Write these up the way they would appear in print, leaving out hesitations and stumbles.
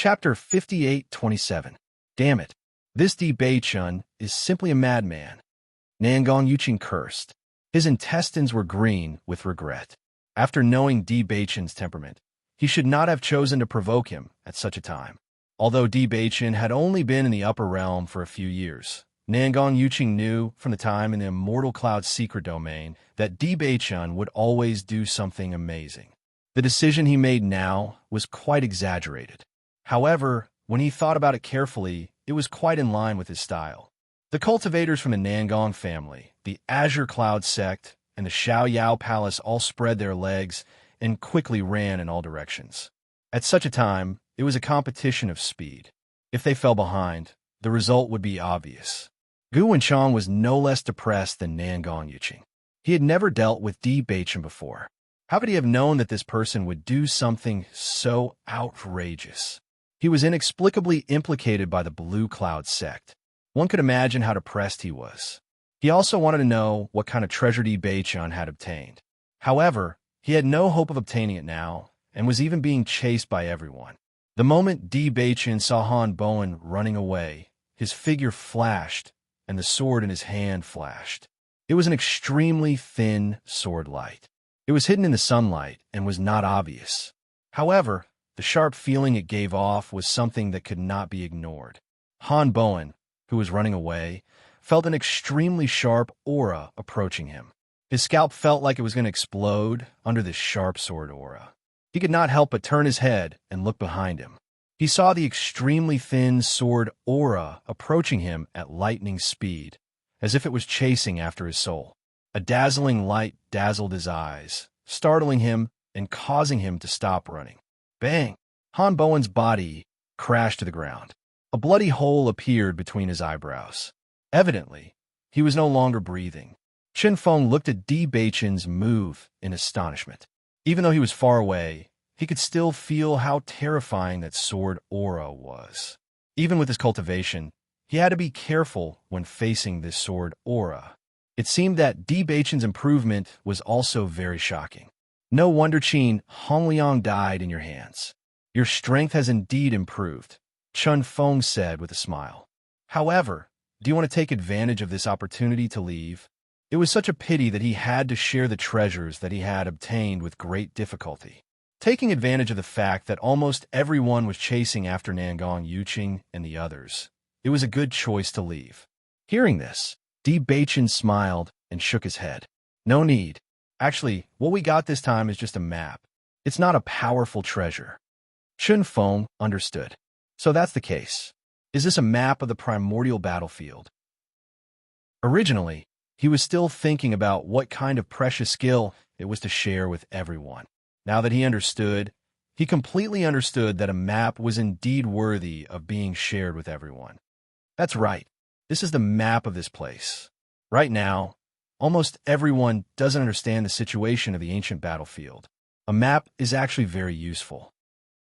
Chapter 5827. Damn it. This Di Bei-chun is simply a madman. Nangong Yuqing cursed. His intestines were green with regret. After knowing Di Bei-chun's temperament, he should not have chosen to provoke him at such a time. Although Di Bei-chun had only been in the upper realm for a few years, Nangong Yuqing knew from the time in the Immortal Cloud's secret domain that Di Bei-chun would always do something amazing. The decision he made now was quite exaggerated. However, when he thought about it carefully, it was quite in line with his style. The cultivators from the Nangong family, the Azure Cloud sect, and the Xiaoyao Palace all spread their legs and quickly ran in all directions. At such a time, it was a competition of speed. If they fell behind, the result would be obvious. Gu Wenchang was no less depressed than Nangong Yuqing. He had never dealt with Di Bei-chun before. How could he have known that this person would do something so outrageous? He was inexplicably implicated by the Blue Cloud sect. One could imagine how depressed he was. He also wanted to know what kind of treasure Di Bei-chun had obtained. However, he had no hope of obtaining it now, and was even being chased by everyone. The moment Di Bei-chun saw Han Bowen running away, his figure flashed, and the sword in his hand flashed. It was an extremely thin sword light. It was hidden in the sunlight and was not obvious. However, the sharp feeling it gave off was something that could not be ignored. Han Bowen, who was running away, felt an extremely sharp aura approaching him. His scalp felt like it was going to explode under this sharp sword aura. He could not help but turn his head and look behind him. He saw the extremely thin sword aura approaching him at lightning speed, as if it was chasing after his soul. A dazzling light dazzled his eyes, startling him and causing him to stop running. Bang! Han Bowen's body crashed to the ground. A bloody hole appeared between his eyebrows. Evidently, he was no longer breathing. Chen Feng looked at Di Bei-chun's move in astonishment. Even though he was far away, he could still feel how terrifying that sword aura was. Even with his cultivation, he had to be careful when facing this sword aura. It seemed that Di Bei-chun's improvement was also very shocking. No wonder Qin Hongliang died in your hands. Your strength has indeed improved, Chen Feng said with a smile. However, do you want to take advantage of this opportunity to leave? It was such a pity that he had to share the treasures that he had obtained with great difficulty. Taking advantage of the fact that almost everyone was chasing after Nangong Yuqing and the others, it was a good choice to leave. Hearing this, Di Bei-chun smiled and shook his head. No need. Actually, what we got this time is just a map. It's not a powerful treasure. Chen Feng understood. So that's the case. Is this a map of the primordial battlefield? Originally, he was still thinking about what kind of precious skill it was to share with everyone. Now that he understood, he completely understood that a map was indeed worthy of being shared with everyone. That's right. This is the map of this place. Right now, almost everyone doesn't understand the situation of the ancient battlefield. A map is actually very useful.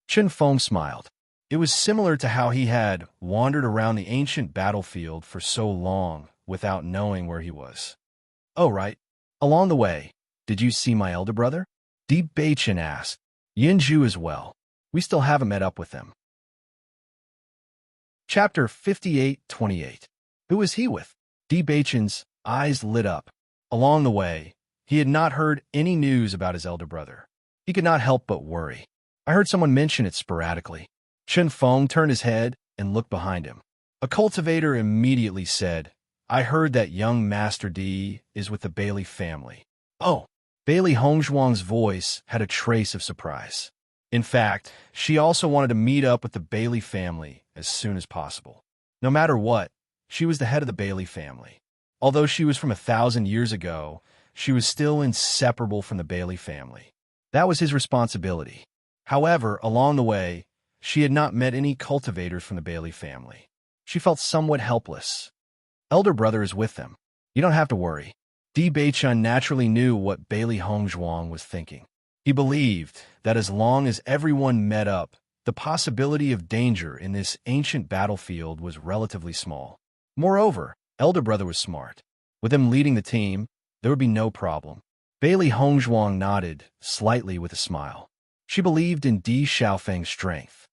Chen Feng smiled. It was similar to how he had wandered around the ancient battlefield for so long without knowing where he was. Oh, right. Along the way, did you see my elder brother? Di Bei-chun asked. Yinju as well. We still haven't met up with them. Chapter 5828. Who was he with? Di Bei-chun's eyes lit up. Along the way, he had not heard any news about his elder brother. He could not help but worry. I heard someone mention it sporadically. Chen Feng turned his head and looked behind him. A cultivator immediately said, I heard that young Master Di is with the Bailey family. Oh, Bailey Hongzhuang's voice had a trace of surprise. In fact, she also wanted to meet up with the Bailey family as soon as possible. No matter what, she was the head of the Bailey family. Although she was from 1,000 years ago, she was still inseparable from the Bailey family. That was his responsibility. However, along the way, she had not met any cultivators from the Bailey family. She felt somewhat helpless. Elder brother is with them. You don't have to worry. Di Bei-chun naturally knew what Bailey Hongzhuang was thinking. He believed that as long as everyone met up, the possibility of danger in this ancient battlefield was relatively small. Moreover, elder brother was smart. With him leading the team, there would be no problem. Bailey Hongzhuang nodded, slightly with a smile. She believed in Di Xiaofeng's strength.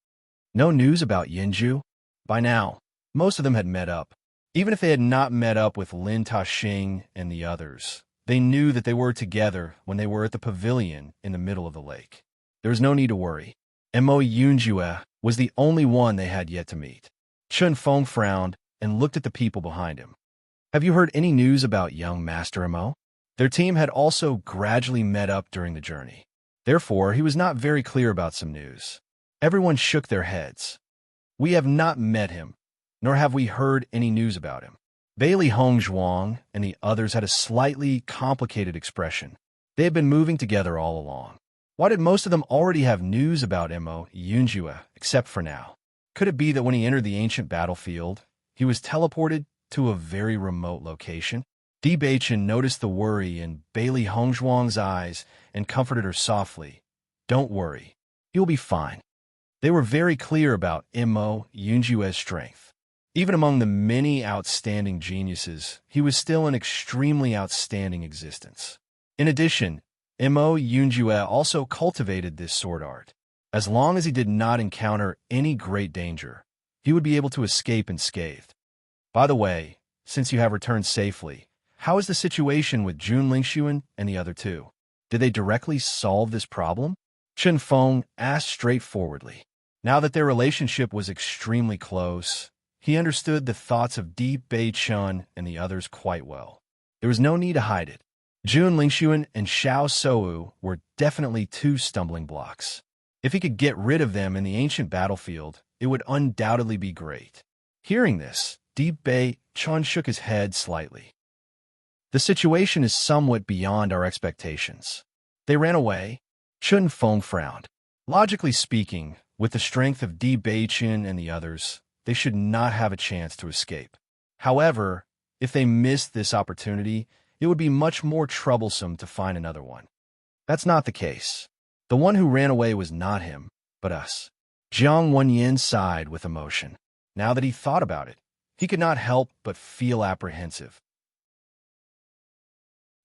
No news about Yinju? By now, most of them had met up. Even if they had not met up with Lin Taxing and the others, they knew that they were together when they were at the pavilion in the middle of the lake. There was no need to worry. Mo Yunjue was the only one they had yet to meet. Chun Feng frowned and looked at the people behind him. Have you heard any news about young Master Mo? Their team had also gradually met up during the journey. Therefore, he was not very clear about some news. Everyone shook their heads. We have not met him, nor have we heard any news about him. Bailey Hongzhuang and the others had a slightly complicated expression. They had been moving together all along. Why did most of them already have news about Mo Yunjue, except for now? Could it be that when he entered the ancient battlefield, he was teleported to a very remote location? Di Beichen noticed the worry in Bailey Hongzhuang's eyes and comforted her softly. Don't worry, he will be fine. They were very clear about Mo Yunjue's strength. Even among the many outstanding geniuses, he was still an extremely outstanding existence. In addition, Mo Yunjue also cultivated this sword art. As long as he did not encounter any great danger, he would be able to escape unscathed. By the way, since you have returned safely, how is the situation with Jun Lingxuan and the other two? Did they directly solve this problem? Chun Feng asked straightforwardly. Now that their relationship was extremely close, he understood the thoughts of Di Beichun and the others quite well. There was no need to hide it. Jun Lingxuan and Xiao Sou were definitely two stumbling blocks. If he could get rid of them in the ancient battlefield, it would undoubtedly be great. Hearing this, Di Beichun shook his head slightly. The situation is somewhat beyond our expectations. They ran away. Chun Feng frowned. Logically speaking, with the strength of Di Beichen and the others, they should not have a chance to escape. However, if they missed this opportunity, it would be much more troublesome to find another one. That's not the case. The one who ran away was not him, but us. Jiang Wenyin sighed with emotion. Now that he thought about it, he could not help but feel apprehensive.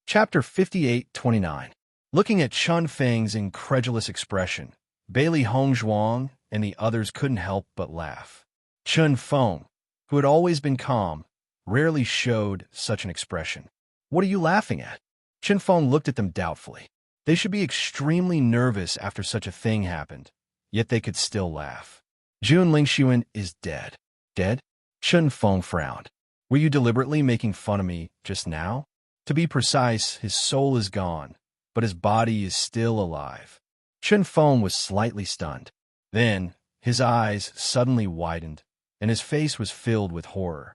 Chapter 58-29. Looking at Chun Feng's incredulous expression, Bailey Hongzhuang and the others couldn't help but laugh. Chun Feng, who had always been calm, rarely showed such an expression. What are you laughing at? Chun Feng looked at them doubtfully. They should be extremely nervous after such a thing happened, yet they could still laugh. Jun Lingxuan is dead. Dead? Chun Feng frowned. Were you deliberately making fun of me just now? To be precise, his soul is gone, but his body is still alive. Chun Feng was slightly stunned. Then, his eyes suddenly widened, and his face was filled with horror.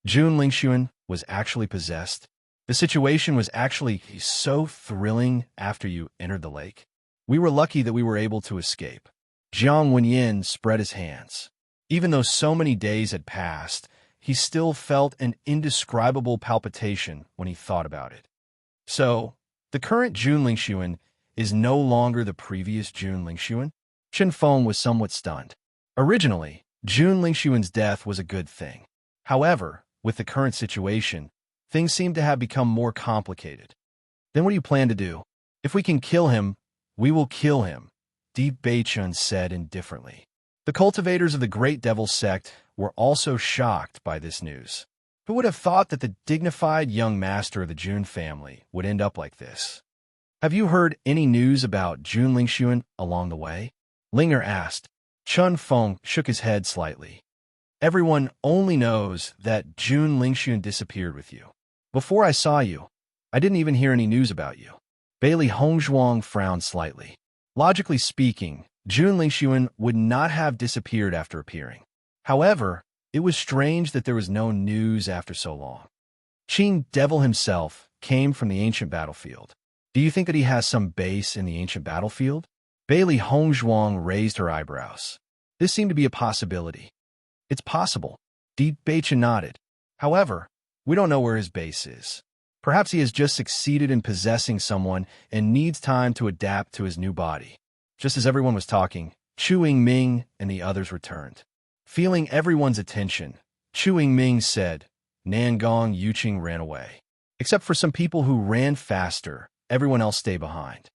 Jun Lingxuan was actually possessed. The situation was actually so thrilling after you entered the lake. We were lucky that we were able to escape. Jiang Wenyin spread his hands. Even though so many days had passed, he still felt an indescribable palpitation when he thought about it. So, the current Jun Lingxuan is no longer the previous Jun Lingxuan? Chun Feng was somewhat stunned. Originally, Jun Lingxuan's death was a good thing. However, with the current situation, things seem to have become more complicated. Then what do you plan to do? If we can kill him, we will kill him, Di Beichun said indifferently. The cultivators of the Great Devil sect were also shocked by this news. Who would have thought that the dignified young master of the Jun family would end up like this? Have you heard any news about Jun Lingxuan along the way? Linger asked. Chun Feng shook his head slightly. Everyone only knows that Jun Lingxuan disappeared with you. Before I saw you, I didn't even hear any news about you. Bailey Hongzhuang frowned slightly. Logically speaking, Jun Lingxuan would not have disappeared after appearing. However, it was strange that there was no news after so long. Qing Devil himself came from the ancient battlefield. Do you think that he has some base in the ancient battlefield? Bailey Hongzhuang raised her eyebrows. This seemed to be a possibility. It's possible. Di Beichen nodded. However, we don't know where his base is. Perhaps he has just succeeded in possessing someone and needs time to adapt to his new body. Just as everyone was talking, Chu Yingming and the others returned. Feeling everyone's attention, Chu Yingming said, Nangong Yuqing ran away. Except for some people who ran faster, everyone else stayed behind.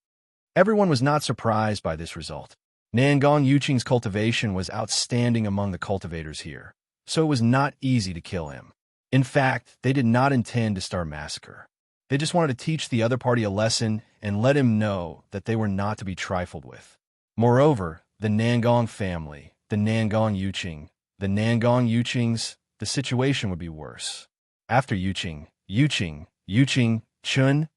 Everyone was not surprised by this result. Nangong Yuqing's cultivation was outstanding among the cultivators here, so it was not easy to kill him. In fact, they did not intend to start a massacre. They just wanted to teach the other party a lesson and let him know that they were not to be trifled with. Moreover, the Nangong family, the Nangong Yuqings, the situation would be worse. After Yuqing, Chun.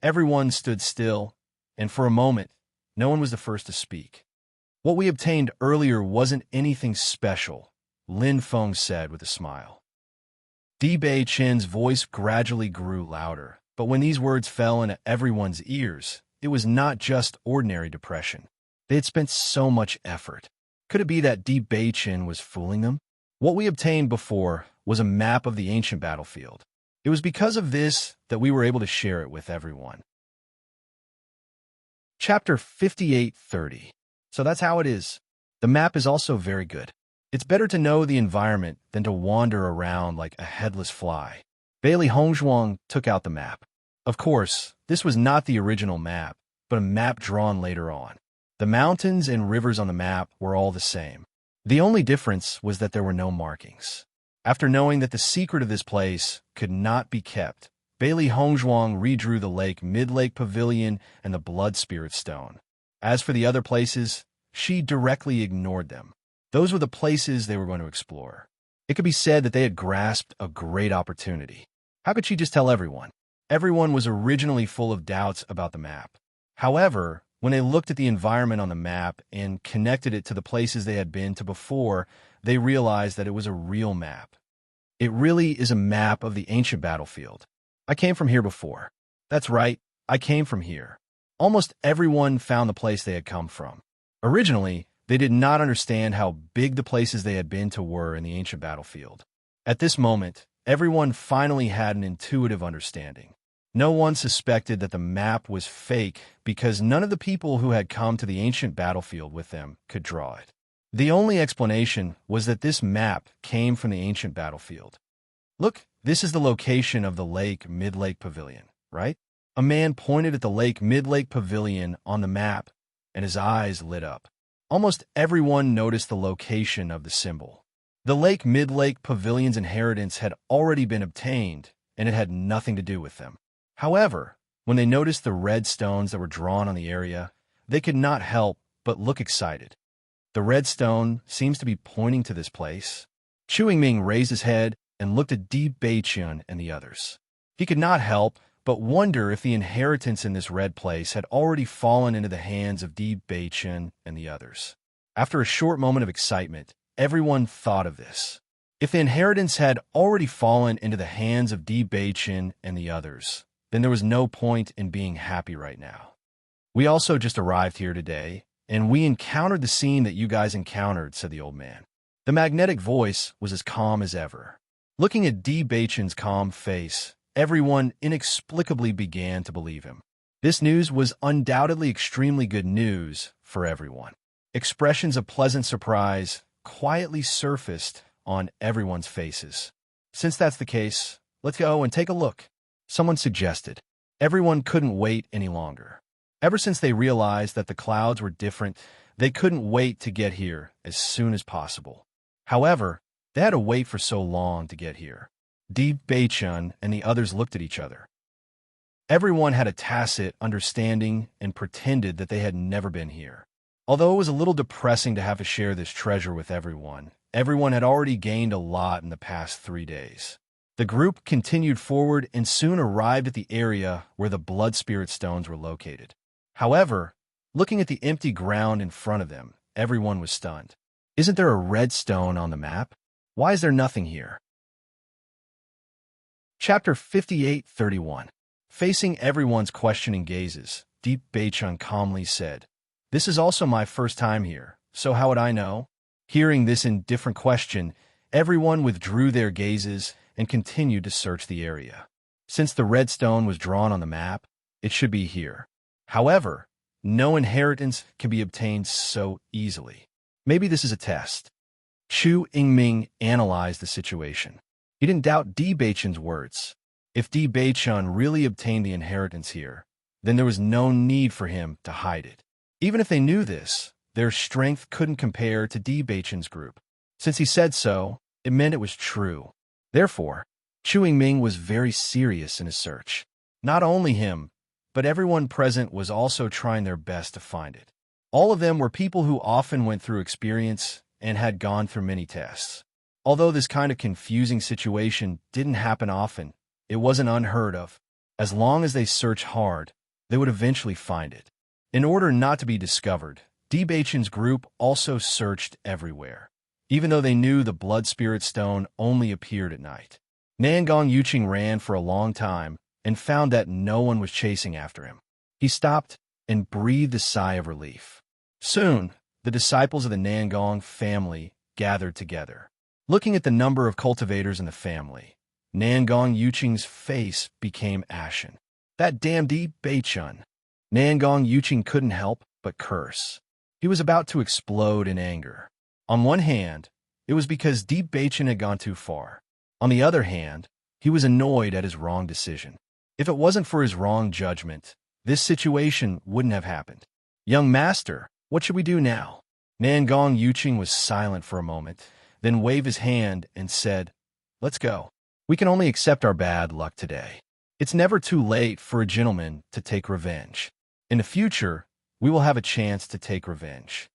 Everyone stood still, and for a moment, no one was the first to speak. What we obtained earlier wasn't anything special, Lin Feng said with a smile. Di Bei Chen's voice gradually grew louder, but when these words fell into everyone's ears, it was not just ordinary depression. They had spent so much effort. Could it be that Di Bei Chen was fooling them? What we obtained before was a map of the ancient battlefield. It was because of this that we were able to share it with everyone. Chapter 58:30. So that's how it is. The map is also very good. It's better to know the environment than to wander around like a headless fly. Bailey Hongzhuang took out the map. Of course, this was not the original map, but a map drawn later on. The mountains and rivers on the map were all the same. The only difference was that there were no markings. After knowing that the secret of this place could not be kept, Bailey Hongzhuang redrew the lake Mid-Lake Pavilion and the Blood Spirit Stone. As for the other places, she directly ignored them. Those were the places they were going to explore. It could be said that they had grasped a great opportunity. How could she just tell everyone? Everyone was originally full of doubts about the map. However, when they looked at the environment on the map and connected it to the places they had been to before, they realized that it was a real map. It really is a map of the ancient battlefield. I came from here before. That's right, I came from here. Almost everyone found the place they had come from. Originally, they did not understand how big the places they had been to were in the ancient battlefield. At this moment, everyone finally had an intuitive understanding. No one suspected that the map was fake because none of the people who had come to the ancient battlefield with them could draw it. The only explanation was that this map came from the ancient battlefield. Look, this is the location of the Lake Mid-Lake Pavilion, right? A man pointed at the Lake Mid-Lake Pavilion on the map, and his eyes lit up. Almost everyone noticed the location of the symbol. The Lake Mid-Lake Pavilion's inheritance had already been obtained, and it had nothing to do with them. However, when they noticed the red stones that were drawn on the area, they could not help but look excited. The red stone seems to be pointing to this place. Chu Yingming raised his head and looked at Di Beichun and the others. He could not help but wonder if the inheritance in this red place had already fallen into the hands of Di Beichun and the others. After a short moment of excitement, everyone thought of this. If the inheritance had already fallen into the hands of Di Beichun and the others, then there was no point in being happy right now. We also just arrived here today, and we encountered the scene that you guys encountered, said the old man. The magnetic voice was as calm as ever. Looking at Di Beichun's calm face, everyone inexplicably began to believe him. This news was undoubtedly extremely good news for everyone. Expressions of pleasant surprise quietly surfaced on everyone's faces. Since that's the case, let's go and take a look, someone suggested. Everyone couldn't wait any longer. Ever since they realized that the clouds were different, they couldn't wait to get here as soon as possible. However, they had to wait for so long to get here. Di Beichun and the others looked at each other. Everyone had a tacit understanding and pretended that they had never been here. Although it was a little depressing to have to share this treasure with everyone had already gained a lot in the past 3 days. The group continued forward and soon arrived at the area where the Blood Spirit Stones were located. However, looking at the empty ground in front of them, everyone was stunned. Isn't there a red stone on the map? Why is there nothing here? Chapter 58:31. Facing everyone's questioning gazes, Di Beichun calmly said, "This is also my first time here, so how would I know?" Hearing this indifferent question, everyone withdrew their gazes and continued to search the area. Since the red stone was drawn on the map, it should be here. However, no inheritance can be obtained so easily. Maybe this is a test. Chu Yingming analyzed the situation. He didn't doubt Di Beichun's words. If Di Beichun really obtained the inheritance here, then there was no need for him to hide it. Even if they knew this, their strength couldn't compare to Di Beichen's group. Since he said so, it meant it was true. Therefore, Chu Yingming was very serious in his search. Not only him, but everyone present was also trying their best to find it. All of them were people who often went through experience and had gone through many tests. Although this kind of confusing situation didn't happen often, it wasn't unheard of. As long as they searched hard, they would eventually find it. In order not to be discovered, Di Beichen's group also searched everywhere, even though they knew the Blood Spirit Stone only appeared at night. Nangong Yuqing ran for a long time and found that no one was chasing after him. He stopped and breathed a sigh of relief. Soon, the disciples of the Nangong family gathered together. Looking at the number of cultivators in the family, Nangong Yuqing's face became ashen. That damn Di Beichun! Nangong Yuqing couldn't help but curse. He was about to explode in anger. On one hand, it was because Di Beichun had gone too far. On the other hand, he was annoyed at his wrong decision. If it wasn't for his wrong judgment, this situation wouldn't have happened. Young master, what should we do now? Nangong Yuqing was silent for a moment, then waved his hand and said, "Let's go. We can only accept our bad luck today. It's never too late for a gentleman to take revenge. In the future, we will have a chance to take revenge."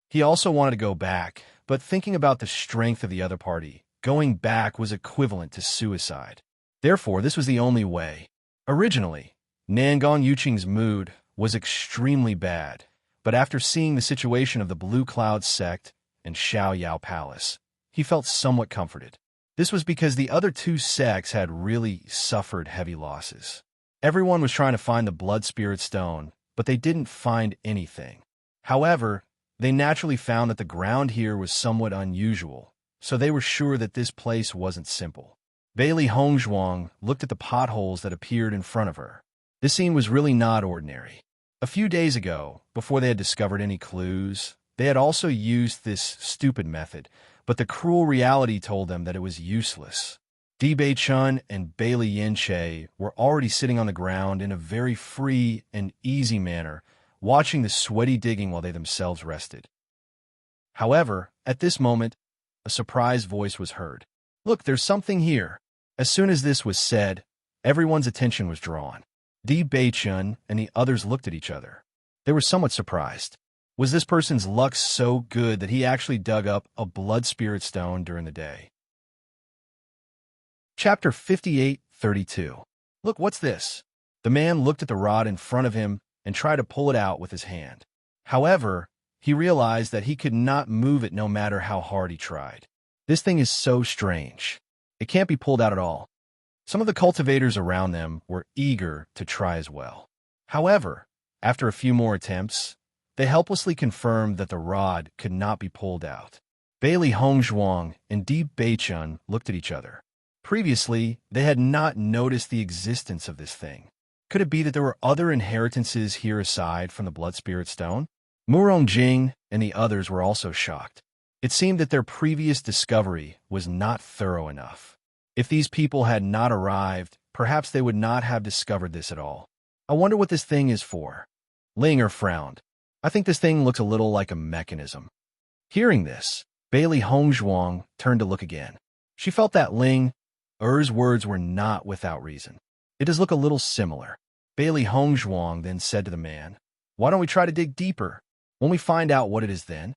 He also wanted to go back, but thinking about the strength of the other party, going back was equivalent to suicide. Therefore, this was the only way. Originally, Nangong Yuqing's mood was extremely bad, but after seeing the situation of the Blue Cloud sect and Xiao Yao Palace, he felt somewhat comforted. This was because the other two sects had really suffered heavy losses. Everyone was trying to find the Blood Spirit Stone, but they didn't find anything. However, they naturally found that the ground here was somewhat unusual, so they were sure that this place wasn't simple. Bailey Hongzhuang looked at the potholes that appeared in front of her. This scene was really not ordinary. A few days ago, before they had discovered any clues, they had also used this stupid method, but the cruel reality told them that it was useless. Di Beichun and Bailey Yanche were already sitting on the ground in a very free and easy manner, watching the sweaty digging while they themselves rested. However, at this moment, a surprised voice was heard. "Look, there's something here." As soon as this was said, everyone's attention was drawn. Di Beichun and the others looked at each other. They were somewhat surprised. Was this person's luck so good that he actually dug up a Blood Spirit Stone during the day? Chapter 58:32. "Look, what's this?" The man looked at the rod in front of him and tried to pull it out with his hand. However, he realized that he could not move it no matter how hard he tried. This thing is so strange. It can't be pulled out at all. Some of the cultivators around them were eager to try as well. However, after a few more attempts, they helplessly confirmed that the rod could not be pulled out. Bailey Hongzhuang and Di Beichun looked at each other. Previously, they had not noticed the existence of this thing. Could it be that there were other inheritances here aside from the Blood Spirit Stone? Murong Jing and the others were also shocked. It seemed that their previous discovery was not thorough enough. If these people had not arrived, perhaps they would not have discovered this at all. I wonder what this thing is for. Linger frowned. I think this thing looks a little like a mechanism. Hearing this, Bailey Hongzhuang turned to look again. She felt that Ling Er's words were not without reason. It does look a little similar. Bailey Hongzhuang then said to the man, "Why don't we try to dig deeper? When we find out what it is then?"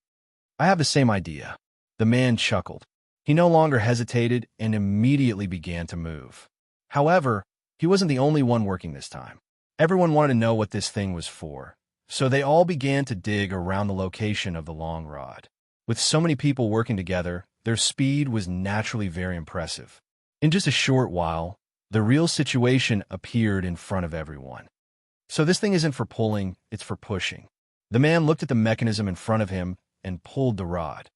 "I have the same idea." The man chuckled. He no longer hesitated and immediately began to move. However, he wasn't the only one working this time. Everyone wanted to know what this thing was for, so they all began to dig around the location of the long rod. With so many people working together, their speed was naturally very impressive. In just a short while, the real situation appeared in front of everyone. So this thing isn't for pulling, it's for pushing. The man looked at the mechanism in front of him and pulled the rod.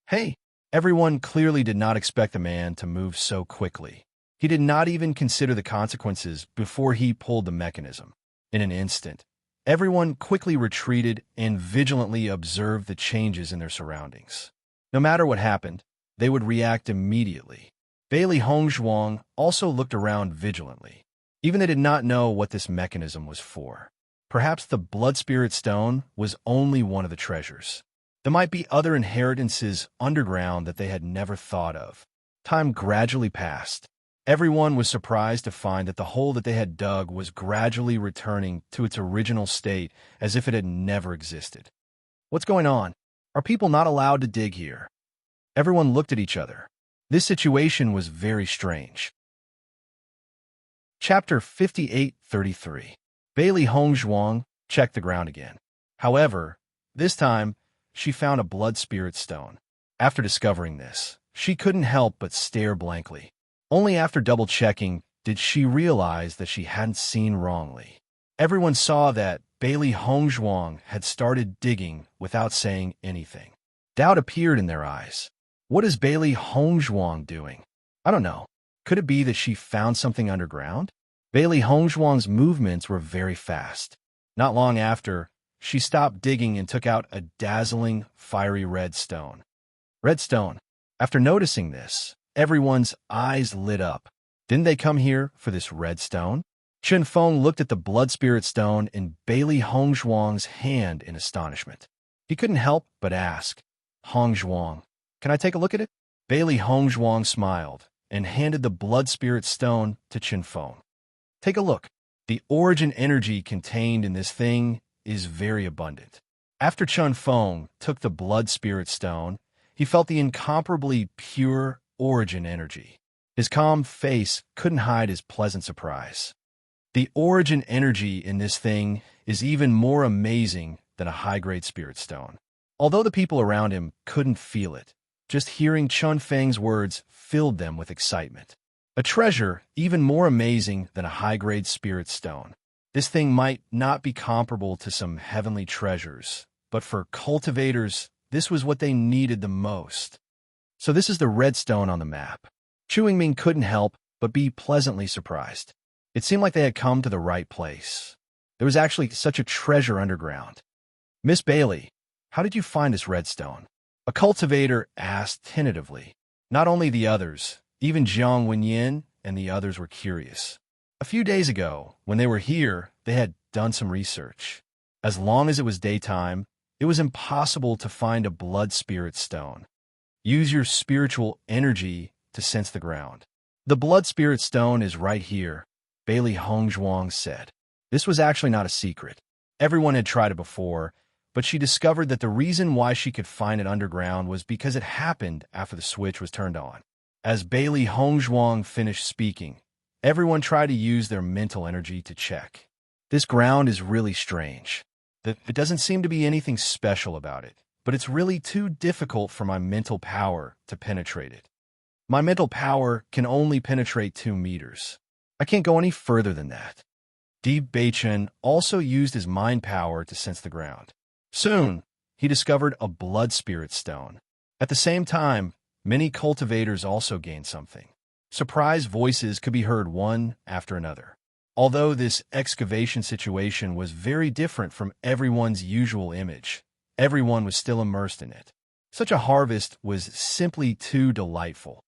Hey! Everyone clearly did not expect the man to move so quickly. He did not even consider the consequences before he pulled the mechanism. In an instant, everyone quickly retreated and vigilantly observed the changes in their surroundings. No matter what happened, they would react immediately. Bailey Hongzhuang also looked around vigilantly. Even they did not know what this mechanism was for. Perhaps the blood spirit stone was only one of the treasures. There might be other inheritances underground that they had never thought of. Time gradually passed. Everyone was surprised to find that the hole that they had dug was gradually returning to its original state as if it had never existed. What's going on? Are people not allowed to dig here? Everyone looked at each other. This situation was very strange. Chapter 58:33. Bailey Hongzhuang checked the ground again. However, this time, she found a blood spirit stone. After discovering this, she couldn't help but stare blankly. Only after double-checking did she realize that she hadn't seen wrongly. Everyone saw that Bailey Hongzhuang had started digging without saying anything. Doubt appeared in their eyes. What is Bailey Hongzhuang doing? I don't know. Could it be that she found something underground? Bailey Hongzhuang's movements were very fast. Not long after, she stopped digging and took out a dazzling, fiery red stone. Red stone. After noticing this, everyone's eyes lit up. Didn't they come here for this red stone? Chen Feng looked at the blood spirit stone in Bailey Hongzhuang's hand in astonishment. He couldn't help but ask, "Hongzhuang, can I take a look at it?" Bailey Hongzhuang smiled and handed the blood spirit stone to Chen Feng. Take a look. The origin energy contained in this thing is very abundant. After Chen Feng took the blood spirit stone, he felt the incomparably pure origin energy. His calm face couldn't hide his pleasant surprise. The origin energy in this thing is even more amazing than a high-grade spirit stone. Although the people around him couldn't feel it, just hearing Chun Feng's words filled them with excitement. A treasure even more amazing than a high-grade spirit stone. This thing might not be comparable to some heavenly treasures, but for cultivators, this was what they needed the most. So this is the red stone on the map. Chu Yingming couldn't help but be pleasantly surprised. It seemed like they had come to the right place. There was actually such a treasure underground. "Miss Bailey, how did you find this red stone?" A cultivator asked tentatively. Not only the others, even Jiang Wenyin and the others were curious. A few days ago, when they were here, they had done some research. As long as it was daytime, it was impossible to find a blood spirit stone. Use your spiritual energy to sense the ground. The blood spirit stone is right here, Bailey Hongzhuang said. This was actually not a secret. Everyone had tried it before, but she discovered that the reason why she could find it underground was because it happened after the switch was turned on. As Bailey Hongzhuang finished speaking, everyone tried to use their mental energy to check. This ground is really strange. It doesn't seem to be anything special about it, but it's really too difficult for my mental power to penetrate it. My mental power can only penetrate 2 meters. I can't go any further than that. Di Beichen also used his mind power to sense the ground. Soon, he discovered a blood spirit stone. At the same time, many cultivators also gained something. Surprise voices could be heard one after another. Although this excavation situation was very different from everyone's usual image, everyone was still immersed in it. Such a harvest was simply too delightful.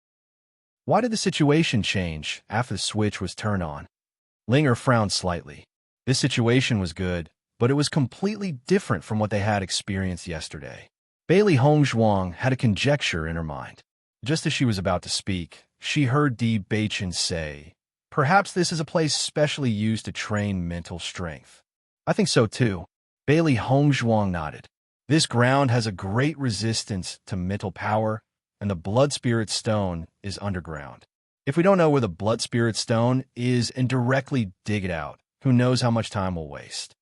Why did the situation change after the switch was turned on? Linger frowned slightly. This situation was good, but it was completely different from what they had experienced yesterday. Bailey Hongzhuang had a conjecture in her mind. Just as she was about to speak, she heard Di Beichen say, "Perhaps this is a place specially used to train mental strength." "I think so too." Bailey Hongzhuang nodded. This ground has a great resistance to mental power, and the blood spirit stone is underground. If we don't know where the blood spirit stone is and directly dig it out, who knows how much time we'll waste.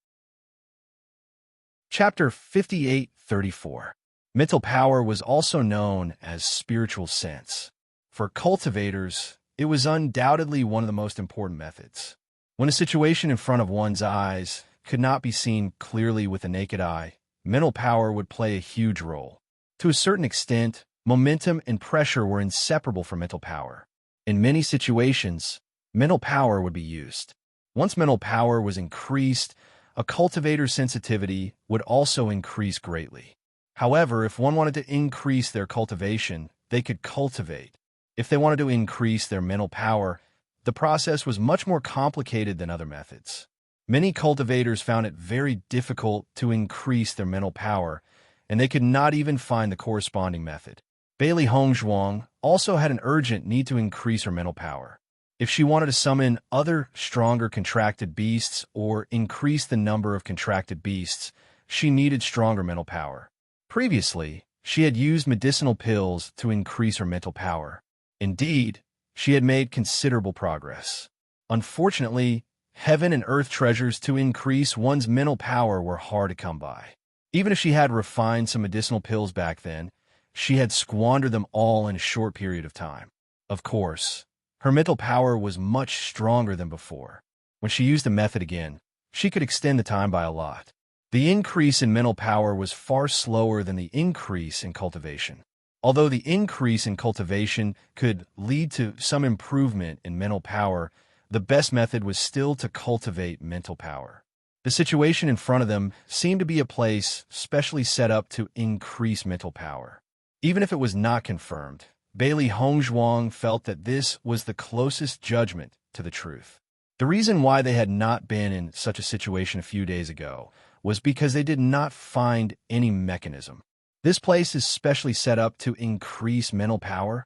Chapter 58:34. Mental power was also known as spiritual sense. For cultivators, it was undoubtedly one of the most important methods. When a situation in front of one's eyes could not be seen clearly with the naked eye, mental power would play a huge role. To a certain extent, momentum and pressure were inseparable from mental power. In many situations, mental power would be used. Once mental power was increased, a cultivator's sensitivity would also increase greatly. However, if one wanted to increase their cultivation, they could cultivate. If they wanted to increase their mental power, the process was much more complicated than other methods. Many cultivators found it very difficult to increase their mental power, and they could not even find the corresponding method. Bailey Hongzhuang also had an urgent need to increase her mental power. If she wanted to summon other stronger contracted beasts or increase the number of contracted beasts, she needed stronger mental power. Previously, she had used medicinal pills to increase her mental power. Indeed, she had made considerable progress. Unfortunately, heaven and earth treasures to increase one's mental power were hard to come by. Even if she had refined some medicinal pills back then, she had squandered them all in a short period of time. Of course, her mental power was much stronger than before. When she used the method again, she could extend the time by a lot. The increase in mental power was far slower than the increase in cultivation. Although the increase in cultivation could lead to some improvement in mental power, the best method was still to cultivate mental power. The situation in front of them seemed to be a place specially set up to increase mental power. Even if it was not confirmed, Bailey Hongzhuang felt that this was the closest judgment to the truth. The reason why they had not been in such a situation a few days ago was because they did not find any mechanism. This place is specially set up to increase mental power.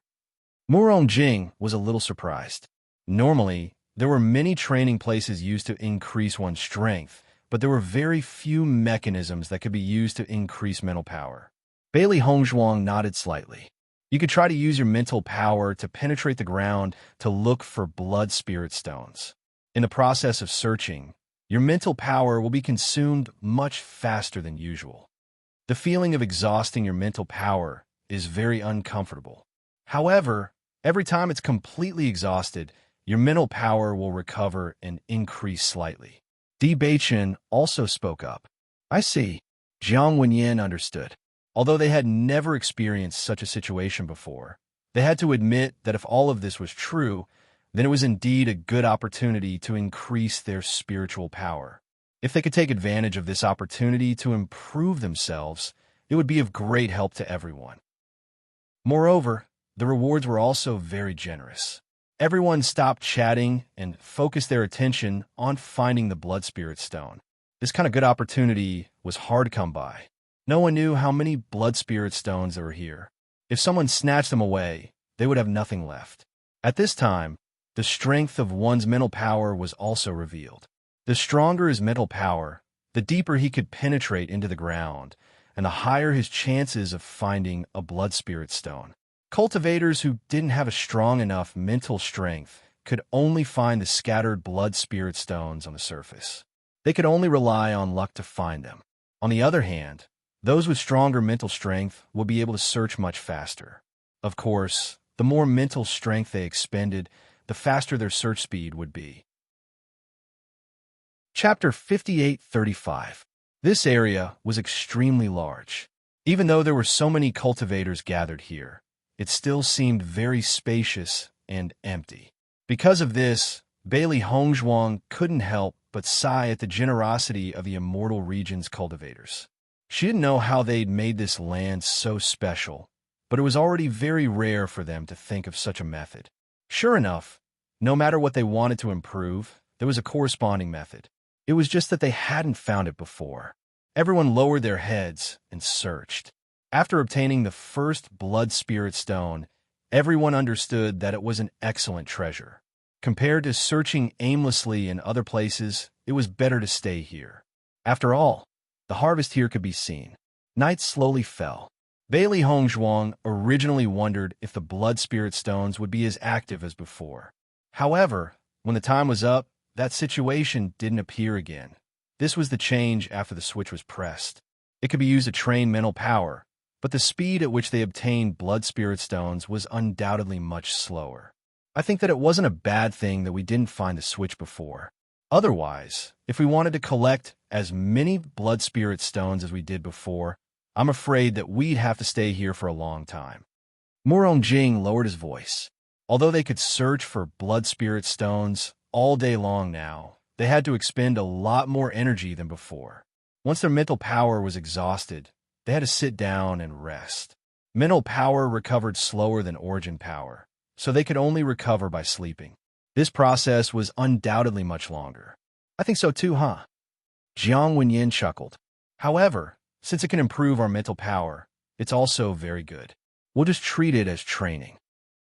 Murong Jing was a little surprised. Normally, there were many training places used to increase one's strength, but there were very few mechanisms that could be used to increase mental power. Bailey Hongzhuang nodded slightly. You could try to use your mental power to penetrate the ground to look for blood spirit stones. In the process of searching, your mental power will be consumed much faster than usual. The feeling of exhausting your mental power is very uncomfortable. However, every time it's completely exhausted, your mental power will recover and increase slightly. Di Beichen also spoke up. I see. Jiang Wenyan understood. Although they had never experienced such a situation before, they had to admit that if all of this was true, then it was indeed a good opportunity to increase their spiritual power. If they could take advantage of this opportunity to improve themselves, it would be of great help to everyone. Moreover, the rewards were also very generous. Everyone stopped chatting and focused their attention on finding the blood spirit stone. This kind of good opportunity was hard to come by. No one knew how many blood spirit stones there were here. If someone snatched them away, they would have nothing left. At this time, the strength of one's mental power was also revealed. The stronger his mental power, the deeper he could penetrate into the ground, and the higher his chances of finding a blood spirit stone. Cultivators who didn't have a strong enough mental strength could only find the scattered blood spirit stones on the surface. They could only rely on luck to find them. On the other hand, those with stronger mental strength would be able to search much faster. Of course, the more mental strength they expended, the faster their search speed would be. Chapter 5835. This area was extremely large. Even though there were so many cultivators gathered here, it still seemed very spacious and empty. Because of this, Bailey Hongzhuang couldn't help but sigh at the generosity of the Immortal Region's cultivators. She didn't know how they'd made this land so special, but it was already very rare for them to think of such a method. Sure enough, no matter what they wanted to improve, there was a corresponding method. It was just that they hadn't found it before. Everyone lowered their heads and searched. After obtaining the first blood spirit stone, everyone understood that it was an excellent treasure. Compared to searching aimlessly in other places, it was better to stay here. After all, the harvest here could be seen. Night slowly fell. Bailey Hongzhuang originally wondered if the blood spirit stones would be as active as before. However, when the time was up, that situation didn't appear again. This was the change after the switch was pressed. It could be used to train mental power, but the speed at which they obtained blood spirit stones was undoubtedly much slower. I think that it wasn't a bad thing that we didn't find the switch before. Otherwise, if we wanted to collect as many blood spirit stones as we did before, I'm afraid that we'd have to stay here for a long time. Murong Jing lowered his voice. Although they could search for blood spirit stones all day long now, they had to expend a lot more energy than before. Once their mental power was exhausted, they had to sit down and rest. Mental power recovered slower than origin power, so they could only recover by sleeping. This process was undoubtedly much longer. I think so too, huh? Jiang Wenyin chuckled. However, since it can improve our mental power, it's also very good. We'll just treat it as training.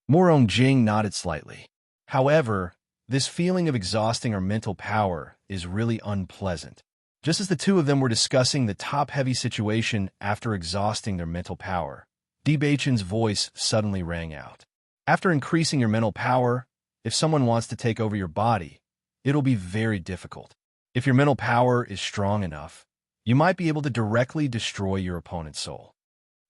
Morong Jing nodded slightly. However, this feeling of exhausting our mental power is really unpleasant. Just as the two of them were discussing the top-heavy situation after exhausting their mental power, Di Beichen's voice suddenly rang out. After increasing your mental power, if someone wants to take over your body, it'll be very difficult. If your mental power is strong enough, you might be able to directly destroy your opponent's soul.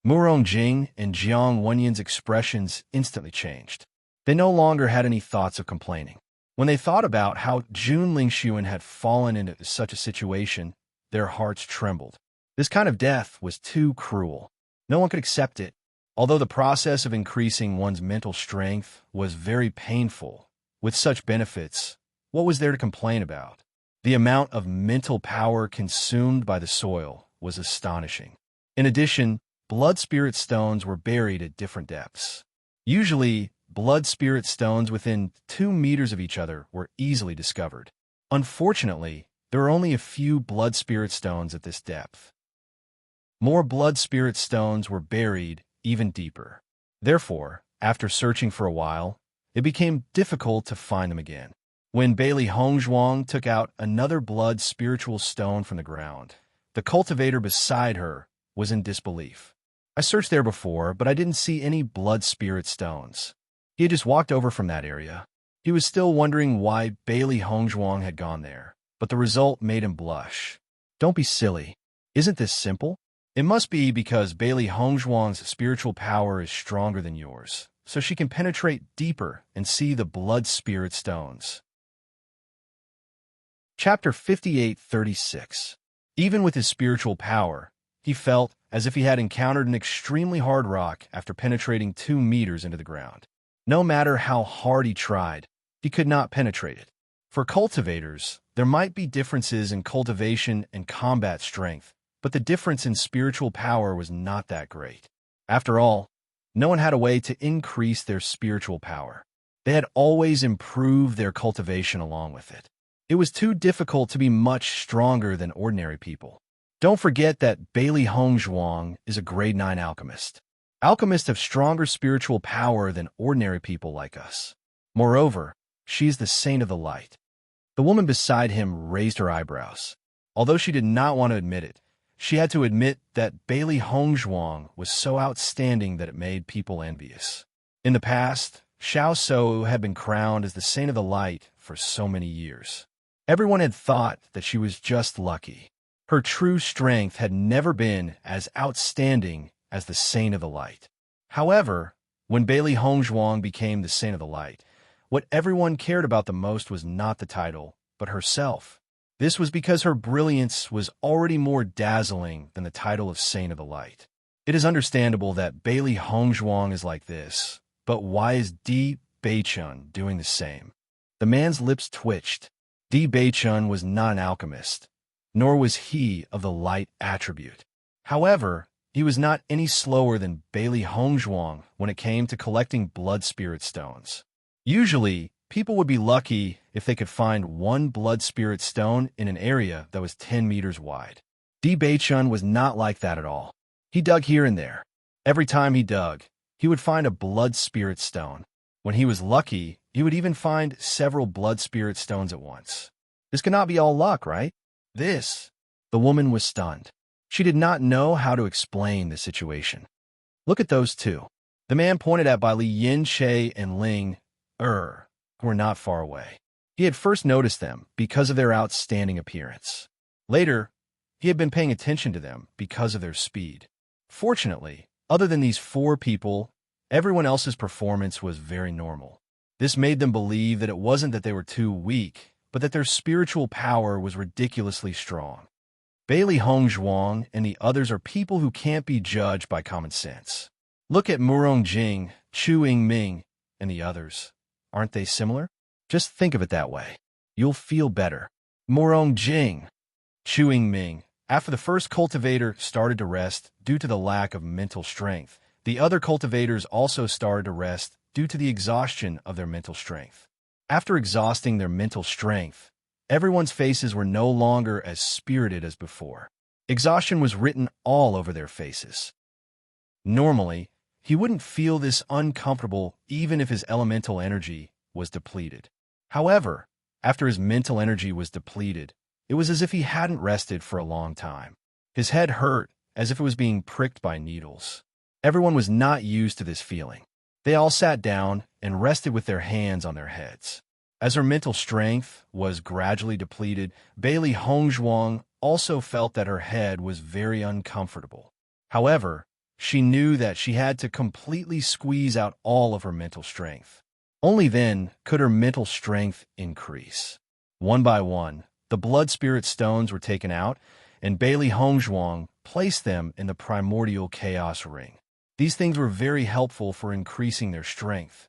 Murong Jing and Jiang Wenyin's expressions instantly changed. They no longer had any thoughts of complaining. When they thought about how Jun Lingxuan had fallen into such a situation, their hearts trembled. This kind of death was too cruel. No one could accept it. Although the process of increasing one's mental strength was very painful, with such benefits, what was there to complain about? The amount of mental power consumed by the soil was astonishing. In addition, blood spirit stones were buried at different depths. Usually, blood spirit stones within 2 meters of each other were easily discovered. Unfortunately, there are only a few blood spirit stones at this depth. More blood spirit stones were buried even deeper. Therefore, after searching for a while, it became difficult to find them again. When Bailey Hongzhuang took out another blood spiritual stone from the ground, the cultivator beside her was in disbelief. I searched there before, but I didn't see any blood spirit stones. He had just walked over from that area. He was still wondering why Bailey Hongzhuang had gone there, but the result made him blush. Don't be silly. Isn't this simple? It must be because Bailey Hongzhuang's spiritual power is stronger than yours, so she can penetrate deeper and see the blood spirit stones. Chapter 58:36. Even with his spiritual power, he felt as if he had encountered an extremely hard rock after penetrating 2 meters into the ground. No matter how hard he tried, he could not penetrate it. For cultivators, there might be differences in cultivation and combat strength, but the difference in spiritual power was not that great. After all, no one had a way to increase their spiritual power. They had always improved their cultivation along with it. It was too difficult to be much stronger than ordinary people. Don't forget that Bailey Hongzhuang is a grade 9 alchemist. Alchemists have stronger spiritual power than ordinary people like us. Moreover, she is the saint of the light. The woman beside him raised her eyebrows. Although she did not want to admit it, she had to admit that Bailey Hongzhuang was so outstanding that it made people envious. In the past, Xiao Shou had been crowned as the saint of the light for so many years. Everyone had thought that she was just lucky. Her true strength had never been as outstanding as the saint of the light. However, when Bailey Hongzhuang became the saint of the light, what everyone cared about the most was not the title, but herself. This was because her brilliance was already more dazzling than the title of Saint of the Light. It is understandable that Bailey Hongzhuang is like this, but why is Di Beichun doing the same? The man's lips twitched. Di Beichun was not an alchemist, nor was he of the light attribute. However, he was not any slower than Bailey Hongzhuang when it came to collecting blood spirit stones. Usually, people would be lucky if they could find one blood spirit stone in an area that was 10 meters wide. Di Beichun was not like that at all. He dug here and there. Every time he dug, he would find a blood spirit stone. When he was lucky, he would even find several blood spirit stones at once. This cannot be all luck, right? The woman was stunned. She did not know how to explain the situation. Look at those two. The man pointed at by Li Yin Che and Ling who were not far away. He had first noticed them because of their outstanding appearance. Later, he had been paying attention to them because of their speed. Fortunately, other than these 4 people, everyone else's performance was very normal. This made them believe that it wasn't that they were too weak, but that their spiritual power was ridiculously strong. Bailey Hongzhuang and the others are people who can't be judged by common sense. Look at Murong Jing, Chu Yingming, and the others. Aren't they similar? Just think of it that way. You'll feel better. Murong Jing, Chu Yingming. After the first cultivator started to rest due to the lack of mental strength, the other cultivators also started to rest due to the exhaustion of their mental strength. After exhausting their mental strength, Everyone's faces were no longer as spirited as before. Exhaustion was written all over their faces. Normally, he wouldn't feel this uncomfortable even if his elemental energy was depleted. However, after his mental energy was depleted, it was as if he hadn't rested for a long time. His head hurt, as if it was being pricked by needles. Everyone was not used to this feeling. They all sat down and rested with their hands on their heads. As her mental strength was gradually depleted, Bailey Hongzhuang also felt that her head was very uncomfortable. However, she knew that she had to completely squeeze out all of her mental strength. Only then could her mental strength increase. One by one, the blood spirit stones were taken out, and Bailey Hongzhuang placed them in the primordial chaos ring. These things were very helpful for increasing their strength.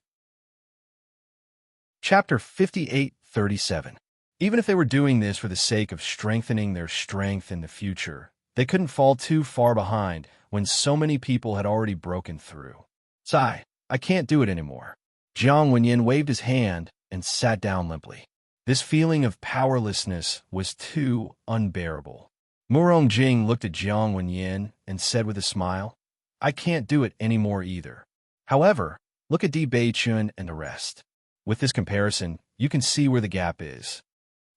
Chapter 58:37. Even if they were doing this for the sake of strengthening their strength in the future, they couldn't fall too far behind when so many people had already broken through. Sigh, I can't do it anymore. Jiang Wenyin waved his hand and sat down limply. This feeling of powerlessness was too unbearable. Murong Jing looked at Jiang Wenyin and said with a smile, I can't do it anymore either. However, look at Di Beichun and the rest. With this comparison, you can see where the gap is.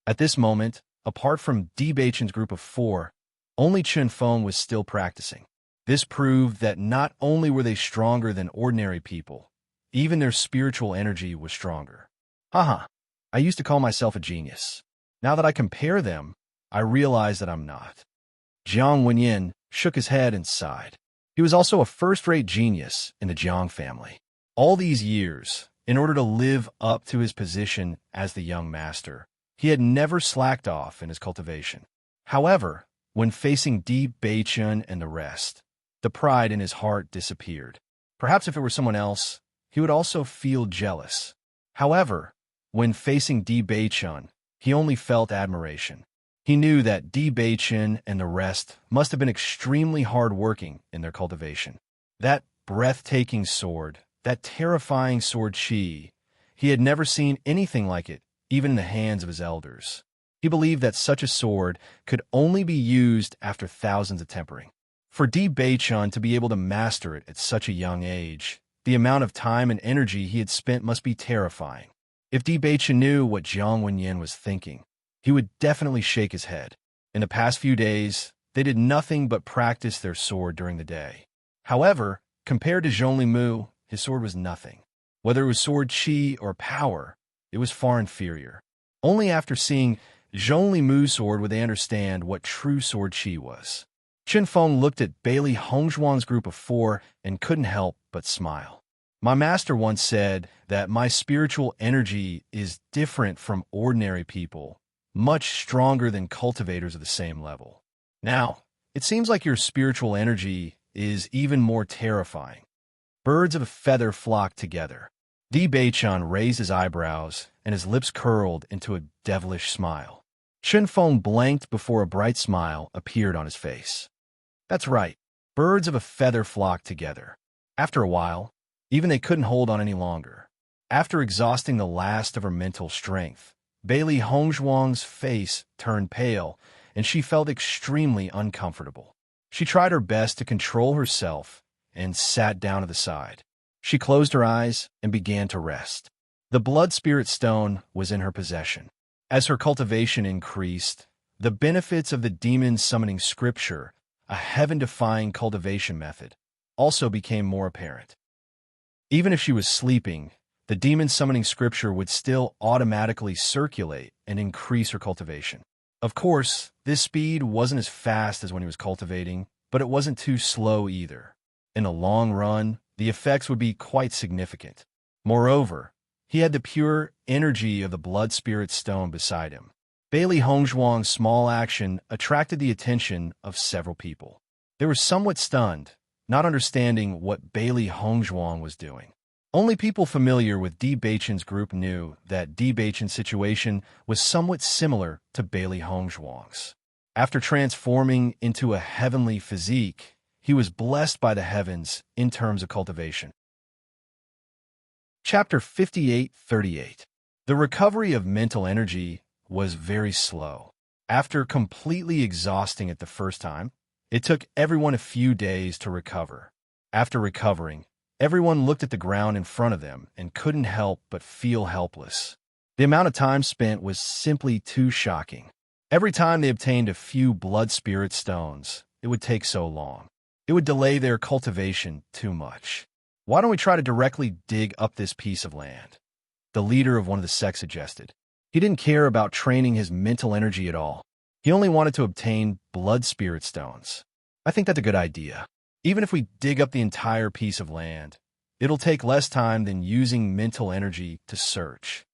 At this moment, apart from Di Beichun's group of 4, only Chen Feng was still practicing. This proved that not only were they stronger than ordinary people, even their spiritual energy was stronger. Haha, I used to call myself a genius. Now that I compare them, I realize that I'm not. Jiang Wenyin shook his head and sighed. He was also a first-rate genius in the Jiang family. All these years, in order to live up to his position as the young master, he had never slacked off in his cultivation. However, when facing Di Beichun and the rest, the pride in his heart disappeared. Perhaps if it were someone else, he would also feel jealous. However, when facing Di Beichun, he only felt admiration. He knew that Di Beichun and the rest must have been extremely hard-working in their cultivation. That breathtaking sword, that terrifying sword Qi, he had never seen anything like it, even in the hands of his elders. He believed that such a sword could only be used after thousands of tempering. For Di Beichun to be able to master it at such a young age, the amount of time and energy he had spent must be terrifying. If Di Beichun knew what Jiang Wenyin was thinking, he would definitely shake his head. In the past few days, they did nothing but practice their sword during the day. However, compared to Zhongli Mu, his sword was nothing. Whether it was sword Qi or power, it was far inferior. Only after seeing Zhongli Mu's sword would they understand what true sword Qi was. Chen Feng looked at Bailey Hongzhuang's group of 4 and couldn't help but smile. My master once said that my spiritual energy is different from ordinary people, much stronger than cultivators of the same level. Now, it seems like your spiritual energy is even more terrifying. Birds of a feather flocked together. Di Beichun raised his eyebrows, and his lips curled into a devilish smile. Chen Feng blanked before a bright smile appeared on his face. That's right, birds of a feather flocked together. After a while, even they couldn't hold on any longer. After exhausting the last of her mental strength, Bailey Hongzhuang's face turned pale, and she felt extremely uncomfortable. She tried her best to control herself and sat down to the side. She closed her eyes and began to rest. The blood spirit stone was in her possession. As her cultivation increased, the benefits of the demon summoning scripture, a heaven-defying cultivation method, also became more apparent. Even if she was sleeping, the demon summoning scripture would still automatically circulate and increase her cultivation. Of course, this speed wasn't as fast as when he was cultivating, but it wasn't too slow either. In the long run, the effects would be quite significant. Moreover, he had the pure energy of the blood spirit stone beside him. Bailey Hongzhuang's small action attracted the attention of several people. They were somewhat stunned, not understanding what Bailey Hongzhuang was doing. Only people familiar with Di Beichun's group knew that Di Beichun's situation was somewhat similar to Bailey Hongzhuang's. After transforming into a heavenly physique, he was blessed by the heavens in terms of cultivation. Chapter 58:38. The recovery of mental energy was very slow. After completely exhausting it the first time, it took everyone a few days to recover. After recovering, everyone looked at the ground in front of them and couldn't help but feel helpless. The amount of time spent was simply too shocking. Every time they obtained a few blood spirit stones, it would take so long. It would delay their cultivation too much. Why don't we try to directly dig up this piece of land? The leader of one of the sects suggested. He didn't care about training his mental energy at all. He only wanted to obtain blood spirit stones. I think that's a good idea. Even if we dig up the entire piece of land, it'll take less time than using mental energy to search.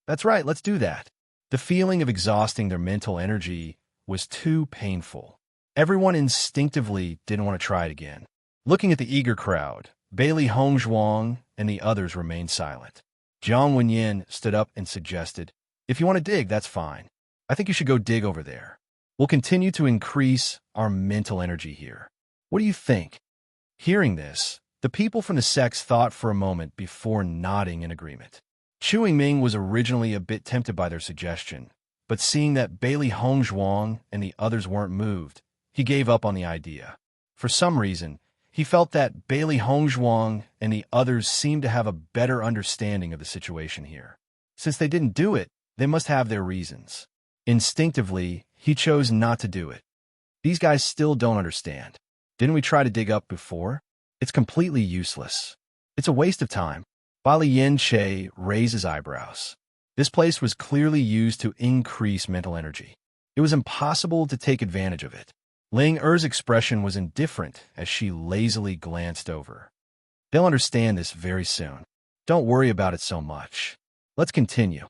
That's right, let's do that. The feeling of exhausting their mental energy was too painful. Everyone instinctively didn't want to try it again. Looking at the eager crowd, Bailey Hongzhuang and the others remained silent. Jiang Wenyin stood up and suggested, "If you want to dig, that's fine. I think you should go dig over there. We'll continue to increase our mental energy here. What do you think?" Hearing this, the people from the sects thought for a moment before nodding in agreement. Chu Ming was originally a bit tempted by their suggestion, but seeing that Bailey Hongzhuang and the others weren't moved, he gave up on the idea. For some reason, he felt that Bailey Hongzhuang and the others seemed to have a better understanding of the situation here. Since they didn't do it, they must have their reasons. Instinctively, he chose not to do it. These guys still don't understand. Didn't we try to dig up before? It's completely useless. It's a waste of time. Bali Yin Che raised his eyebrows. This place was clearly used to increase mental energy. It was impossible to take advantage of it. Ling Er's expression was indifferent as she lazily glanced over. They'll understand this very soon. Don't worry about it so much. Let's continue.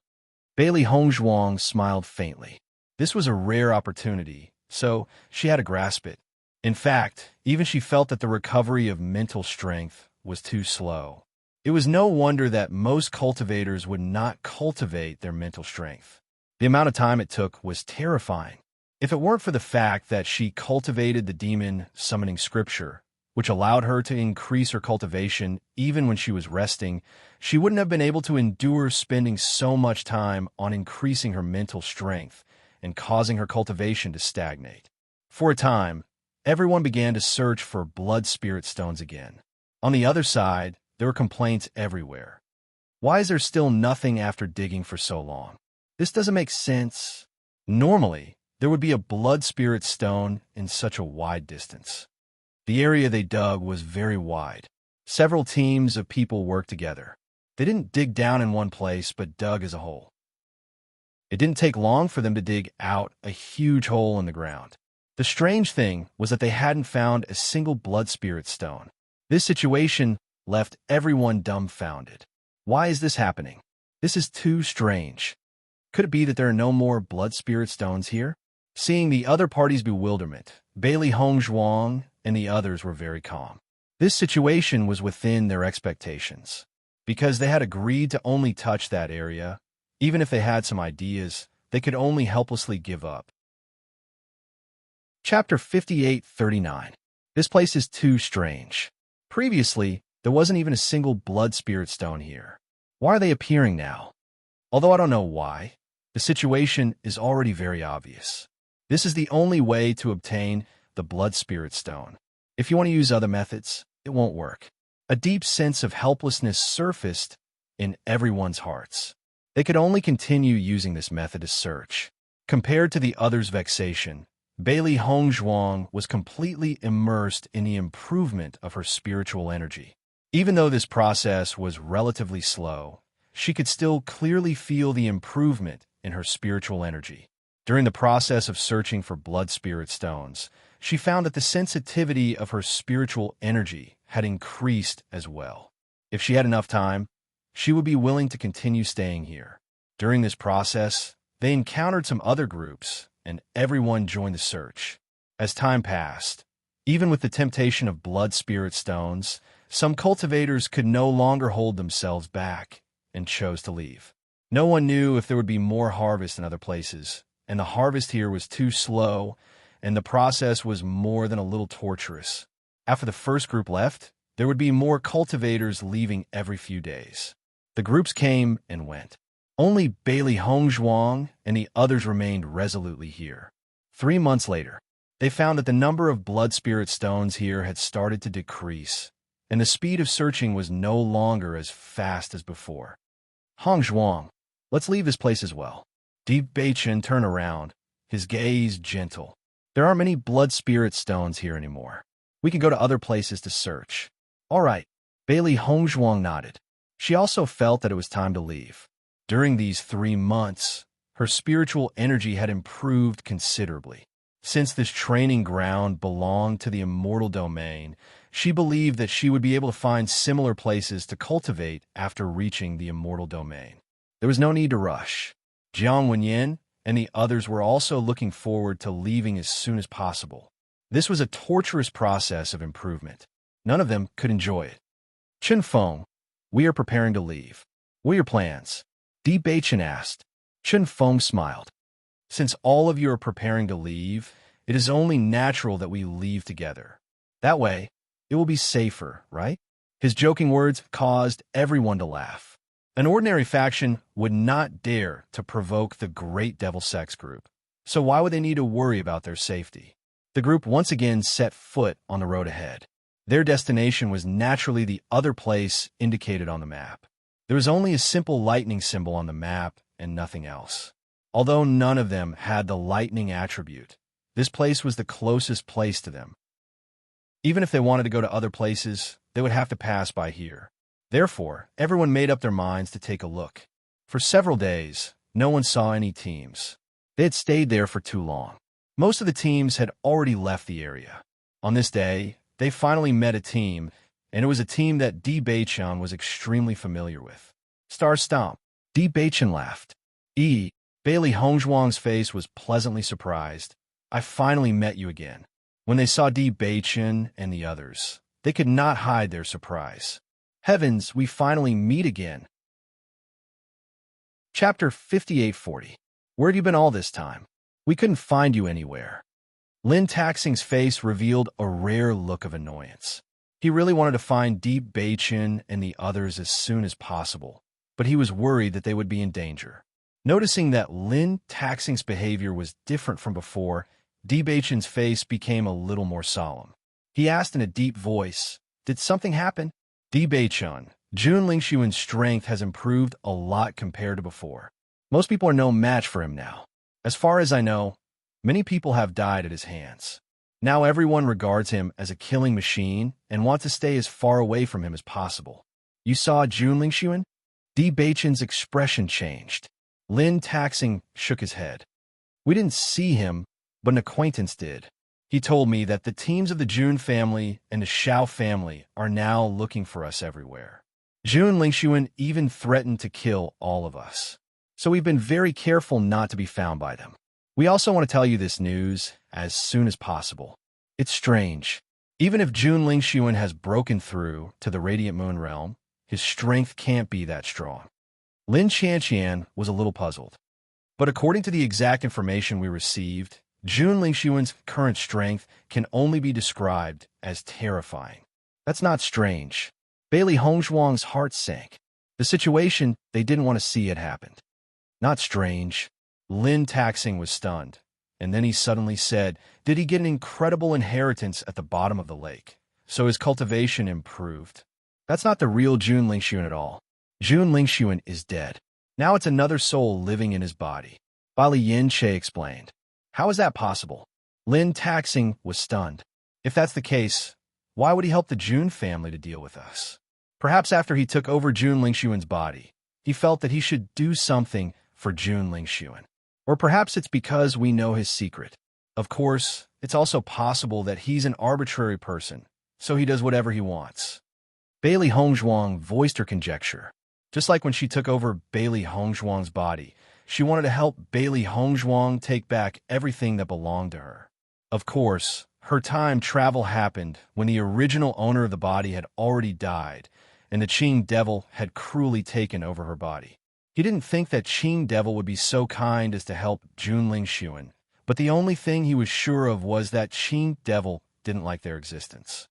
Bailey Hongzhuang smiled faintly. This was a rare opportunity, so she had to grasp it. In fact, even she felt that the recovery of mental strength was too slow. It was no wonder that most cultivators would not cultivate their mental strength. The amount of time it took was terrifying. If it weren't for the fact that she cultivated the demon summoning scripture, which allowed her to increase her cultivation even when she was resting, she wouldn't have been able to endure spending so much time on increasing her mental strength and causing her cultivation to stagnate. For a time, everyone began to search for blood spirit stones again. On the other side, there were complaints everywhere. Why is there still nothing after digging for so long? This doesn't make sense. Normally, there would be a blood spirit stone in such a wide distance. The area they dug was very wide. Several teams of people worked together. They didn't dig down in one place, but dug as a whole. It didn't take long for them to dig out a huge hole in the ground. The strange thing was that they hadn't found a single blood spirit stone. This situation left everyone dumbfounded. Why is this happening? This is too strange. Could it be that there are no more blood spirit stones here? Seeing the other party's bewilderment, Bailey Hongzhuang and the others were very calm. This situation was within their expectations. Because they had agreed to only touch that area, even if they had some ideas, they could only helplessly give up. Chapter 58:39. This place is too strange. Previously, there wasn't even a single blood spirit stone here. Why are they appearing now? Although I don't know why, the situation is already very obvious. This is the only way to obtain the blood spirit stone. If you want to use other methods, it won't work. A deep sense of helplessness surfaced in everyone's hearts. They could only continue using this method to search. Compared to the others' vexation, Bailey Hongzhuang was completely immersed in the improvement of her spiritual energy. Even though this process was relatively slow, she could still clearly feel the improvement in her spiritual energy. During the process of searching for blood spirit stones, she found that the sensitivity of her spiritual energy had increased as well. If she had enough time, she would be willing to continue staying here. During this process, they encountered some other groups, and everyone joined the search. As time passed, even with the temptation of blood spirit stones, some cultivators could no longer hold themselves back and chose to leave. No one knew if there would be more harvest in other places, and the harvest here was too slow, and the process was more than a little torturous. After the first group left, there would be more cultivators leaving every few days. The groups came and went. Only Bailey Hongzhuang and the others remained resolutely here. 3 months later, they found that the number of blood spirit stones here had started to decrease, and the speed of searching was no longer as fast as before. Hongzhuang, let's leave this place as well. Deep Beichen turned around, his gaze gentle. There aren't many blood spirit stones here anymore. We can go to other places to search. All right, Bailey Hongzhuang nodded. She also felt that it was time to leave. During these 3 months, her spiritual energy had improved considerably. Since this training ground belonged to the immortal domain, she believed that she would be able to find similar places to cultivate after reaching the immortal domain. There was no need to rush. Jiang Wenyan and the others were also looking forward to leaving as soon as possible. This was a torturous process of improvement. None of them could enjoy it. Chen Feng, we are preparing to leave. What are your plans? Di Beichen asked. Chen Feng smiled. Since all of you are preparing to leave, it is only natural that we leave together. That way, it will be safer, right? His joking words caused everyone to laugh. An ordinary faction would not dare to provoke the Great Devil Sex group, so why would they need to worry about their safety? The group once again set foot on the road ahead. Their destination was naturally the other place indicated on the map. There was only a simple lightning symbol on the map and nothing else. Although none of them had the lightning attribute, this place was the closest place to them. Even if they wanted to go to other places, they would have to pass by here. Therefore, everyone made up their minds to take a look. For several days, no one saw any teams. They had stayed there for too long. Most of the teams had already left the area. On this day, they finally met a team, and it was a team that Di Beichen was extremely familiar with. Star Stomp. Di Beichen laughed. Bailey Hongzhuang's face was pleasantly surprised. I finally met you again. When they saw Di Beichen and the others, they could not hide their surprise. Heavens, we finally meet again. Chapter 5840. Where'd you been all this time? We couldn't find you anywhere. Lin Taxing's face revealed a rare look of annoyance. He really wanted to find Di Beichen and the others as soon as possible, but he was worried that they would be in danger. Noticing that Lin Taxing's behavior was different from before, Di Beichen's face became a little more solemn. He asked in a deep voice, "Did something happen?" Di Beichen, Jun Lingxuan's strength has improved a lot compared to before. Most people are no match for him now. As far as I know, many people have died at his hands. Now everyone regards him as a killing machine and wants to stay as far away from him as possible. You saw Jun Lingxuan? Di Beichen's expression changed. Lin Taxing shook his head. We didn't see him, but an acquaintance did. He told me that the teams of the Jun family and the Xiao family are now looking for us everywhere. Jun Lingxuan even threatened to kill all of us. So we've been very careful not to be found by them. We also want to tell you this news as soon as possible. It's strange. Even if Jun Lingxuan has broken through to the Radiant Moon realm, his strength can't be that strong. Lin Qianqian was a little puzzled. But according to the exact information we received, Jun Lingxuan's current strength can only be described as terrifying. That's not strange. Bailey Hongzhuang's heart sank. The situation they didn't want to see had happened. Not strange. Lin Taxing was stunned, and then he suddenly said, did he get an incredible inheritance at the bottom of the lake, so his cultivation improved? That's not the real Jun Lingxuan at all. Jun Lingxuan is dead. Now it's another soul living in his body. Bali Yin Che explained. How is that possible? Lin Taxing was stunned. If that's the case, why would he help the Jun family to deal with us? Perhaps after he took over Jun Lingxuan's body, he felt that he should do something for Jun Lingxuan. Or perhaps it's because we know his secret. Of course, it's also possible that he's an arbitrary person, so he does whatever he wants. Bailey Hongzhuang voiced her conjecture. Just like when she took over Bailey Hongzhuang's body, she wanted to help Bailey Hongzhuang take back everything that belonged to her. Of course, her time travel happened when the original owner of the body had already died, and the Qing Devil had cruelly taken over her body. He didn't think that Qing Devil would be so kind as to help Jun Lingxuan, but the only thing he was sure of was that Qing Devil didn't like their existence.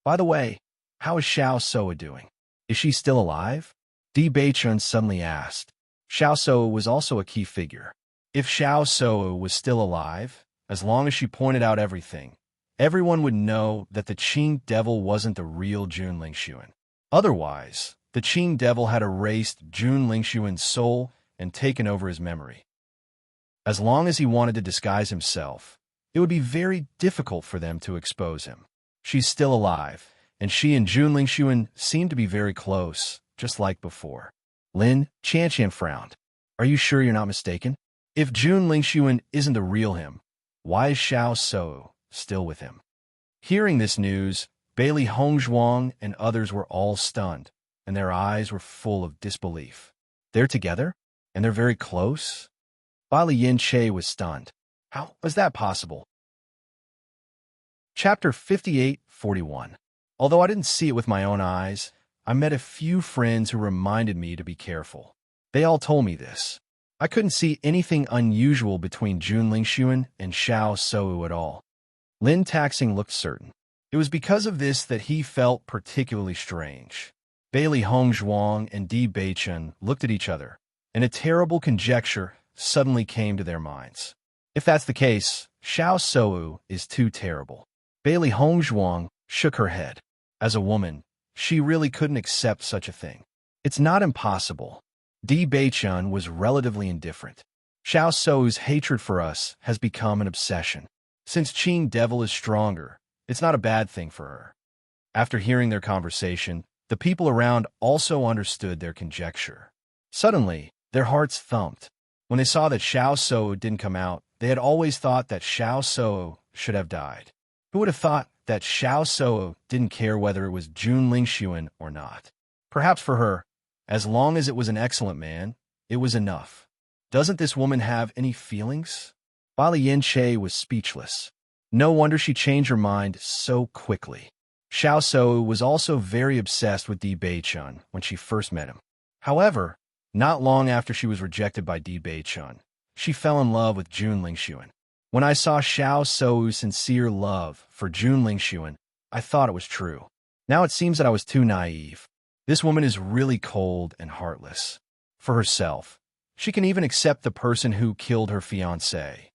By the way, how is Xiao Soa doing? Is she still alive? Di Beichun suddenly asked. Xiao Shou was also a key figure. If Xiao Shou was still alive, as long as she pointed out everything, everyone would know that the Qing devil wasn't the real Jun Lingxuan. Otherwise, the Qing devil had erased Jun Lingxuan's soul and taken over his memory. As long as he wanted to disguise himself, it would be very difficult for them to expose him. She's still alive, and she and Jun Lingxuan seem to be very close, just like before. Lin Qianqian frowned. Are you sure you're not mistaken? If Jun Lingxuan isn't the real him, why is Xiao Shou still with him? Hearing this news, Bailey Hongzhuang and others were all stunned, and their eyes were full of disbelief. They're together? And they're very close? Bali Yin Che was stunned. How was that possible? Chapter 58:41. Although I didn't see it with my own eyes, I met a few friends who reminded me to be careful. They all told me this. I couldn't see anything unusual between Jun Lingxuan and Xiao Shou at all. Lin Taxing looked certain. It was because of this that he felt particularly strange. Bailey Hongzhuang and Di Beichun looked at each other, and a terrible conjecture suddenly came to their minds. If that's the case, Xiao Shou is too terrible. Bailey Hongzhuang shook her head. As a woman, she really couldn't accept such a thing. It's not impossible. Di Beichun was relatively indifferent. Xiao Shou's hatred for us has become an obsession. Since Qing devil is stronger, it's not a bad thing for her. After hearing their conversation, the people around also understood their conjecture. Suddenly, their hearts thumped. When they saw that Xiao Shou didn't come out, they had always thought that Xiao Shou should have died. Who would have thought that Xiao Shou didn't care whether it was Jun Lingxuan or not? Perhaps for her, as long as it was an excellent man, it was enough. Doesn't this woman have any feelings? Bali Yin Che was speechless. No wonder she changed her mind so quickly. Xiao Shou was also very obsessed with Di Beichun when she first met him. However, not long after she was rejected by Di Beichun, she fell in love with Jun Lingxuan. When I saw Xiao Shou's sincere love for Jun Lingxuan, I thought it was true. Now it seems that I was too naive. This woman is really cold and heartless. For herself, she can even accept the person who killed her fiancé.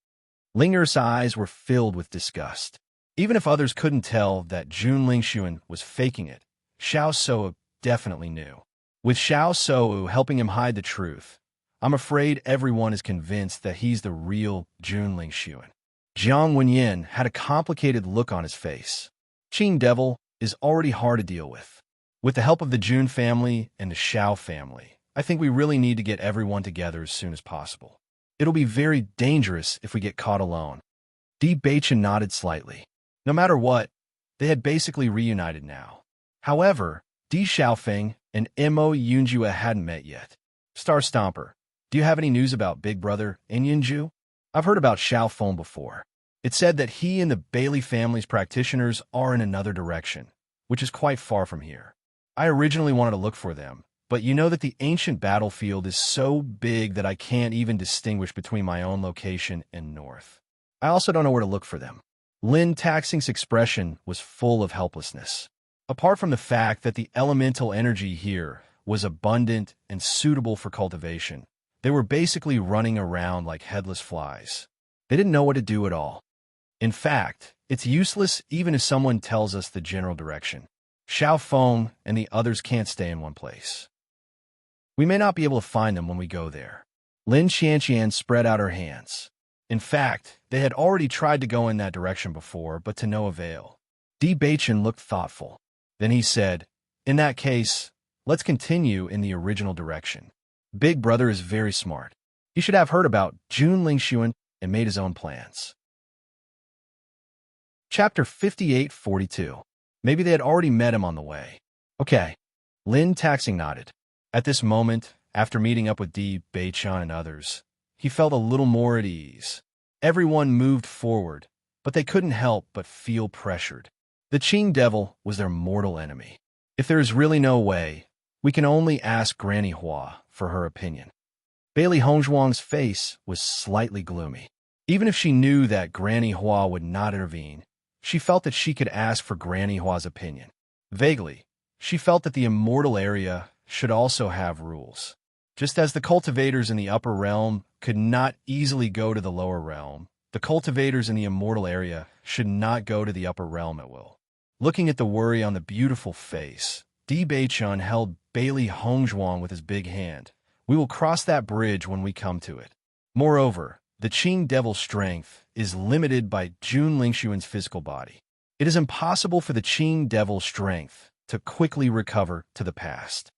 Linger's eyes were filled with disgust. Even if others couldn't tell that Jun Lingxuan was faking it, Xiao Shou definitely knew. With Xiao Shou helping him hide the truth, I'm afraid everyone is convinced that he's the real Jun Lingxuan. Jiang Wenyin had a complicated look on his face. Qing devil is already hard to deal with. With the help of the Jun family and the Xiao family, I think we really need to get everyone together as soon as possible. It'll be very dangerous if we get caught alone. Di Beichun nodded slightly. No matter what, they had basically reunited now. However, Di Xiaofeng and Mo Yunjue hadn't met yet. Star Stomper, do you have any news about Big Brother and Yunju? I've heard about Xiaofeng before. It said that he and the Bailey family's practitioners are in another direction, which is quite far from here. I originally wanted to look for them, but you know that the ancient battlefield is so big that I can't even distinguish between my own location and north. I also don't know where to look for them. Lin Taxing's expression was full of helplessness. Apart from the fact that the elemental energy here was abundant and suitable for cultivation, they were basically running around like headless flies. They didn't know what to do at all. In fact, it's useless even if someone tells us the general direction. Xiaofeng and the others can't stay in one place. We may not be able to find them when we go there. Lin Qianqian spread out her hands. In fact, they had already tried to go in that direction before, but to no avail. Di Beichun looked thoughtful. Then he said, in that case, let's continue in the original direction. Big Brother is very smart. He should have heard about Jun Lingxuan and made his own plans. Chapter 58:42. Maybe they had already met him on the way. Okay. Lin Taxing nodded. At this moment, after meeting up with Di Beichun and others, he felt a little more at ease. Everyone moved forward, but they couldn't help but feel pressured. The Qing devil was their mortal enemy. If there is really no way, we can only ask Granny Hua for her opinion. Bailey Hongzhuang's face was slightly gloomy. Even if she knew that Granny Hua would not intervene, she felt that she could ask for Granny Hua's opinion. Vaguely, she felt that the immortal area should also have rules. Just as the cultivators in the upper realm could not easily go to the lower realm, the cultivators in the immortal area should not go to the upper realm at will. Looking at the worry on the beautiful face, Di Beichun held Bailey Hongzhuang with his big hand. We will cross that bridge when we come to it. Moreover, the Qing Devil's strength is limited by Jun Lingxuan's physical body. It is impossible for the Qing Devil's strength to quickly recover to the past.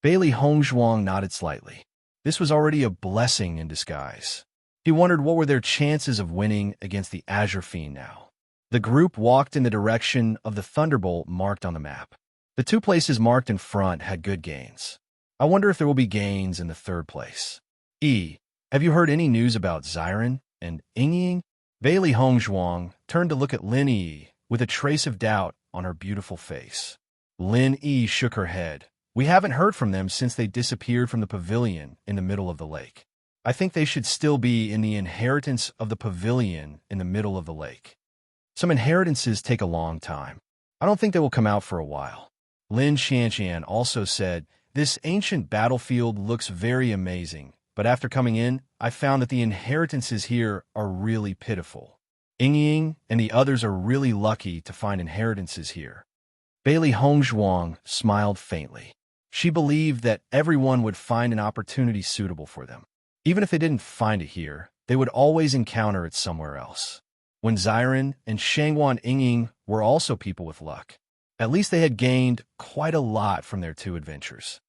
Bailey Hongzhuang nodded slightly. This was already a blessing in disguise. He wondered what were their chances of winning against the Azure Fiend now. The group walked in the direction of the thunderbolt marked on the map. The two places marked in front had good gains. I wonder if there will be gains in the third place. Have you heard any news about Xiren and Yingying? Bailey Hongzhuang turned to look at Lin Yi with a trace of doubt on her beautiful face. Lin Yi shook her head. We haven't heard from them since they disappeared from the pavilion in the middle of the lake. I think they should still be in the inheritance of the pavilion in the middle of the lake. Some inheritances take a long time. I don't think they will come out for a while. Lin Xianxian also said, this ancient battlefield looks very amazing, but after coming in, I found that the inheritances here are really pitiful. Yingying and the others are really lucky to find inheritances here. Bailey Hongzhuang smiled faintly. She believed that everyone would find an opportunity suitable for them. Even if they didn't find it here, they would always encounter it somewhere else. When Xiren and Shangguan Yingying were also people with luck, at least they had gained quite a lot from their two adventures.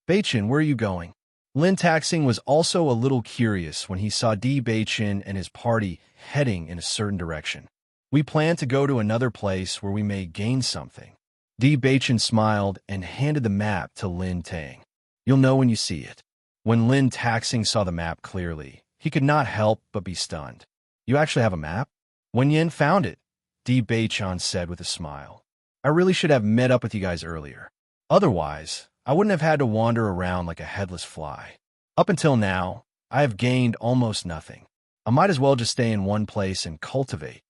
Beichen, where are you going? Lin Taxing was also a little curious when he saw Di Beichen and his party heading in a certain direction. We plan to go to another place where we may gain something. Di Beichen smiled and handed the map to Lin Tang. You'll know when you see it. When Lin Taxing saw the map clearly, he could not help but be stunned. You actually have a map? Wen Yin found it, Di Beichen said with a smile. I really should have met up with you guys earlier. Otherwise, I wouldn't have had to wander around like a headless fly. Up until now, I have gained almost nothing. I might as well just stay in one place and cultivate.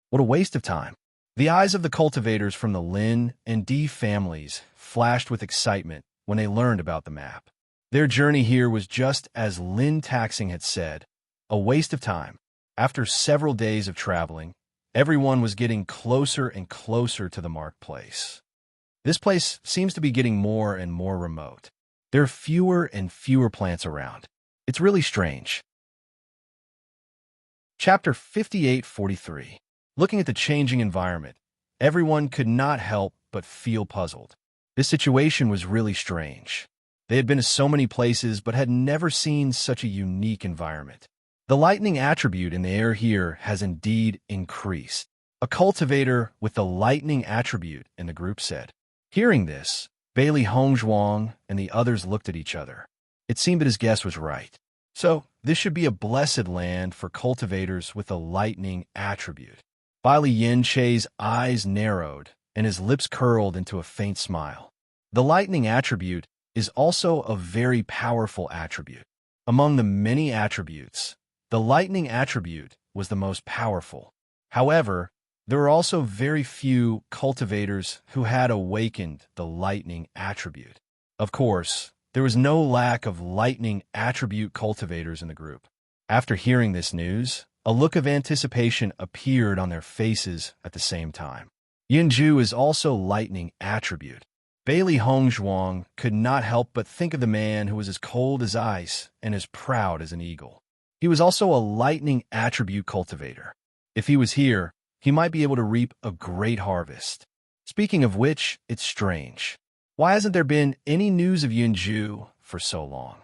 What a waste of time. The eyes of the cultivators from the Lin and Di families flashed with excitement when they learned about the map. Their journey here was just as Lin Taxing had said, a waste of time. After several days of traveling, everyone was getting closer and closer to the marked place. This place seems to be getting more and more remote. There are fewer and fewer plants around. It's really strange. Chapter 58:43. Looking at the changing environment, everyone could not help but feel puzzled. This situation was really strange. They had been to so many places but had never seen such a unique environment. The lightning attribute in the air here has indeed increased. A cultivator with the lightning attribute in the group said. Hearing this, Bailey Hongzhuang and the others looked at each other. It seemed that his guess was right. So, this should be a blessed land for cultivators with the lightning attribute. Bailey Yin Che's eyes narrowed and his lips curled into a faint smile. The lightning attribute is also a very powerful attribute. Among the many attributes, the lightning attribute was the most powerful. However, there were also very few cultivators who had awakened the lightning attribute. Of course, there was no lack of lightning attribute cultivators in the group. After hearing this news, a look of anticipation appeared on their faces at the same time. Yinju is also lightning attribute. Bailey Hongzhuang could not help but think of the man who was as cold as ice and as proud as an eagle. He was also a lightning attribute cultivator. If he was here, he might be able to reap a great harvest. Speaking of which, it's strange. Why hasn't there been any news of Yunju for so long?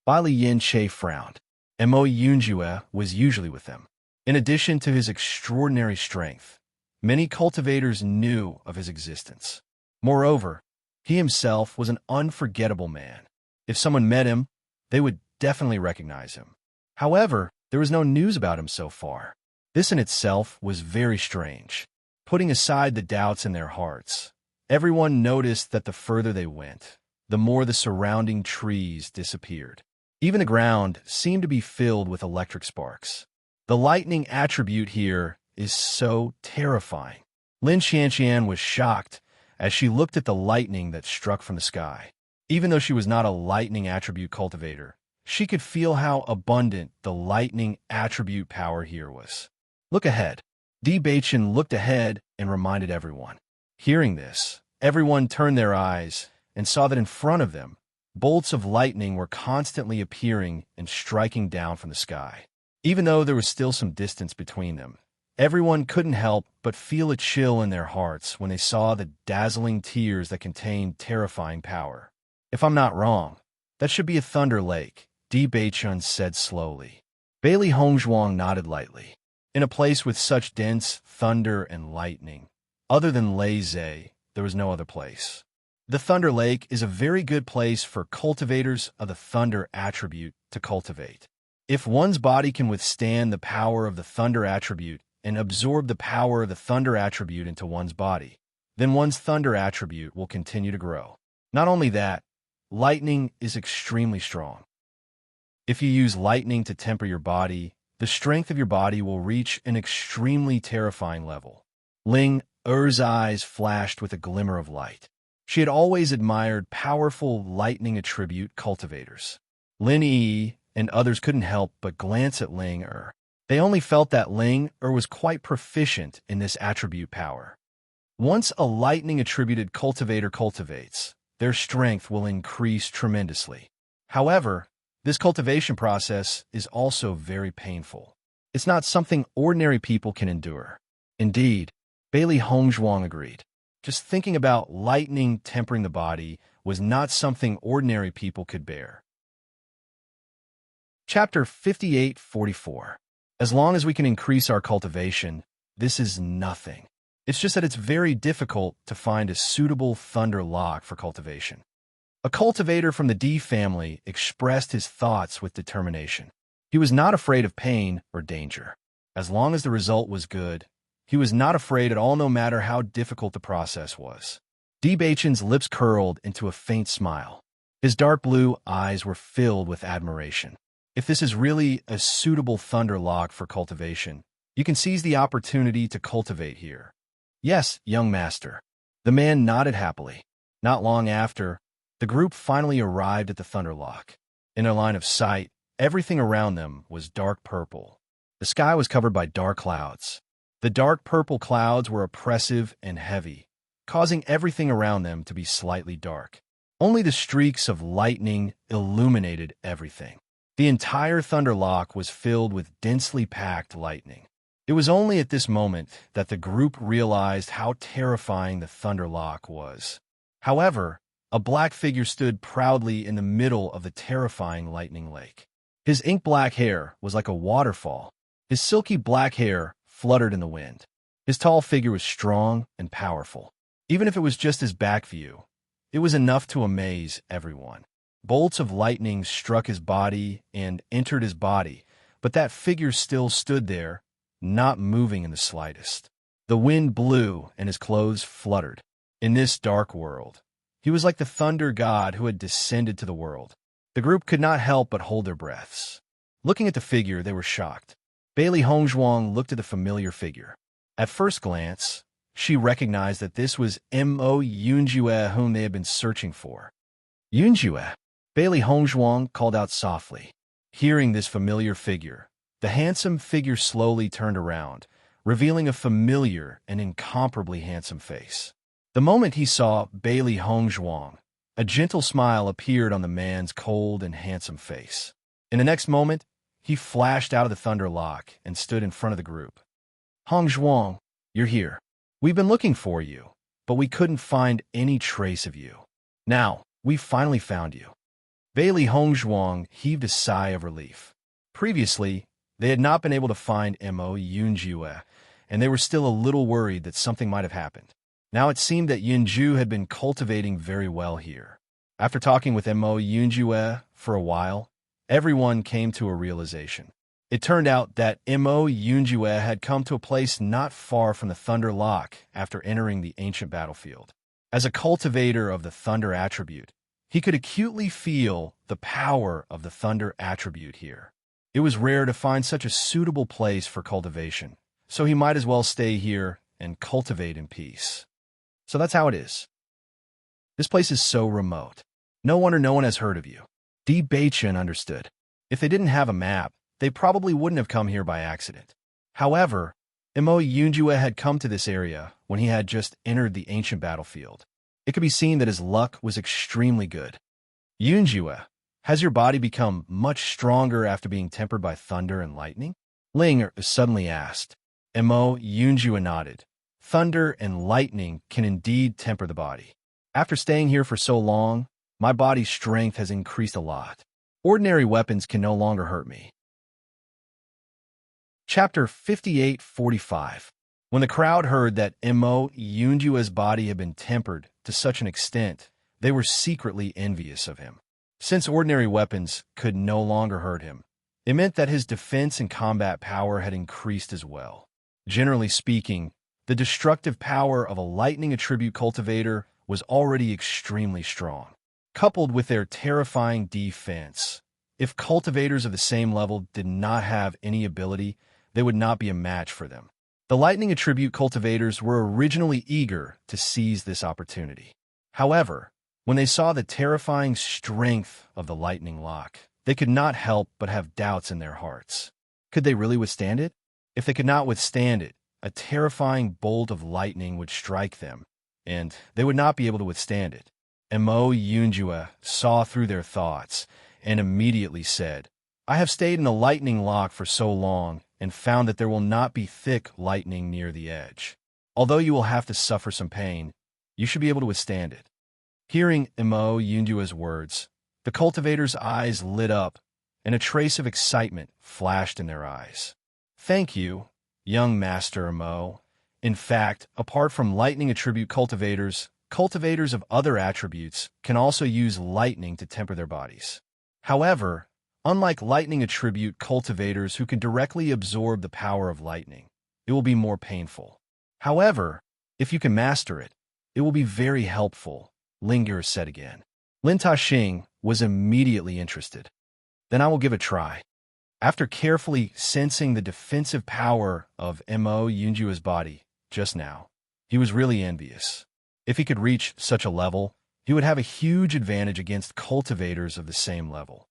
Bailey Yin Che frowned. Mo Yunjue was usually with them. In addition to his extraordinary strength, many cultivators knew of his existence. Moreover, he himself was an unforgettable man. If someone met him, they would definitely recognize him. However, there was no news about him so far. This in itself was very strange. Putting aside the doubts in their hearts, everyone noticed that the further they went, the more the surrounding trees disappeared. Even the ground seemed to be filled with electric sparks. The lightning attribute here is so terrifying. Lin Xianxian was shocked as she looked at the lightning that struck from the sky. Even though she was not a lightning attribute cultivator, she could feel how abundant the lightning attribute power here was. Look ahead. Di Baichen looked ahead and reminded everyone. Hearing this, everyone turned their eyes and saw that in front of them, bolts of lightning were constantly appearing and striking down from the sky. Even though there was still some distance between them, everyone couldn't help but feel a chill in their hearts when they saw the dazzling tears that contained terrifying power. If I'm not wrong, that should be a thunder lake, Di Baichun said slowly. Bailey Hongzhuang nodded lightly. In a place with such dense thunder and lightning, other than Lei Zhe, there was no other place. The Thunder Lake is a very good place for cultivators of the Thunder attribute to cultivate. If one's body can withstand the power of the Thunder attribute and absorb the power of the Thunder attribute into one's body, then one's Thunder attribute will continue to grow. Not only that, lightning is extremely strong. If you use lightning to temper your body, the strength of your body will reach an extremely terrifying level. Ling Er's eyes flashed with a glimmer of light. She had always admired powerful lightning attribute cultivators. Lin Yi and others couldn't help but glance at Ling Er. They only felt that Ling Er was quite proficient in this attribute power. Once a lightning attributed cultivator cultivates, their strength will increase tremendously. However, this cultivation process is also very painful. It's not something ordinary people can endure. Indeed, Bailey Hongzhuang agreed. Just thinking about lightning tempering the body was not something ordinary people could bear. Chapter 58-44. As long as we can increase our cultivation, this is nothing. It's just that it's very difficult to find a suitable thunder lock for cultivation. A cultivator from the D family expressed his thoughts with determination. He was not afraid of pain or danger. As long as the result was good, he was not afraid at all, no matter how difficult the process was. Di Baichen's lips curled into a faint smile. His dark blue eyes were filled with admiration. If this is really a suitable thunder lock for cultivation, you can seize the opportunity to cultivate here. Yes, young master. The man nodded happily. Not long after, the group finally arrived at the thunder lock. In their line of sight, everything around them was dark purple. The sky was covered by dark clouds. The dark purple clouds were oppressive and heavy, causing everything around them to be slightly dark. Only the streaks of lightning illuminated everything. The entire thunder lock was filled with densely packed lightning. It was only at this moment that the group realized how terrifying the thunder lock was. However, a black figure stood proudly in the middle of the terrifying lightning lake. His ink-black hair was like a waterfall. His silky black hair fluttered in the wind. His tall figure was strong and powerful. Even if it was just his back view, it was enough to amaze everyone. Bolts of lightning struck his body and entered his body, but that figure still stood there, not moving in the slightest. The wind blew and his clothes fluttered. In this dark world, he was like the thunder god who had descended to the world. The group could not help but hold their breaths. Looking at the figure, they were shocked. Bailey Hongzhuang looked at the familiar figure. At first glance, she recognized that this was Mo Yunjue, whom they had been searching for. Yunjue, Bailey Hongzhuang called out softly. Hearing this familiar figure, the handsome figure slowly turned around, revealing a familiar and incomparably handsome face. The moment he saw Bailey Hongzhuang, a gentle smile appeared on the man's cold and handsome face. In the next moment, he flashed out of the thunder lock and stood in front of the group. Hongzhuang, you're here. We've been looking for you, but we couldn't find any trace of you. Now, we finally found you. Bailey Hongzhuang heaved a sigh of relief. Previously, they had not been able to find Mo Yunjue, and they were still a little worried that something might have happened. Now it seemed that Yunju had been cultivating very well here. After talking with Mo Yunjue for a while, everyone came to a realization. It turned out that Mo Yunjue had come to a place not far from the Thunder Lock after entering the ancient battlefield. As a cultivator of the Thunder attribute, he could acutely feel the power of the Thunder attribute here. It was rare to find such a suitable place for cultivation, so he might as well stay here and cultivate in peace. So that's how it is. This place is so remote. No wonder no one has heard of you. Di Beichen understood. If they didn't have a map, they probably wouldn't have come here by accident. However, Imo Yunjue had come to this area when he had just entered the ancient battlefield. It could be seen that his luck was extremely good. Yunjue, has your body become much stronger after being tempered by thunder and lightning? Ling suddenly asked. Imo Yunjue nodded. Thunder and lightning can indeed temper the body. After staying here for so long, my body's strength has increased a lot. Ordinary weapons can no longer hurt me. Chapter 58:45. When the crowd heard that Imo Yunjue's body had been tempered to such an extent, they were secretly envious of him. Since ordinary weapons could no longer hurt him, it meant that his defense and combat power had increased as well. Generally speaking, the destructive power of a lightning attribute cultivator was already extremely strong. Coupled with their terrifying defense, if cultivators of the same level did not have any ability, they would not be a match for them. The lightning attribute cultivators were originally eager to seize this opportunity. However, when they saw the terrifying strength of the lightning lock, they could not help but have doubts in their hearts. Could they really withstand it? If they could not withstand it, a terrifying bolt of lightning would strike them, and they would not be able to withstand it. Imo Yunjue saw through their thoughts and immediately said, I have stayed in the lightning lock for so long and found that there will not be thick lightning near the edge. Although you will have to suffer some pain, you should be able to withstand it. Hearing Imo Yunjue's words, the cultivator's eyes lit up, and a trace of excitement flashed in their eyes. Thank you, young Master Imo. In fact, apart from lightning attribute cultivators, cultivators of other attributes can also use lightning to temper their bodies. However, unlike lightning attribute cultivators who can directly absorb the power of lightning, it will be more painful. However, if you can master it, it will be very helpful, Linger said again. Lin Taxing was immediately interested. Then I will give a try. After carefully sensing the defensive power of Imo Yunjue's body just now, he was really envious. If he could reach such a level, he would have a huge advantage against cultivators of the same level.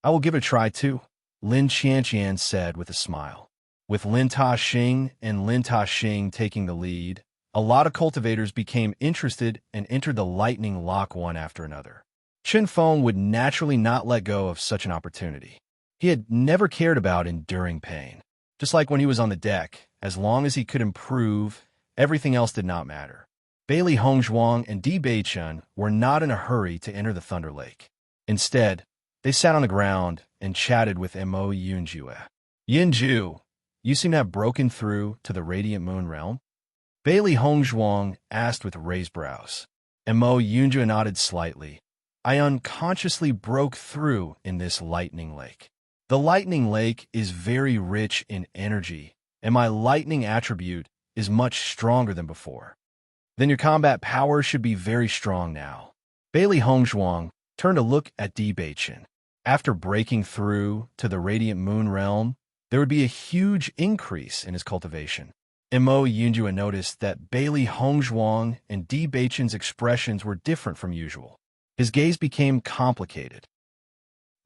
I will give it a try too, Lin Qianqian said with a smile. With Lin Taxing and Lin Taxing taking the lead, a lot of cultivators became interested and entered the lightning lock one after another. Chen Feng would naturally not let go of such an opportunity. He had never cared about enduring pain. Just like when he was on the deck, as long as he could improve, everything else did not matter. Bailey Hongzhuang and Di Beichen were not in a hurry to enter the Thunder Lake. Instead, they sat on the ground and chatted with Imo Yunjue. Yinju, you seem to have broken through to the Radiant Moon Realm? Bailey Hongzhuang asked with raised brows. Imo Yunjue nodded slightly. I unconsciously broke through in this lightning lake. The lightning lake is very rich in energy, and my lightning attribute is much stronger than before. Then your combat power should be very strong now. Bailey Hongzhuang turned to look at Di Beichen. After breaking through to the Radiant Moon Realm, there would be a huge increase in his cultivation. Imo Yunjue noticed that Bailey Hongzhuang and Di Beichen's expressions were different from usual. His gaze became complicated.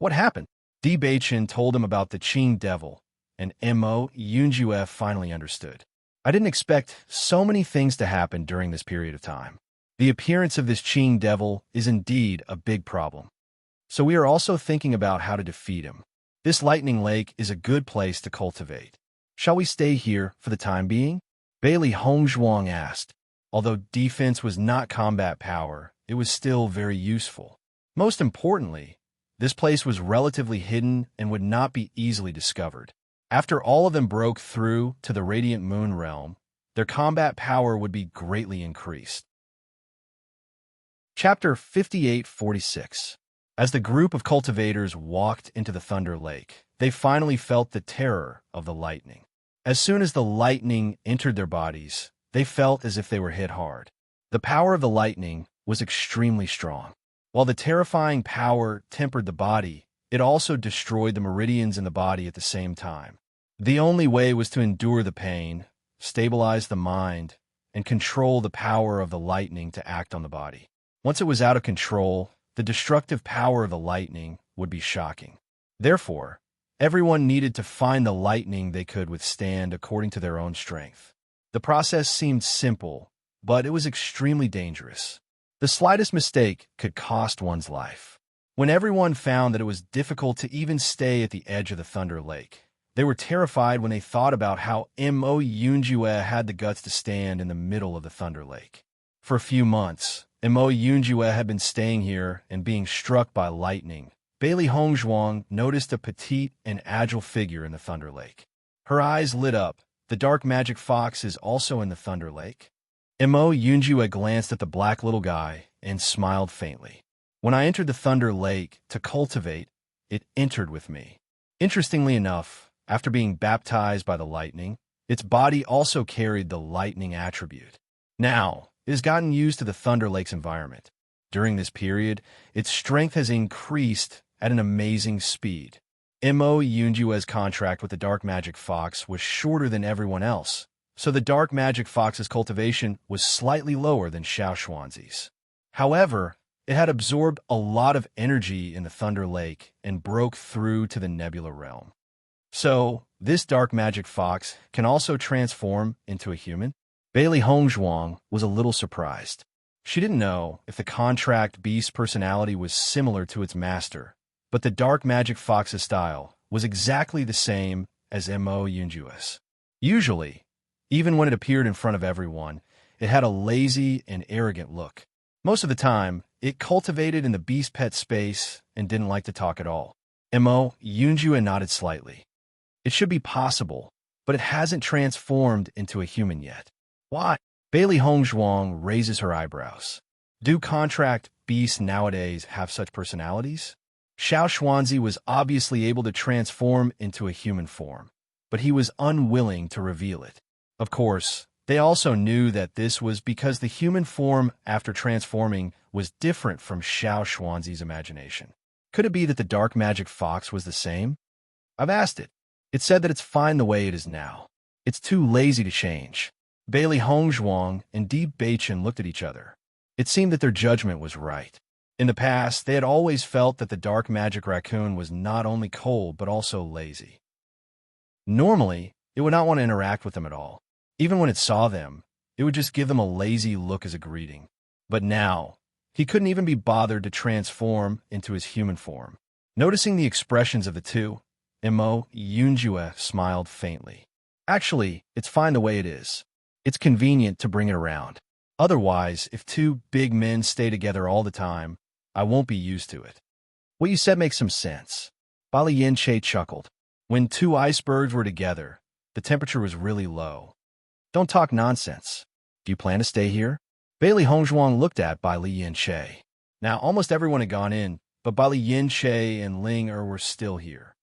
What happened? Di Beichen told him about the Qing Devil, and Imo Yunjue finally understood. I didn't expect so many things to happen during this period of time. The appearance of this Qing Devil is indeed a big problem. So we are also thinking about how to defeat him. This lightning lake is a good place to cultivate. Shall we stay here for the time being? Bailey Hongzhuang asked. Although defense was not combat power, it was still very useful. Most importantly, this place was relatively hidden and would not be easily discovered. After all of them broke through to the Radiant Moon Realm, their combat power would be greatly increased. Chapter 58:46. As the group of cultivators walked into the Thunder Lake, they finally felt the terror of the lightning. As soon as the lightning entered their bodies, they felt as if they were hit hard. The power of the lightning was extremely strong. While the terrifying power tempered the body, it also destroyed the meridians in the body at the same time. The only way was to endure the pain, stabilize the mind, and control the power of the lightning to act on the body. Once it was out of control, the destructive power of the lightning would be shocking. Therefore, everyone needed to find the lightning they could withstand according to their own strength. The process seemed simple, but it was extremely dangerous. The slightest mistake could cost one's life. When everyone found that it was difficult to even stay at the edge of the Thunder Lake, they were terrified when they thought about how Mo Yunjue had the guts to stand in the middle of the Thunder Lake. For a few months, Mo Yunjue had been staying here and being struck by lightning. Bailey Hongzhuang noticed a petite and agile figure in the Thunder Lake. Her eyes lit up. The dark magic fox is also in the Thunder Lake. Mo Yunjue glanced at the black little guy and smiled faintly. When I entered the Thunder Lake to cultivate, it entered with me. Interestingly enough, after being baptized by the lightning, its body also carried the lightning attribute. Now, it has gotten used to the Thunder Lake's environment. During this period, its strength has increased at an amazing speed. Mo Yunjue's contract with the Dark Magic Fox was shorter than everyone else, so the Dark Magic Fox's cultivation was slightly lower than Xiao Xuanzi's. However, it had absorbed a lot of energy in the Thunder Lake and broke through to the Nebula Realm. So, this Dark Magic Fox can also transform into a human? Bailey Hongzhuang was a little surprised. She didn't know if the contract beast's personality was similar to its master, but the Dark Magic Fox's style was exactly the same as Mo Yunjue's. Usually, even when it appeared in front of everyone, it had a lazy and arrogant look. Most of the time, it cultivated in the beast pet space and didn't like to talk at all. Mo Yunjue nodded slightly. It should be possible, but it hasn't transformed into a human yet. Why? Bailey Hongzhuang raises her eyebrows. Do contract beasts nowadays have such personalities? Xiao Xuanzi was obviously able to transform into a human form, but he was unwilling to reveal it. Of course, they also knew that this was because the human form after transforming was different from Xiao Xuanzi's imagination. Could it be that the Dark Magic Fox was the same? I've asked it. It said that it's fine the way it is now. It's too lazy to change. Bailey Hongzhuang and Deep Beichen looked at each other. It seemed that their judgment was right. In the past, they had always felt that the Dark Magic Raccoon was not only cold but also lazy. Normally, it would not want to interact with them at all. Even when it saw them, it would just give them a lazy look as a greeting. But now, he couldn't even be bothered to transform into his human form. Noticing the expressions of the two, Mo Yunjue smiled faintly. Actually, it's fine the way it is. It's convenient to bring it around. Otherwise, if two big men stay together all the time, I won't be used to it. What you said makes some sense. Bali Yin-che chuckled. When two icebergs were together, the temperature was really low. Don't talk nonsense. Do you plan to stay here? Bailey Hongzhuang looked at Bali Yin-che. Now, almost everyone had gone in, but Bali Yin-che and Ling Er were still here.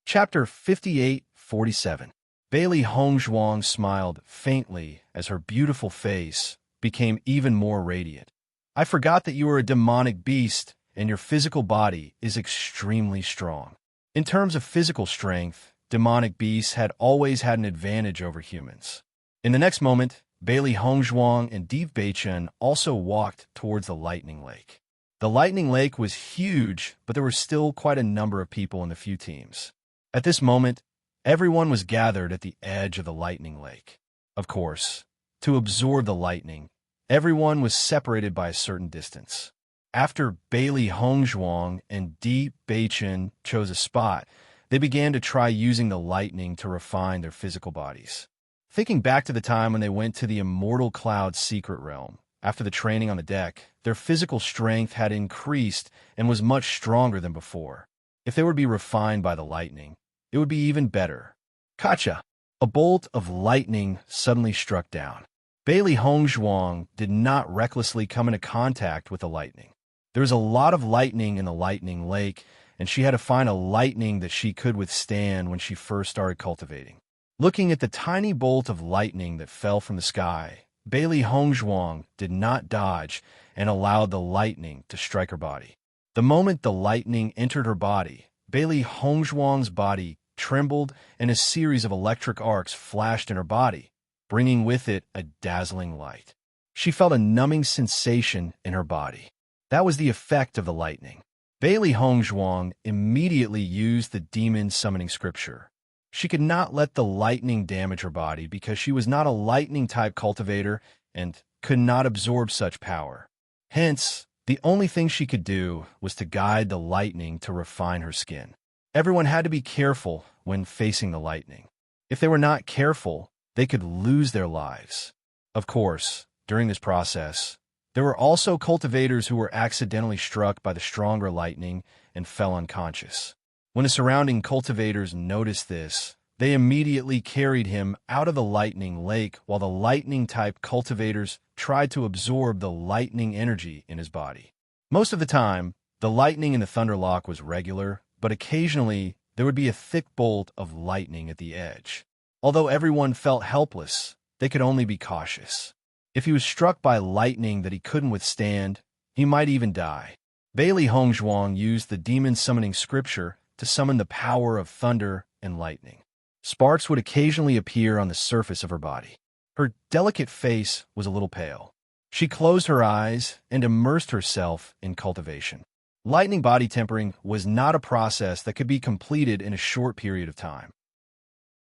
Chapter 58-47. Bailey Hongzhuang smiled faintly as her beautiful face became even more radiant. I forgot that you are a demonic beast and your physical body is extremely strong. In terms of physical strength, demonic beasts had always had an advantage over humans. In the next moment, Bailey Hongzhuang and Deep Beichen also walked towards the Lightning Lake. The Lightning Lake was huge, but there were still quite a number of people in the few teams. At this moment, everyone was gathered at the edge of the Lightning Lake. Of course, to absorb the lightning, everyone was separated by a certain distance. After Bailey Hongzhuang and Deep Beichen chose a spot, they began to try using the lightning to refine their physical bodies. Thinking back to the time when they went to the Immortal Cloud's secret realm, after the training on the deck, their physical strength had increased and was much stronger than before. If they would be refined by the lightning, it would be even better. Kacha! A bolt of lightning suddenly struck down. Bailey Hongzhuang did not recklessly come into contact with the lightning. There was a lot of lightning in the Lightning Lake, and she had to find a lightning that she could withstand when she first started cultivating. Looking at the tiny bolt of lightning that fell from the sky, Bailey Hongzhuang did not dodge and allowed the lightning to strike her body. The moment the lightning entered her body, Bailey Hongzhuang's body trembled and a series of electric arcs flashed in her body, bringing with it a dazzling light. She felt a numbing sensation in her body. That was the effect of the lightning. Bailey Hongzhuang immediately used the demon summoning scripture. She could not let the lightning damage her body because she was not a lightning-type cultivator and could not absorb such power. Hence, the only thing she could do was to guide the lightning to refine her skin. Everyone had to be careful when facing the lightning. If they were not careful, they could lose their lives. Of course, during this process, there were also cultivators who were accidentally struck by the stronger lightning and fell unconscious. When the surrounding cultivators noticed this, they immediately carried him out of the lightning lake while the lightning-type cultivators tried to absorb the lightning energy in his body. Most of the time, the lightning in the Thunderlock was regular, but occasionally there would be a thick bolt of lightning at the edge. Although everyone felt helpless, they could only be cautious. If he was struck by lightning that he couldn't withstand, he might even die. Bailey Hongzhuang used the demon summoning scripture to summon the power of thunder and lightning. Sparks would occasionally appear on the surface of her body. Her delicate face was a little pale. She closed her eyes and immersed herself in cultivation. Lightning body tempering was not a process that could be completed in a short period of time.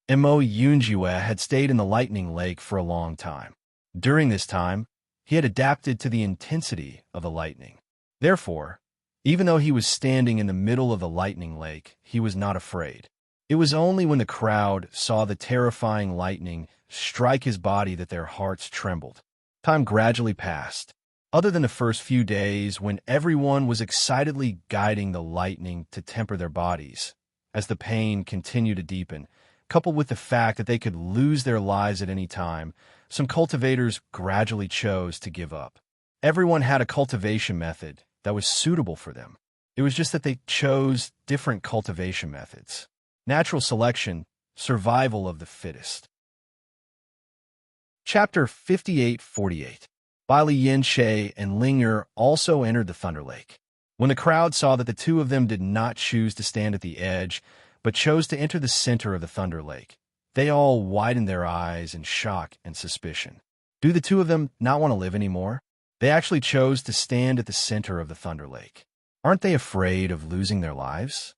Mo Yunjue had stayed in the lightning lake for a long time. During this time, he had adapted to the intensity of the lightning. Therefore, even though he was standing in the middle of the lightning lake, he was not afraid. It was only when the crowd saw the terrifying lightning strike his body that their hearts trembled. Time gradually passed. Other than the first few days when everyone was excitedly guiding the lightning to temper their bodies, as the pain continued to deepen, coupled with the fact that they could lose their lives at any time, some cultivators gradually chose to give up. Everyone had a cultivation method that was suitable for them. It was just that they chose different cultivation methods. Natural selection, survival of the fittest. Chapter 58-48. Bailey Yinshe and Ling'er also entered the Thunder Lake. When the crowd saw that the two of them did not choose to stand at the edge, but chose to enter the center of the Thunder Lake, they all widened their eyes in shock and suspicion. Do the two of them not want to live anymore? They actually chose to stand at the center of the Thunder Lake. Aren't they afraid of losing their lives?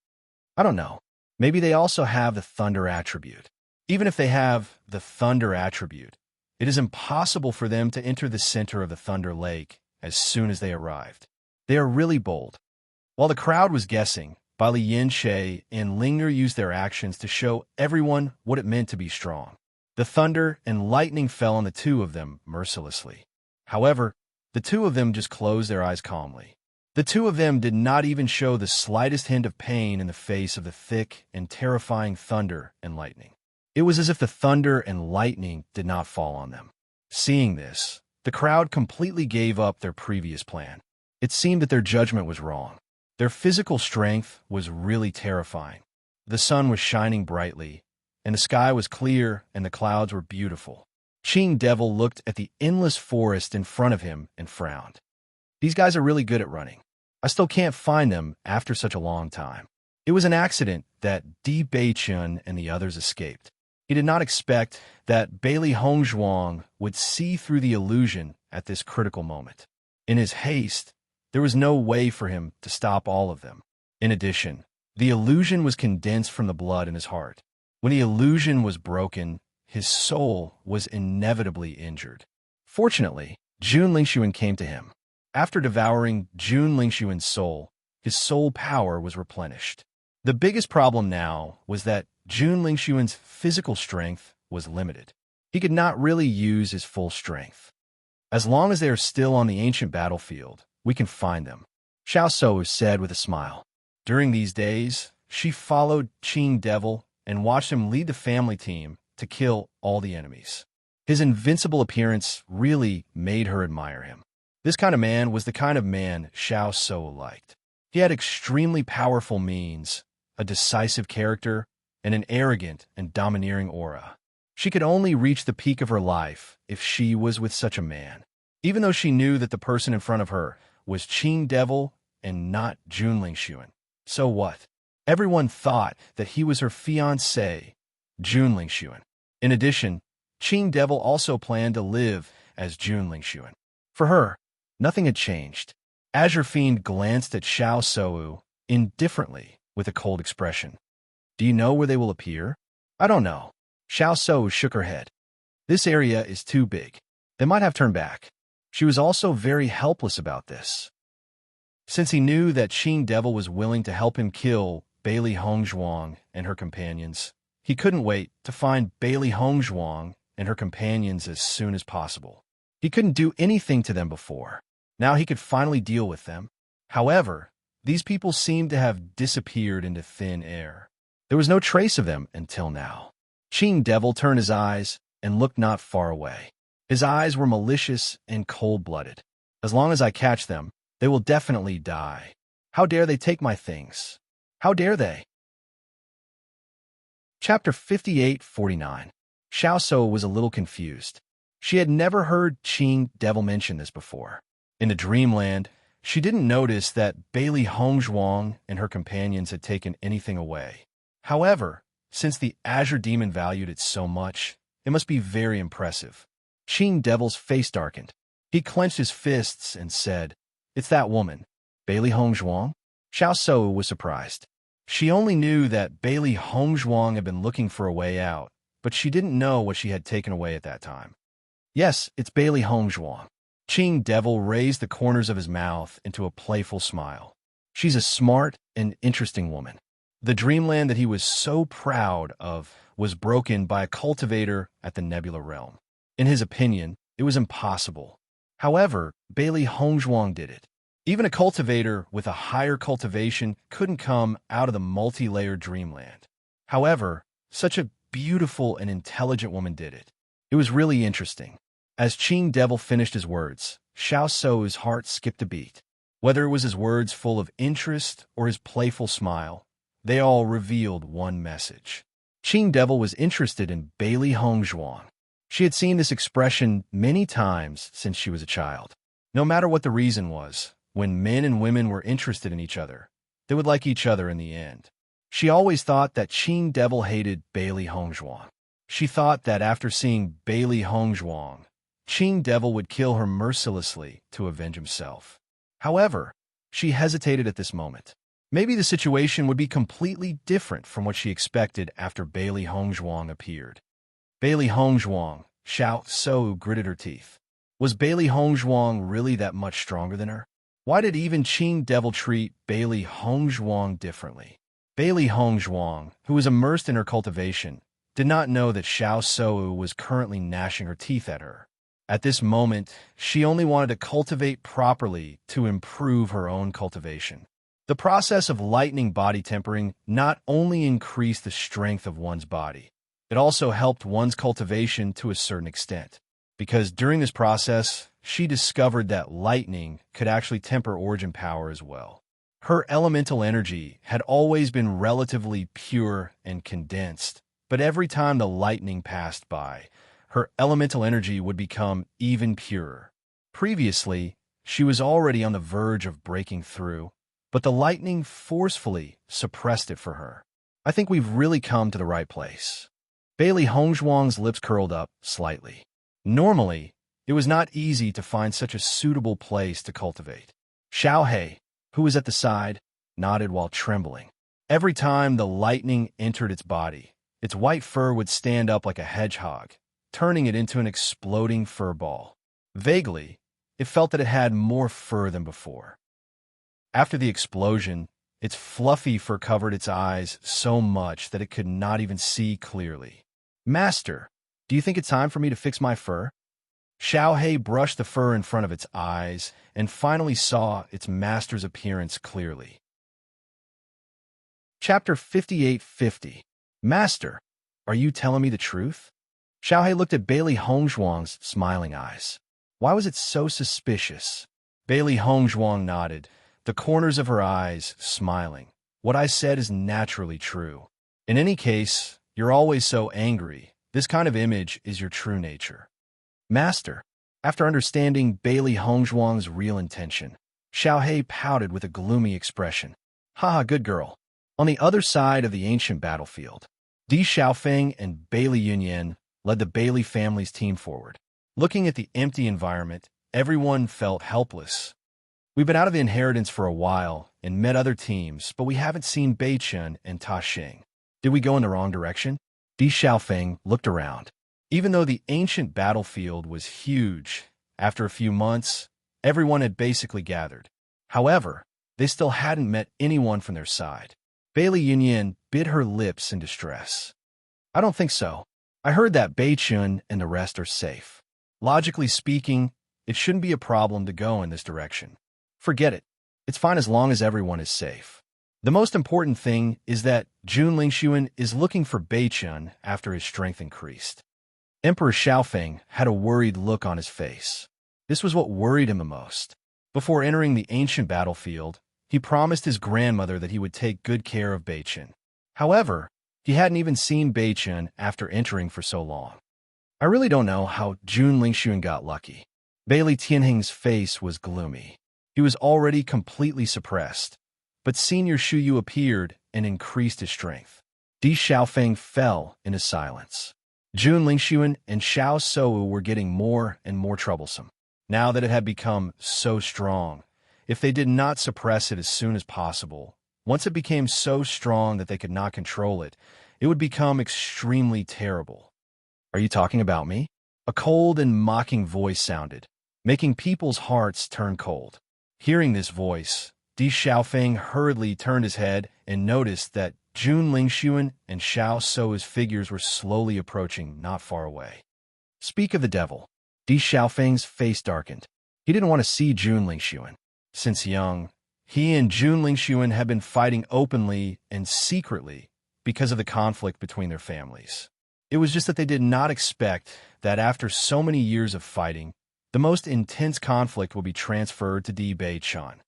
I don't know. Maybe they also have the Thunder attribute. Even if they have the Thunder attribute, it is impossible for them to enter the center of the Thunder Lake as soon as they arrived. They are really bold. While the crowd was guessing, Bailey Yinshe and Ling'er used their actions to show everyone what it meant to be strong. The thunder and lightning fell on the two of them mercilessly. However, the two of them just closed their eyes calmly. The two of them did not even show the slightest hint of pain in the face of the thick and terrifying thunder and lightning. It was as if the thunder and lightning did not fall on them. Seeing this, the crowd completely gave up their previous plan. It seemed that their judgment was wrong. Their physical strength was really terrifying. The sun was shining brightly, and the sky was clear, and the clouds were beautiful. Qing Devil looked at the endless forest in front of him and frowned. These guys are really good at running. I still can't find them after such a long time. It was an accident that Di Beichun and the others escaped. He did not expect that Bailey Hongzhuang would see through the illusion at this critical moment. In his haste, there was no way for him to stop all of them. In addition, the illusion was condensed from the blood in his heart. When the illusion was broken, his soul was inevitably injured. Fortunately, Jun Lingxuan came to him. After devouring Jun Lingxuan's soul, his soul power was replenished. The biggest problem now was that Jun Lingxuan's physical strength was limited. He could not really use his full strength. As long as they are still on the ancient battlefield, we can find them, Xiao Souwu said with a smile. During these days, she followed Qing Devil and watched him lead the family team to kill all the enemies. His invincible appearance really made her admire him. This kind of man was the kind of man Xiao Souwu liked. He had extremely powerful means, a decisive character, and an arrogant and domineering aura. She could only reach the peak of her life if she was with such a man. Even though she knew that the person in front of her was Qing Devil and not Jun Lingxuan. So what? Everyone thought that he was her fiancé, Jun Lingxuan. In addition, Qing Devil also planned to live as Jun Lingxuan. For her, nothing had changed. Azure Fiend glanced at Xiao Sou indifferently with a cold expression. Do you know where they will appear? I don't know. Xiao Sou shook her head. This area is too big. They might have turned back. She was also very helpless about this. Since he knew that Qing Devil was willing to help him kill Bailey Hongzhuang and her companions, he couldn't wait to find Bailey Hongzhuang and her companions as soon as possible. He couldn't do anything to them before. Now he could finally deal with them. However, these people seemed to have disappeared into thin air. There was no trace of them until now. Qing Devil turned his eyes and looked not far away. His eyes were malicious and cold-blooded. As long as I catch them, they will definitely die. How dare they take my things? How dare they? Chapter 58-49. Xiao Sou was a little confused. She had never heard Qing Devil mention this before. In the dreamland, she didn't notice that Bailey Hongzhuang and her companions had taken anything away. However, since the Azure Demon valued it so much, it must be very impressive. Qing Devil's face darkened. He clenched his fists and said, "It's that woman, Bailey Hongzhuang?" Xiao Sou was surprised. She only knew that Bailey Hongzhuang had been looking for a way out, but she didn't know what she had taken away at that time. Yes, it's Bailey Hongzhuang. Qing Devil raised the corners of his mouth into a playful smile. She's a smart and interesting woman. The dreamland that he was so proud of was broken by a cultivator at the Nebula Realm. In his opinion, it was impossible. However, Bailey Hongzhuang did it. Even a cultivator with a higher cultivation couldn't come out of the multi-layered dreamland. However, such a beautiful and intelligent woman did it. It was really interesting. As Qing Devil finished his words, Xiao Sou's heart skipped a beat. Whether it was his words full of interest or his playful smile, they all revealed one message. Qing Devil was interested in Bailey Hongzhuang. She had seen this expression many times since she was a child. No matter what the reason was, when men and women were interested in each other, they would like each other in the end. She always thought that Qing Devil hated Bailey Hongzhuang. She thought that after seeing Bailey Hongzhuang, Qing Devil would kill her mercilessly to avenge himself. However, she hesitated at this moment. Maybe the situation would be completely different from what she expected after Bailey Hongzhuang appeared. Bailey Hongzhuang, Xiao Sou gritted her teeth. Was Bailey Hongzhuang really that much stronger than her? Why did even Qing Devil treat Bailey Hongzhuang differently? Bailey Hongzhuang, who was immersed in her cultivation, did not know that Xiao Sou was currently gnashing her teeth at her. At this moment, she only wanted to cultivate properly to improve her own cultivation. The process of lightning body tempering not only increased the strength of one's body, it also helped one's cultivation to a certain extent. Because during this process, she discovered that lightning could actually temper origin power as well. Her elemental energy had always been relatively pure and condensed, but every time the lightning passed by, her elemental energy would become even purer. Previously, she was already on the verge of breaking through, but the lightning forcefully suppressed it for her. I think we've really come to the right place. Bailey Hongzhuang's lips curled up slightly. Normally, it was not easy to find such a suitable place to cultivate. Xiao He, who was at the side, nodded while trembling. Every time the lightning entered its body, its white fur would stand up like a hedgehog, turning it into an exploding fur ball. Vaguely, it felt that it had more fur than before. After the explosion, its fluffy fur covered its eyes so much that it could not even see clearly. "Master, do you think it's time for me to fix my fur?" Xiao He brushed the fur in front of its eyes and finally saw its master's appearance clearly. Chapter 58-50. Master, are you telling me the truth? Xiao He looked at Bailey Hongzhuang's smiling eyes. Why was it so suspicious? Bailey Hongzhuang nodded, the corners of her eyes smiling. What I said is naturally true. In any case, you're always so angry. This kind of image is your true nature. Master, after understanding Bailey Hongzhuang's real intention, Xiao He pouted with a gloomy expression. Haha, good girl. On the other side of the ancient battlefield, Di Xiaofeng and Bailey Yunyan led the Bailey family's team forward. Looking at the empty environment, everyone felt helpless. We've been out of the inheritance for a while and met other teams, but we haven't seen Beichen and Ta Xing. Did we go in the wrong direction? Di Xiaofeng looked around. Even though the ancient battlefield was huge, after a few months, everyone had basically gathered. However, they still hadn't met anyone from their side. Bailey Yunyan bit her lips in distress. I don't think so. I heard that Beichun and the rest are safe. Logically speaking, it shouldn't be a problem to go in this direction. Forget it. It's fine as long as everyone is safe. The most important thing is that Jun Lingxuan is looking for Beichun after his strength increased. Emperor Xiaofeng had a worried look on his face. This was what worried him the most. Before entering the ancient battlefield, he promised his grandmother that he would take good care of Beichun. However, he hadn't even seen Beichun after entering for so long. I really don't know how Jun Lingxuan got lucky. Bailey Tianhing's face was gloomy. He was already completely suppressed, but Senior Shu Yu appeared and increased his strength. Di Xiaofeng fell into silence. Jun Lingxuan and Xiao Sou were getting more and more troublesome. Now that it had become so strong, if they did not suppress it as soon as possible, once it became so strong that they could not control it, it would become extremely terrible. Are you talking about me? A cold and mocking voice sounded, making people's hearts turn cold. Hearing this voice, Di Xiaofeng hurriedly turned his head and noticed that Jun Lingxuan and Xiao Sou's figures were slowly approaching not far away. Speak of the devil. Di Xiaofeng's face darkened. He didn't want to see Jun Lingxuan. Since young, he and Jun Lingxuan had been fighting openly and secretly because of the conflict between their families. It was just that they did not expect that after so many years of fighting, the most intense conflict will be transferred to Di Beichen.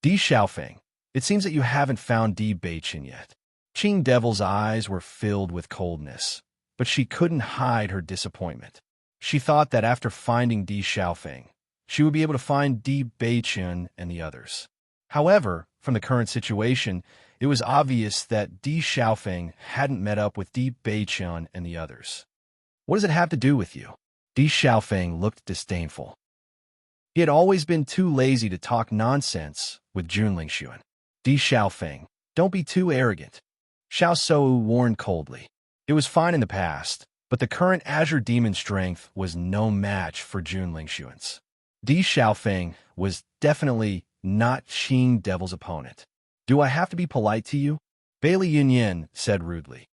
Di Xiaofeng, it seems that you haven't found Di Beichen yet. Qing Devil's eyes were filled with coldness, but she couldn't hide her disappointment. She thought that after finding Di Xiaofeng, she would be able to find Di Beichen and the others. However, from the current situation, it was obvious that Di Xiaofeng hadn't met up with Di Beichen and the others. What does it have to do with you? Di Xiaofeng looked disdainful. He had always been too lazy to talk nonsense with Jun Lingxuan. Di Xiaofeng, don't be too arrogant. Xiao Sou warned coldly. It was fine in the past, but the current Azure Demon strength was no match for Jun Lingxuan's. Di Xiaofeng was definitely not Qing Devil's opponent. Do I have to be polite to you? Bailey Yunyan said rudely.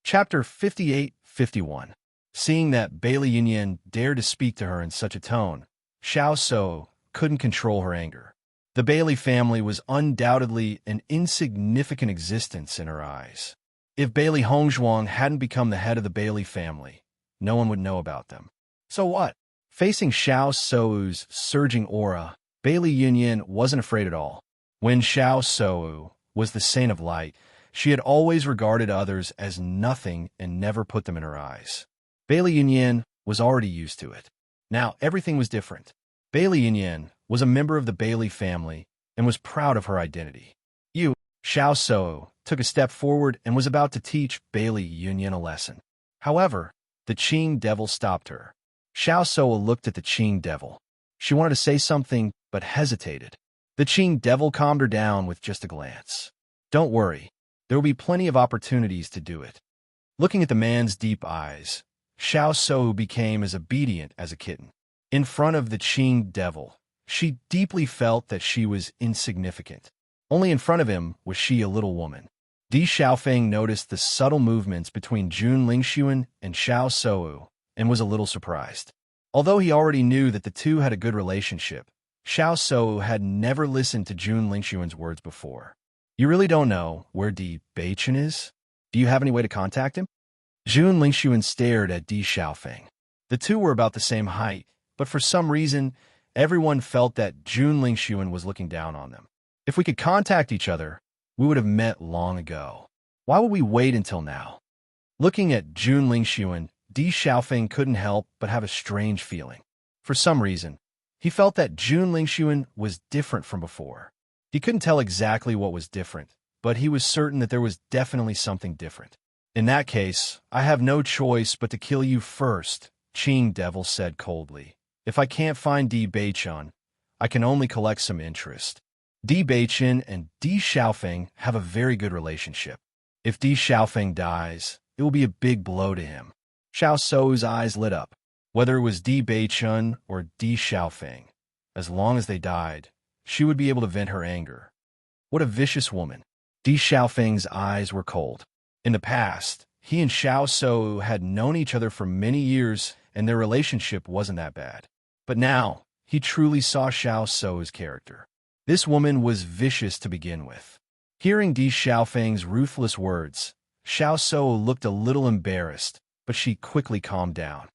Chapter 58-51. Seeing that Bailey Yunyan dared to speak to her in such a tone, Xiao Sou couldn't control her anger. The Bailey family was undoubtedly an insignificant existence in her eyes. If Bailey Hongzhuang hadn't become the head of the Bailey family, no one would know about them. So what? Facing Xiao Sou's surging aura, Bailey Yunyan wasn't afraid at all. When Xiao Sou was the saint of light, she had always regarded others as nothing and never put them in her eyes. Bailey Yunyan was already used to it. Now everything was different. Bailey Yunyan was a member of the Bailey family and was proud of her identity. Xiao Sou took a step forward and was about to teach Bailey Yunyan a lesson. However, the Qing Devil stopped her. Xiao Sou looked at the Qing Devil. She wanted to say something, but hesitated. The Qing Devil calmed her down with just a glance. Don't worry, there will be plenty of opportunities to do it. Looking at the man's deep eyes, Xiao Sou became as obedient as a kitten. In front of the Qing Devil, she deeply felt that she was insignificant. Only in front of him was she a little woman. Di Xiaofeng noticed the subtle movements between Jun Lingxuan and Xiao Sou and was a little surprised. Although he already knew that the two had a good relationship, Xiao Sou had never listened to Jun Lingxuan's words before. You really don't know where Di Beichen is? Do you have any way to contact him? Jun Lingxuan stared at Di Xiaofeng. The two were about the same height, but for some reason, everyone felt that Jun Lingxuan was looking down on them. If we could contact each other, we would have met long ago. Why would we wait until now? Looking at Jun Lingxuan, Di Xiaofeng couldn't help but have a strange feeling. For some reason, he felt that Jun Lingxuan was different from before. He couldn't tell exactly what was different, but he was certain that there was definitely something different. In that case, I have no choice but to kill you first, Qing Devil said coldly. If I can't find Di Beichen, I can only collect some interest. Di Beichen and Di Xiaofeng have a very good relationship. If Di Xiaofeng dies, it will be a big blow to him. Xiao Sou's eyes lit up. Whether it was Di Beichen or Di Xiaofeng, as long as they died, she would be able to vent her anger. What a vicious woman. Di Xiaofeng's eyes were cold. In the past, he and Xiao Sou had known each other for many years, and their relationship wasn't that bad. But now, he truly saw Xiao Sou's character. This woman was vicious to begin with. Hearing Di Xiaofeng's ruthless words, Xiao Sou looked a little embarrassed, but she quickly calmed down.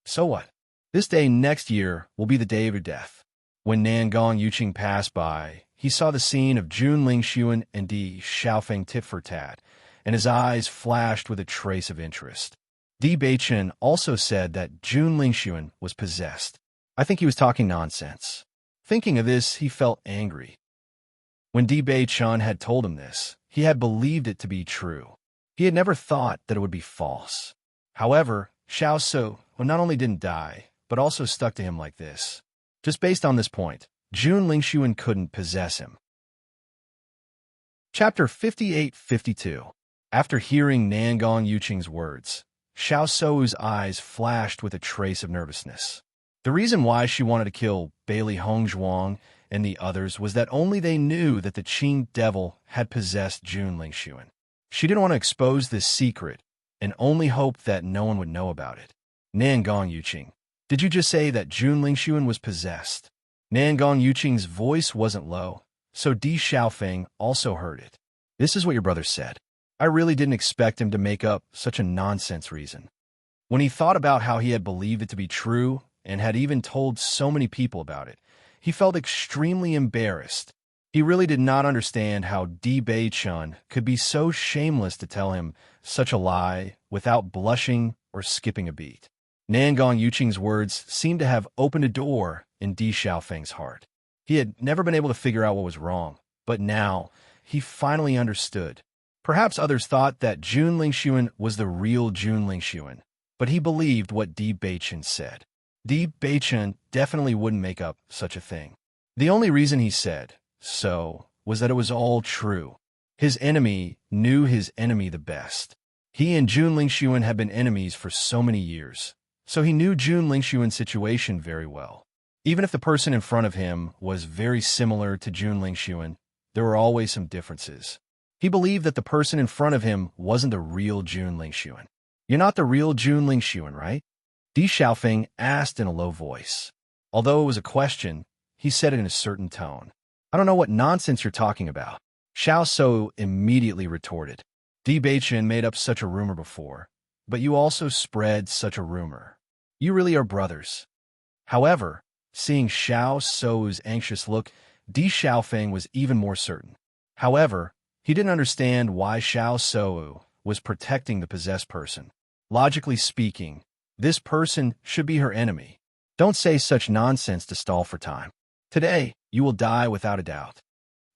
So what? This day next year will be the day of your death. When Nangong Yuqing passed by, he saw the scene of Jun Lingxuan and Di Xiaofeng tit for tat, and his eyes flashed with a trace of interest. Di Beichen also said that Jun Lingxuan was possessed. I think he was talking nonsense. Thinking of this, he felt angry. When Di Beichen had told him this, he had believed it to be true. He had never thought that it would be false. However, Xiao Sou not only didn't die, but also stuck to him like this. Just based on this point, Jun Lingxuan couldn't possess him. Chapter 58-52. After hearing Nangong Yuqing's words, Xiao Sou's eyes flashed with a trace of nervousness. The reason why she wanted to kill Bailey Hongzhuang and the others was that only they knew that the Qing devil had possessed Jun Lingxuan. She didn't want to expose this secret and only hoped that no one would know about it. Nangong Yuqing, did you just say that Jun Lingxuan was possessed? Nangong Yuqing's voice wasn't low, so Di Xiaofeng also heard it. This is what your brother said. I really didn't expect him to make up such a nonsense reason. When he thought about how he had believed it to be true and had even told so many people about it, he felt extremely embarrassed. He really did not understand how Di Beichen could be so shameless to tell him such a lie without blushing or skipping a beat. Nangong Yuqing's words seemed to have opened a door in Di Xiaofeng's heart. He had never been able to figure out what was wrong, but now he finally understood. Perhaps others thought that Jun Lingxuan was the real Jun Lingxuan, but he believed what Di Beichen said. Di Beichen definitely wouldn't make up such a thing. The only reason he said so was that it was all true. His enemy knew his enemy the best. He and Jun Lingxuan had been enemies for so many years, so he knew Jun Lingxuan's situation very well. Even if the person in front of him was very similar to Jun Lingxuan, there were always some differences. He believed that the person in front of him wasn't the real Jun Lingxuan. You're not the real Jun Lingxuan, right? Di Xiaofeng asked in a low voice. Although it was a question, he said it in a certain tone. I don't know what nonsense you're talking about. Xiao Sou immediately retorted. Di Beichen made up such a rumor before, but you also spread such a rumor. You really are brothers. However, seeing Xiao Sou's anxious look, Di Xiaofeng was even more certain. However, he didn't understand why Xiao Sou was protecting the possessed person. Logically speaking, this person should be her enemy. Don't say such nonsense to stall for time. Today, you will die without a doubt.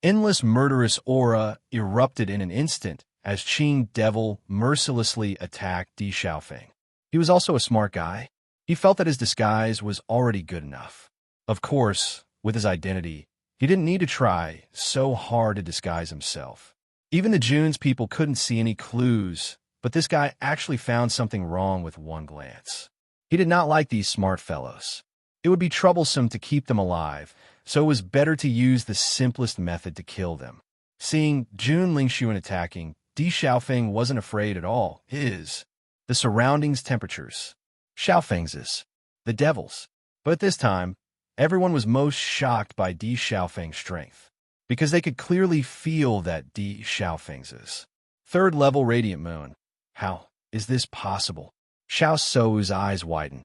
Endless murderous aura erupted in an instant as Qing Devil mercilessly attacked Di Xiaofeng. He was also a smart guy. He felt that his disguise was already good enough. Of course, with his identity, he didn't need to try so hard to disguise himself. Even the Jun's people couldn't see any clues, but this guy actually found something wrong with one glance. He did not like these smart fellows. It would be troublesome to keep them alive, so it was better to use the simplest method to kill them. Seeing Jun Lingxuan attacking, Di Xiaofeng wasn't afraid at all. The surroundings' temperatures. Xiaofeng's, the devil's. But at this time, everyone was most shocked by Di Xiaofeng's strength, because they could clearly feel that Di Xiaofeng's third-level radiant moon. How is this possible? Xiao Sou's eyes widened.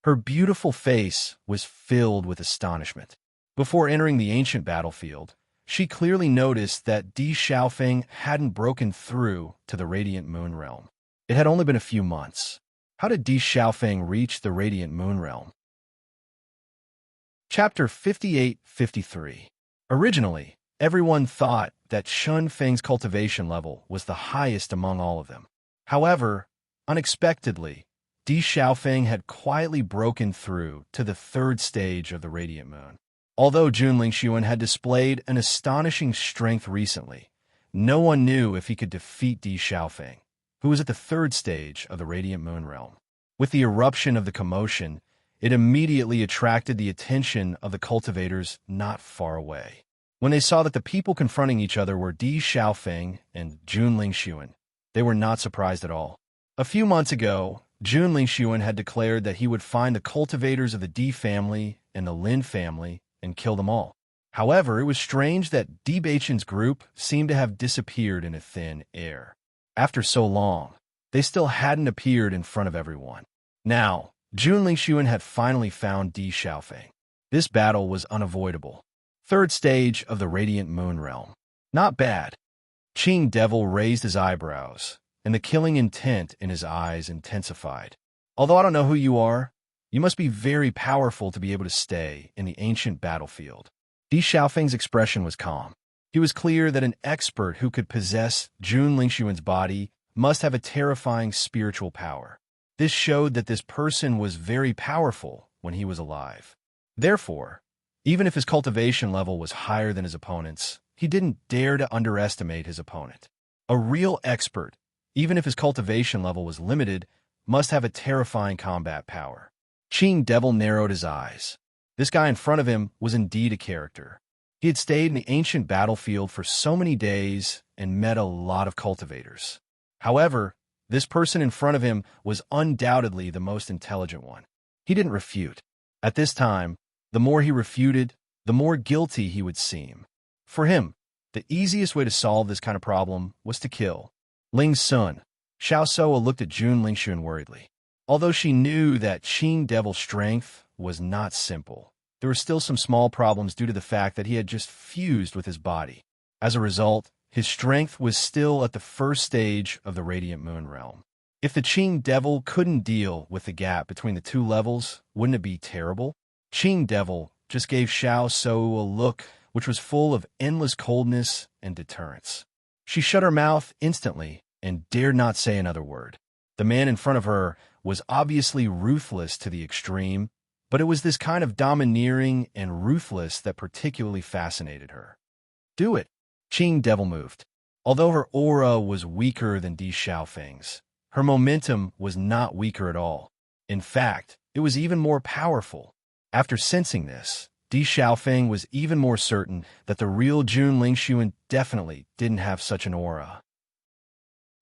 Her beautiful face was filled with astonishment. Before entering the ancient battlefield, she clearly noticed that Di Xiaofeng hadn't broken through to the radiant moon realm. It had only been a few months. How did Di Xiaofeng reach the radiant moon realm? Chapter 58-53. Originally, everyone thought that Shun Feng's cultivation level was the highest among all of them. However, unexpectedly, Di Xiaofeng had quietly broken through to the third stage of the radiant moon. Although Jun Lingxuan had displayed an astonishing strength recently, no one knew if he could defeat Di Xiaofeng, who was at the third stage of the Radiant Moon Realm. With the eruption of the commotion, it immediately attracted the attention of the cultivators not far away. When they saw that the people confronting each other were Di Xiaofeng and Jun Lingxuan, they were not surprised at all. A few months ago, Jun Lingxuan had declared that he would find the cultivators of the Di family and the Lin family and kill them all. However, it was strange that Di Beichen's group seemed to have disappeared in a thin air. After so long, they still hadn't appeared in front of everyone. Now, Jun Lingxuan had finally found Di Xiaofeng. This battle was unavoidable. Third stage of the Radiant Moon Realm. Not bad. Qing Devil raised his eyebrows, and the killing intent in his eyes intensified. Although I don't know who you are, you must be very powerful to be able to stay in the ancient battlefield. Di Xiaofeng's expression was calm. He was clear that an expert who could possess Jun Lingxuan's body must have a terrifying spiritual power. This showed that this person was very powerful when he was alive. Therefore, even if his cultivation level was higher than his opponent's, he didn't dare to underestimate his opponent. A real expert, even if his cultivation level was limited, must have a terrifying combat power. Qing Devil narrowed his eyes. This guy in front of him was indeed a character. He had stayed in the ancient battlefield for so many days and met a lot of cultivators. However, this person in front of him was undoubtedly the most intelligent one. He didn't refute. At this time, the more he refuted, the more guilty he would seem. For him, the easiest way to solve this kind of problem was to kill. Ling Sun. Xiao Soa looked at Jun Lingxuan worriedly. Although she knew that Qing Devil's strength was not simple, there were still some small problems due to the fact that he had just fused with his body. As a result, his strength was still at the first stage of the Radiant Moon Realm. If the Qing Devil couldn't deal with the gap between the two levels, wouldn't it be terrible? Qing Devil just gave Xiao Soa a look which was full of endless coldness and deterrence. She shut her mouth instantly and dared not say another word. The man in front of her was obviously ruthless to the extreme, but it was this kind of domineering and ruthless that particularly fascinated her. Do it. Qing Devil moved. Although her aura was weaker than Di Xiaofeng's, her momentum was not weaker at all. In fact, it was even more powerful. After sensing this, Di Xiaofeng was even more certain that the real Jun Lingxuan definitely didn't have such an aura.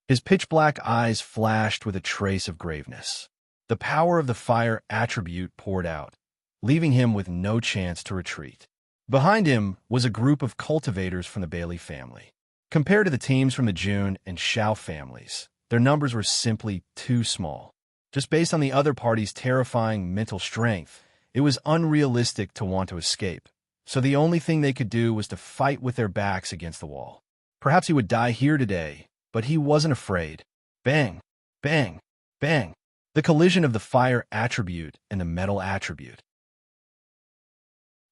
His pitch-black eyes flashed with a trace of graveness. The power of the fire attribute poured out, leaving him with no chance to retreat. Behind him was a group of cultivators from the Bailey family. Compared to the teams from the Jun and Xiao families, their numbers were simply too small. Just based on the other party's terrifying mental strength, it was unrealistic to want to escape, so the only thing they could do was to fight with their backs against the wall. Perhaps he would die here today, but he wasn't afraid. Bang! Bang! Bang! The collision of the fire attribute and the metal attribute.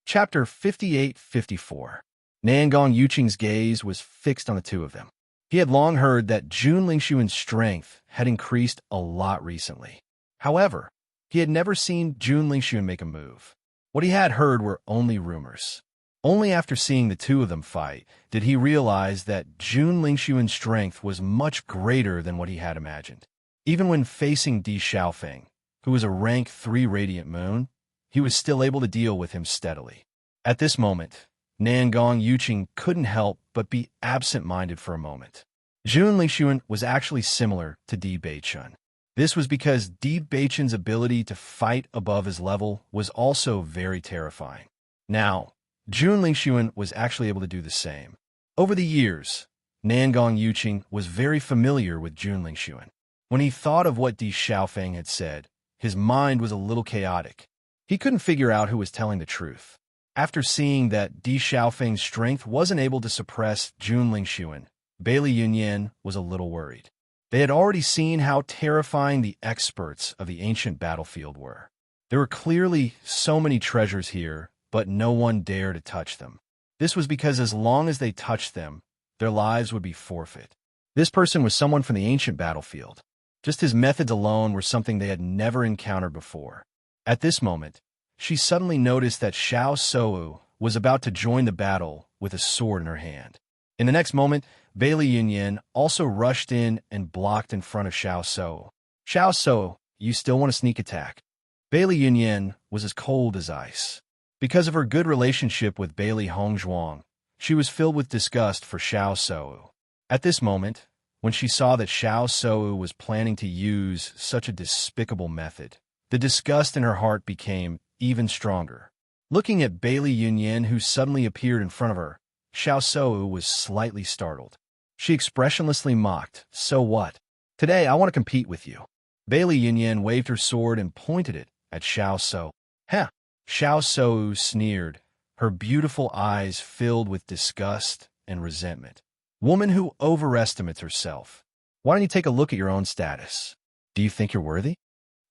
Chapter 58-54. Nangong Yuqing's gaze was fixed on the two of them. He had long heard that Jun Lingxuan's strength had increased a lot recently. However, he had never seen Jun Lingxuan make a move. What he had heard were only rumors. Only after seeing the two of them fight did he realize that Jun Lingxuan's strength was much greater than what he had imagined. Even when facing Di Xiaofeng, who was a rank 3 Radiant Moon, he was still able to deal with him steadily. At this moment, Nangong Yuqing couldn't help but be absent-minded for a moment. Jun Lingxuan was actually similar to Di Beichen. This was because Di Beichen's ability to fight above his level was also very terrifying. Now, Jun Lingxuan was actually able to do the same. Over the years, Nangong Yuqing was very familiar with Jun Lingxuan. When he thought of what Di Xiaofeng had said, his mind was a little chaotic. He couldn't figure out who was telling the truth. After seeing that Di Xiaofeng's strength wasn't able to suppress Jun Lingxuan, Bailey Yunyan was a little worried. They had already seen how terrifying the experts of the ancient battlefield were. There were clearly so many treasures here, but no one dared to touch them. This was because as long as they touched them, their lives would be forfeit. This person was someone from the ancient battlefield. Just his methods alone were something they had never encountered before. At this moment, she suddenly noticed that Xiao Soa was about to join the battle with a sword in her hand. In the next moment, Bailey Yunyan also rushed in and blocked in front of Xiao So. Xiao So, you still want to sneak attack? Bailey Yunyan was as cold as ice. Because of her good relationship with Bailey Hongzhuang, she was filled with disgust for Xiao So. At this moment, when she saw that Xiao So was planning to use such a despicable method, the disgust in her heart became even stronger. Looking at Bailey Yunyan, who suddenly appeared in front of her, Xiao So was slightly startled. She expressionlessly mocked, "So what? Today I want to compete with you." Bailey Yunyan waved her sword and pointed it at Xiao So. "Heh!" Xiao So sneered, her beautiful eyes filled with disgust and resentment. "Woman who overestimates herself. Why don't you take a look at your own status? Do you think you're worthy?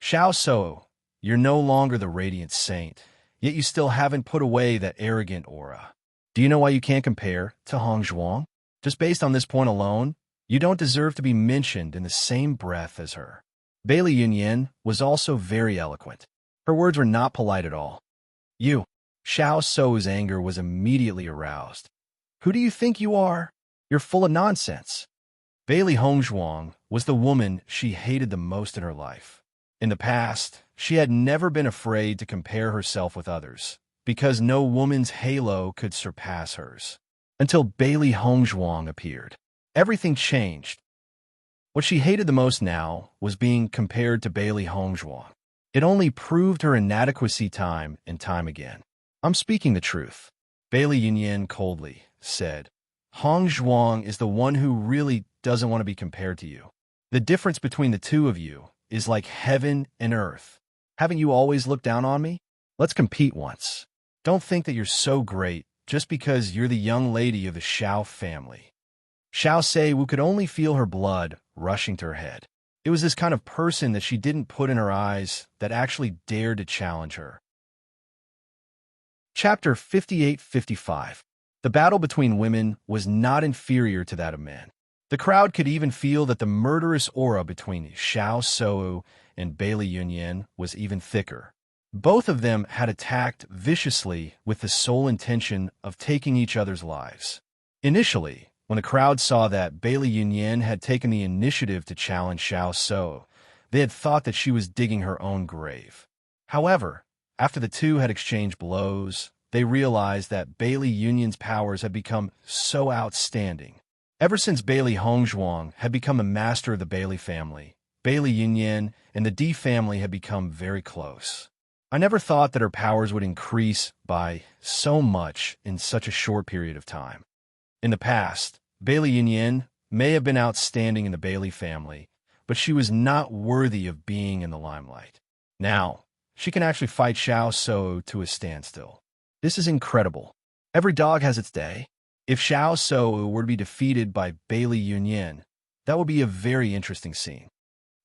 Xiao So, you're no longer the radiant saint, yet you still haven't put away that arrogant aura. Do you know why you can't compare to Hongzhuang? Just based on this point alone, you don't deserve to be mentioned in the same breath as her." Bailey Yunyan was also very eloquent. Her words were not polite at all. "You." Xiao So's anger was immediately aroused. "Who do you think you are? You're full of nonsense." Bailey Hongzhuang was the woman she hated the most in her life. In the past, she had never been afraid to compare herself with others, because no woman's halo could surpass hers. Until Bailey Hongzhuang appeared. Everything changed. What she hated the most now was being compared to Bailey Hongzhuang. It only proved her inadequacy time and time again. "I'm speaking the truth," Bailey Yunyan coldly said. "Hongzhuang is the one who really doesn't want to be compared to you. The difference between the two of you is like heaven and earth. Haven't you always looked down on me? Let's compete once. Don't think that you're so great just because you're the young lady of the Xiao family." Xiao Seiwu could only feel her blood rushing to her head. It was this kind of person that she didn't put in her eyes that actually dared to challenge her. Chapter 58-55. The battle between women was not inferior to that of men. The crowd could even feel that the murderous aura between Xiao So and Bailey Yunyan was even thicker. Both of them had attacked viciously with the sole intention of taking each other's lives. Initially, when the crowd saw that Bailey Yunyan had taken the initiative to challenge Xiao So, they had thought that she was digging her own grave. However, after the two had exchanged blows, they realized that Bailey Yunyan's powers had become so outstanding. Ever since Bailey Hongzhuang had become a master of the Bailey family, Bailey Yunyan and the D family had become very close. I never thought that her powers would increase by so much in such a short period of time. In the past, Bailey Yunyan may have been outstanding in the Bailey family, but she was not worthy of being in the limelight. Now, she can actually fight Xiao So to a standstill. This is incredible. Every dog has its day. If Xiao So were to be defeated by Bailey Yunyan, that would be a very interesting scene.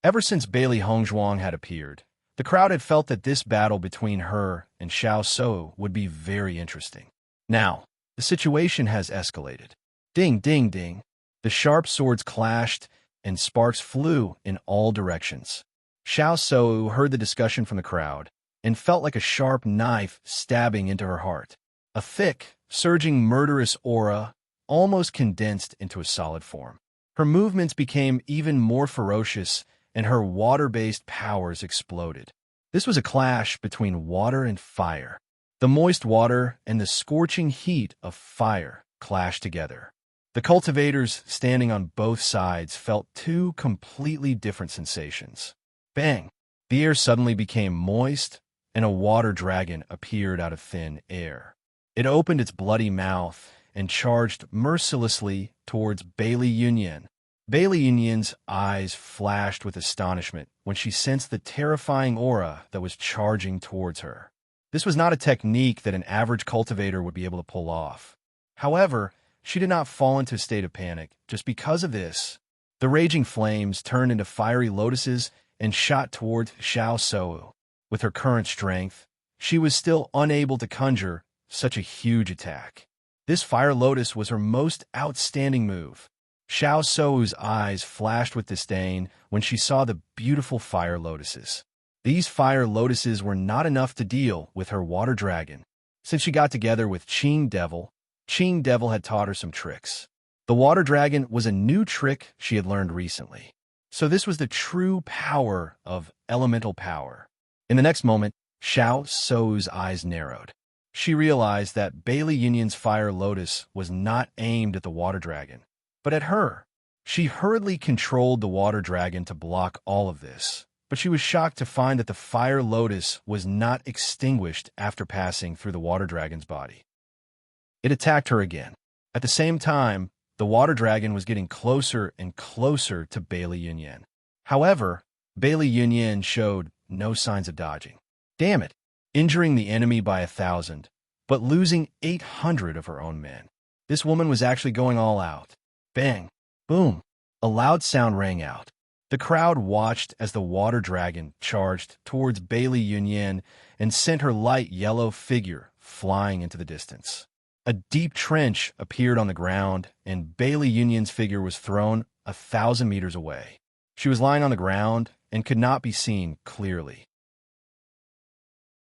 Ever since Bailey Hongzhuang had appeared, the crowd had felt that this battle between her and Xiao So would be very interesting. Now, the situation has escalated. Ding, ding, ding. The sharp swords clashed, and sparks flew in all directions. Xiao So heard the discussion from the crowd and felt like a sharp knife stabbing into her heart. A thick, surging murderous aura almost condensed into a solid form. Her movements became even more ferocious, and her water-based powers exploded. This was a clash between water and fire. The moist water and the scorching heat of fire clashed together. The cultivators standing on both sides felt two completely different sensations. Bang! The air suddenly became moist, and a water dragon appeared out of thin air. It opened its bloody mouth and charged mercilessly towards Bailey Yunyan. Bailey Yunyan's eyes flashed with astonishment when she sensed the terrifying aura that was charging towards her. This was not a technique that an average cultivator would be able to pull off. However, she did not fall into a state of panic just because of this. The raging flames turned into fiery lotuses and shot toward Xiao So. With her current strength, she was still unable to conjure such a huge attack. This fire lotus was her most outstanding move. Xiao So's eyes flashed with disdain when she saw the beautiful fire lotuses. These fire lotuses were not enough to deal with her water dragon, Since she got together with Qing Devil had taught her some tricks. The water dragon was a new trick she had learned recently. So this was the true power of elemental power. In the next moment, Xiao Sou's eyes narrowed. She realized that Bailey Yunyan's fire lotus was not aimed at the water dragon, but at her. She hurriedly controlled the water dragon to block all of this, but she was shocked to find that the fire lotus was not extinguished after passing through the water dragon's body. It attacked her again. At the same time, the water dragon was getting closer and closer to Bailey Yunyan. However, Bailey Yunyan showed no signs of dodging. Damn it, injuring the enemy by 1,000, but losing 800 of her own men. This woman was actually going all out. Bang! Boom! A loud sound rang out. The crowd watched as the water dragon charged towards Bailey Yunyan and sent her light yellow figure flying into the distance. A deep trench appeared on the ground, and Bailey Yunyan's figure was thrown 1,000 meters away. She was lying on the ground and could not be seen clearly.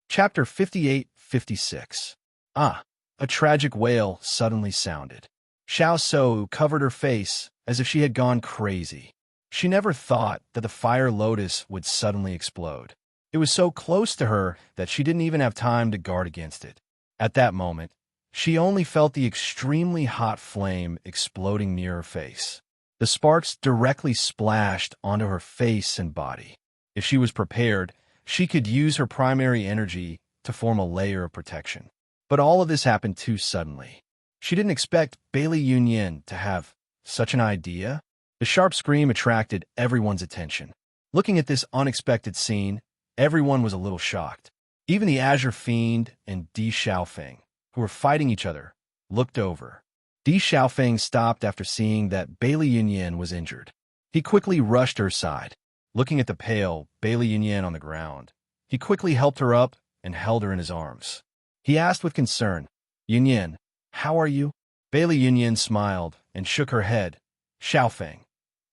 Chapter 58-56. A tragic wail suddenly sounded. Xiao Sou covered her face as if she had gone crazy. She never thought that the fire lotus would suddenly explode. It was so close to her that she didn't even have time to guard against it. At that moment, she only felt the extremely hot flame exploding near her face. The sparks directly splashed onto her face and body. If she was prepared, she could use her primary energy to form a layer of protection. But all of this happened too suddenly. She didn't expect Bailey Yunyan to have such an idea. The sharp scream attracted everyone's attention. Looking at this unexpected scene, everyone was a little shocked. Even the Azure Fiend and Di Xiaofeng, who were fighting each other, looked over. Di Xiaofeng stopped after seeing that Bailey Yunyan was injured. He quickly rushed to her side. Looking at the pale Bailey Yunyan on the ground, he quickly helped her up and held her in his arms. He asked with concern, "Yunyan, how are you?" Bailey Yunyan smiled and shook her head. "Xiaofeng,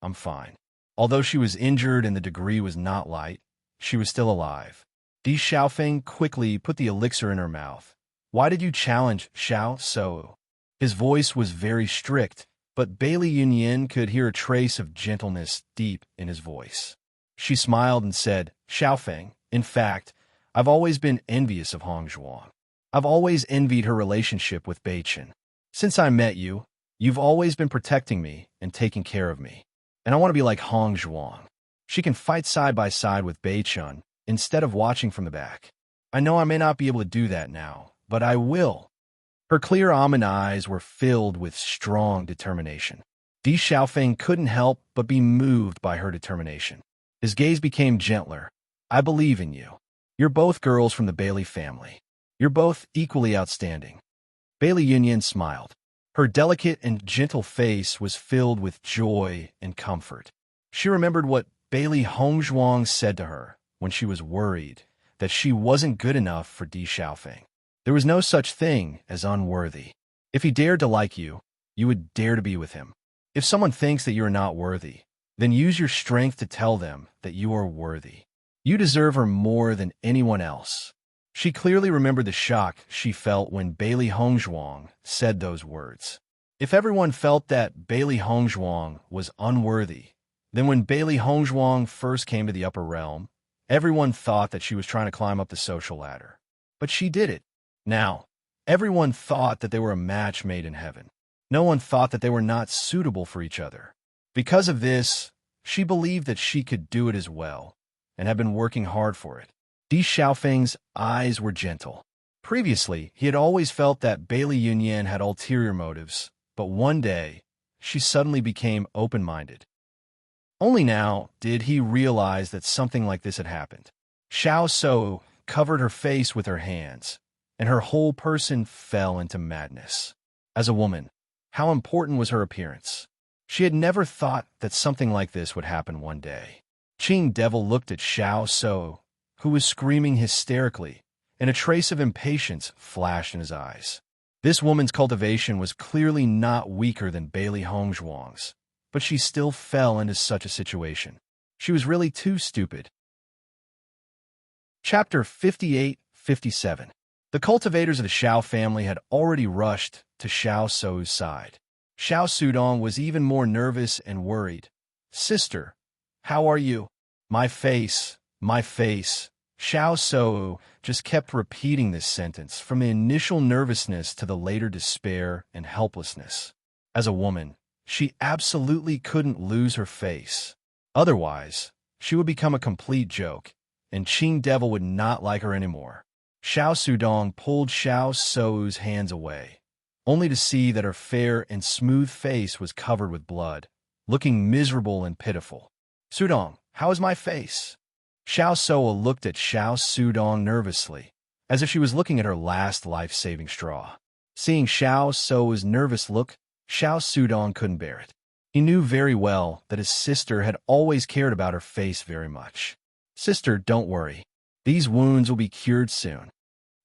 I'm fine." Although she was injured and the degree was not light, she was still alive. Di Xiaofeng quickly put the elixir in her mouth. "Why did you challenge Xiao Sou?" His voice was very strict, but Bailey Yunyan could hear a trace of gentleness deep in his voice. She smiled and said, "Xiaofeng, in fact, I've always been envious of Hong Zhuang. I've always envied her relationship with Bei Chen. Since I met you, you've always been protecting me and taking care of me. And I want to be like Hong Zhuang. She can fight side by side with Bei Chen instead of watching from the back. I know I may not be able to do that now, but I will." Her clear almond eyes were filled with strong determination. Di Xiaofeng couldn't help but be moved by her determination. His gaze became gentler. "I believe in you. You're both girls from the Bailey family. You're both equally outstanding." Bailey Yunyan smiled. Her delicate and gentle face was filled with joy and comfort. She remembered what Bailey Hongzhuang said to her when she was worried that she wasn't good enough for Di Xiaofeng. There was no such thing as unworthy. If he dared to like you, you would dare to be with him. If someone thinks that you are not worthy, then use your strength to tell them that you are worthy. You deserve her more than anyone else. She clearly remembered the shock she felt when Bailey Hongzhuang said those words. If everyone felt that Bailey Hongzhuang was unworthy, then when Bailey Hongzhuang first came to the upper realm, everyone thought that she was trying to climb up the social ladder. But she did it. Now, everyone thought that they were a match made in heaven. No one thought that they were not suitable for each other. Because of this, she believed that she could do it as well, and had been working hard for it. Di Xiaofeng's eyes were gentle. Previously, he had always felt that Bailey Yunyan had ulterior motives, but one day, she suddenly became open-minded. Only now did he realize that something like this had happened. Xiao Sou covered her face with her hands, and her whole person fell into madness. As a woman, how important was her appearance? She had never thought that something like this would happen one day. Qing Devil looked at Xiao Sou, who was screaming hysterically, and a trace of impatience flashed in his eyes. This woman's cultivation was clearly not weaker than Bailey Hongzhuang's, but she still fell into such a situation. She was really too stupid. Chapter 58-57. The cultivators of the Xiao family had already rushed to Xiao Sou's side. Xiao Sudong was even more nervous and worried. "Sister, how are you?" My face, my face." Xiao Sou just kept repeating this sentence, from the initial nervousness to the later despair and helplessness. As a woman, she absolutely couldn't lose her face. Otherwise, she would become a complete joke, and Qing Devil would not like her anymore. Xiao Sudong pulled Xiao Sou's hands away, only to see that her fair and smooth face was covered with blood, looking miserable and pitiful. "Sudong, how is my face?" Xiao Soa looked at Xiao Sudong nervously, as if she was looking at her last life-saving straw. Seeing Xiao Soa's nervous look, Xiao Sudong couldn't bear it. He knew very well that his sister had always cared about her face very much. "Sister, don't worry. These wounds will be cured soon."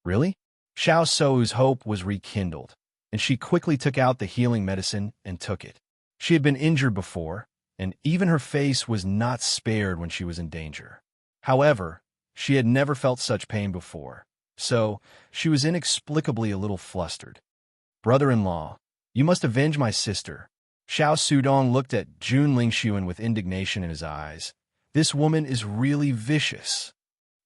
"Really?" Xiao Sou's hope was rekindled, and she quickly took out the healing medicine and took it. She had been injured before, and even her face was not spared when she was in danger. However, she had never felt such pain before, so she was inexplicably a little flustered. "Brother-in-law, you must avenge my sister." Xiao Sudong looked at Jun Lingxuan with indignation in his eyes. This woman is really vicious.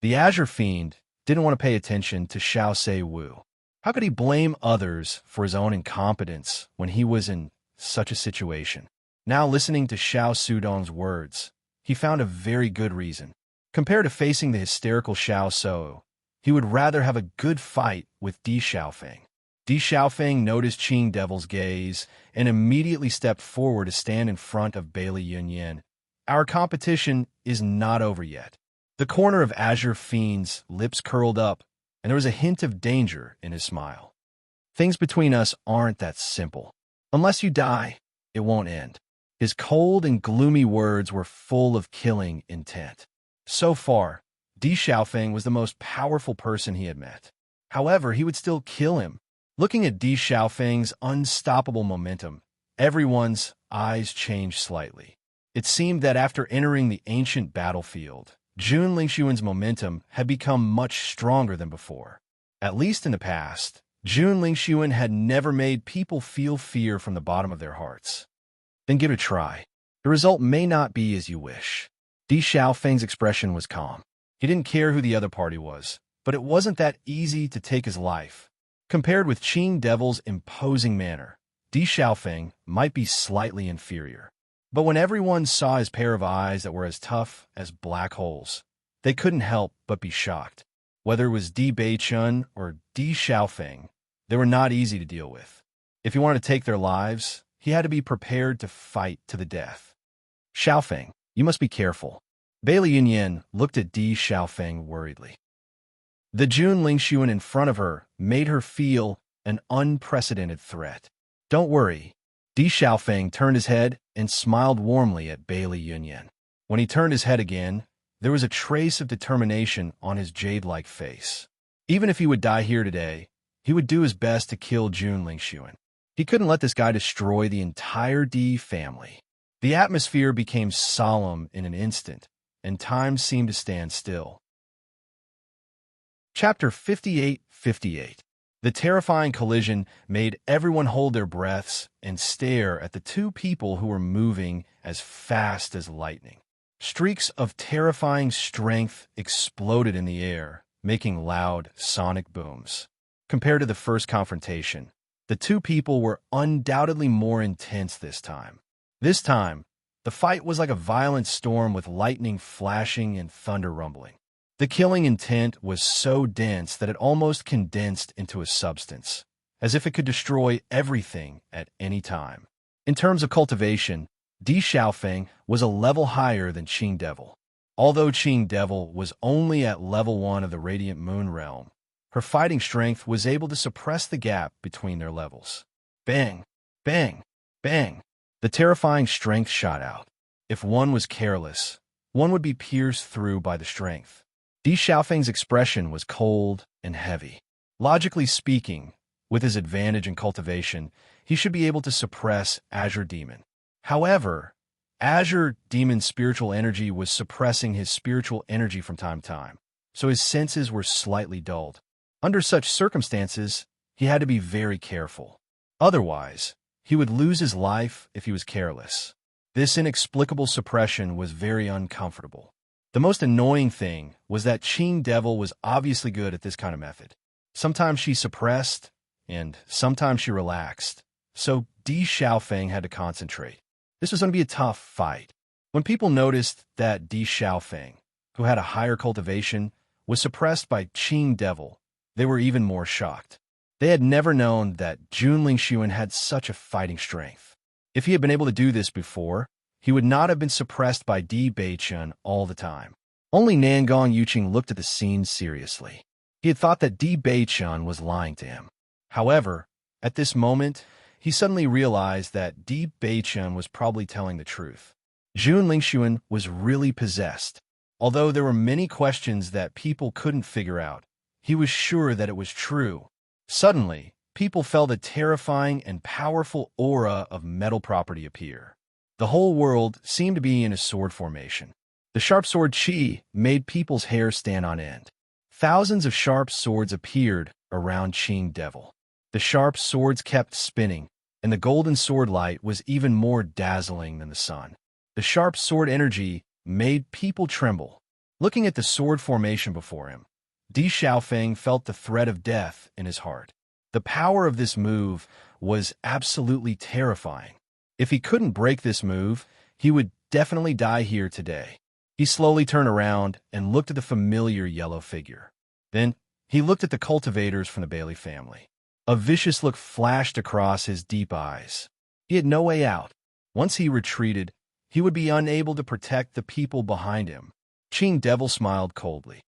The Azure Fiend didn't want to pay attention to Xiao Se Wu. How could he blame others for his own incompetence when he was in such a situation? Now, listening to Xiao Sudong's words, he found a very good reason. Compared to facing the hysterical Xiao Sou, he would rather have a good fight with Di Xiaofeng. Di Xiaofeng noticed Qing Devil's gaze and immediately stepped forward to stand in front of Bailey Yunyan. "Our competition is not over yet." The corner of Azure Fiend's lips curled up, and there was a hint of danger in his smile. "Things between us aren't that simple. Unless you die, it won't end." His cold and gloomy words were full of killing intent. So far, Di Xiaofeng was the most powerful person he had met. However, he would still kill him. Looking at Di Xiaofeng's unstoppable momentum, everyone's eyes changed slightly. It seemed that after entering the ancient battlefield, Jun Lingxuan's momentum had become much stronger than before. At least in the past, Jun Lingxuan had never made people feel fear from the bottom of their hearts. "Then give it a try. The result may not be as you wish." Di Xiaofeng's expression was calm. He didn't care who the other party was, but it wasn't that easy to take his life. Compared with Qing Devil's imposing manner, Di Xiaofeng might be slightly inferior. But when everyone saw his pair of eyes that were as tough as black holes, they couldn't help but be shocked. Whether it was Di Beichun or Di Xiaofeng, they were not easy to deal with. If he wanted to take their lives, he had to be prepared to fight to the death. "Xiaofeng, you must be careful." Bailey Yunyan looked at Di Xiaofeng worriedly. The Jun Lingxuan in front of her made her feel an unprecedented threat. "Don't worry." Di Xiaofeng turned his head and smiled warmly at Bailey Yunyan. When he turned his head again, there was a trace of determination on his jade-like face. Even if he would die here today, he would do his best to kill Jun Lingxuan. He couldn't let this guy destroy the entire Di family. The atmosphere became solemn in an instant, and time seemed to stand still. Chapter 58. The terrifying collision made everyone hold their breaths and stare at the two people who were moving as fast as lightning. Streaks of terrifying strength exploded in the air, making loud sonic booms. Compared to the first confrontation, the two people were undoubtedly more intense this time. This time, the fight was like a violent storm with lightning flashing and thunder rumbling. The killing intent was so dense that it almost condensed into a substance, as if it could destroy everything at any time. In terms of cultivation, Di Xiaofeng was a level higher than Qing Devil. Although Qing Devil was only at level 1 of the Radiant Moon Realm, her fighting strength was able to suppress the gap between their levels. Bang! Bang! Bang! The terrifying strength shot out. If one was careless, one would be pierced through by the strength. Di Xiaofeng's expression was cold and heavy. Logically speaking, with his advantage in cultivation, he should be able to suppress Azure Demon. However, Azure Demon's spiritual energy was suppressing his spiritual energy from time to time, so his senses were slightly dulled. Under such circumstances, he had to be very careful. Otherwise, he would lose his life if he was careless. This inexplicable suppression was very uncomfortable. The most annoying thing was that Qing Devil was obviously good at this kind of method. Sometimes she suppressed, and sometimes she relaxed, so Di Xiaofeng had to concentrate. This was going to be a tough fight. When people noticed that Di Xiaofeng, who had a higher cultivation, was suppressed by Qing Devil, they were even more shocked. They had never known that Jun Lingxuan had such a fighting strength. If he had been able to do this before, he would not have been suppressed by Di Beichun all the time. Only Nangong Yuqing looked at the scene seriously. He had thought that Di Beichun was lying to him. However, at this moment, he suddenly realized that Di Beichun was probably telling the truth. Jun Lingxuan was really possessed. Although there were many questions that people couldn't figure out, he was sure that it was true. Suddenly, people felt a terrifying and powerful aura of metal property appear. The whole world seemed to be in a sword formation. The sharp sword Qi made people's hair stand on end. Thousands of sharp swords appeared around Qing Devil. The sharp swords kept spinning, and the golden sword light was even more dazzling than the sun. The sharp sword energy made people tremble. Looking at the sword formation before him, Di Xiaofeng felt the threat of death in his heart. The power of this move was absolutely terrifying. If he couldn't break this move, he would definitely die here today. He slowly turned around and looked at the familiar yellow figure. Then, he looked at the cultivators from the Bailey family. A vicious look flashed across his deep eyes. He had no way out. Once he retreated, he would be unable to protect the people behind him. Qing Devil smiled coldly.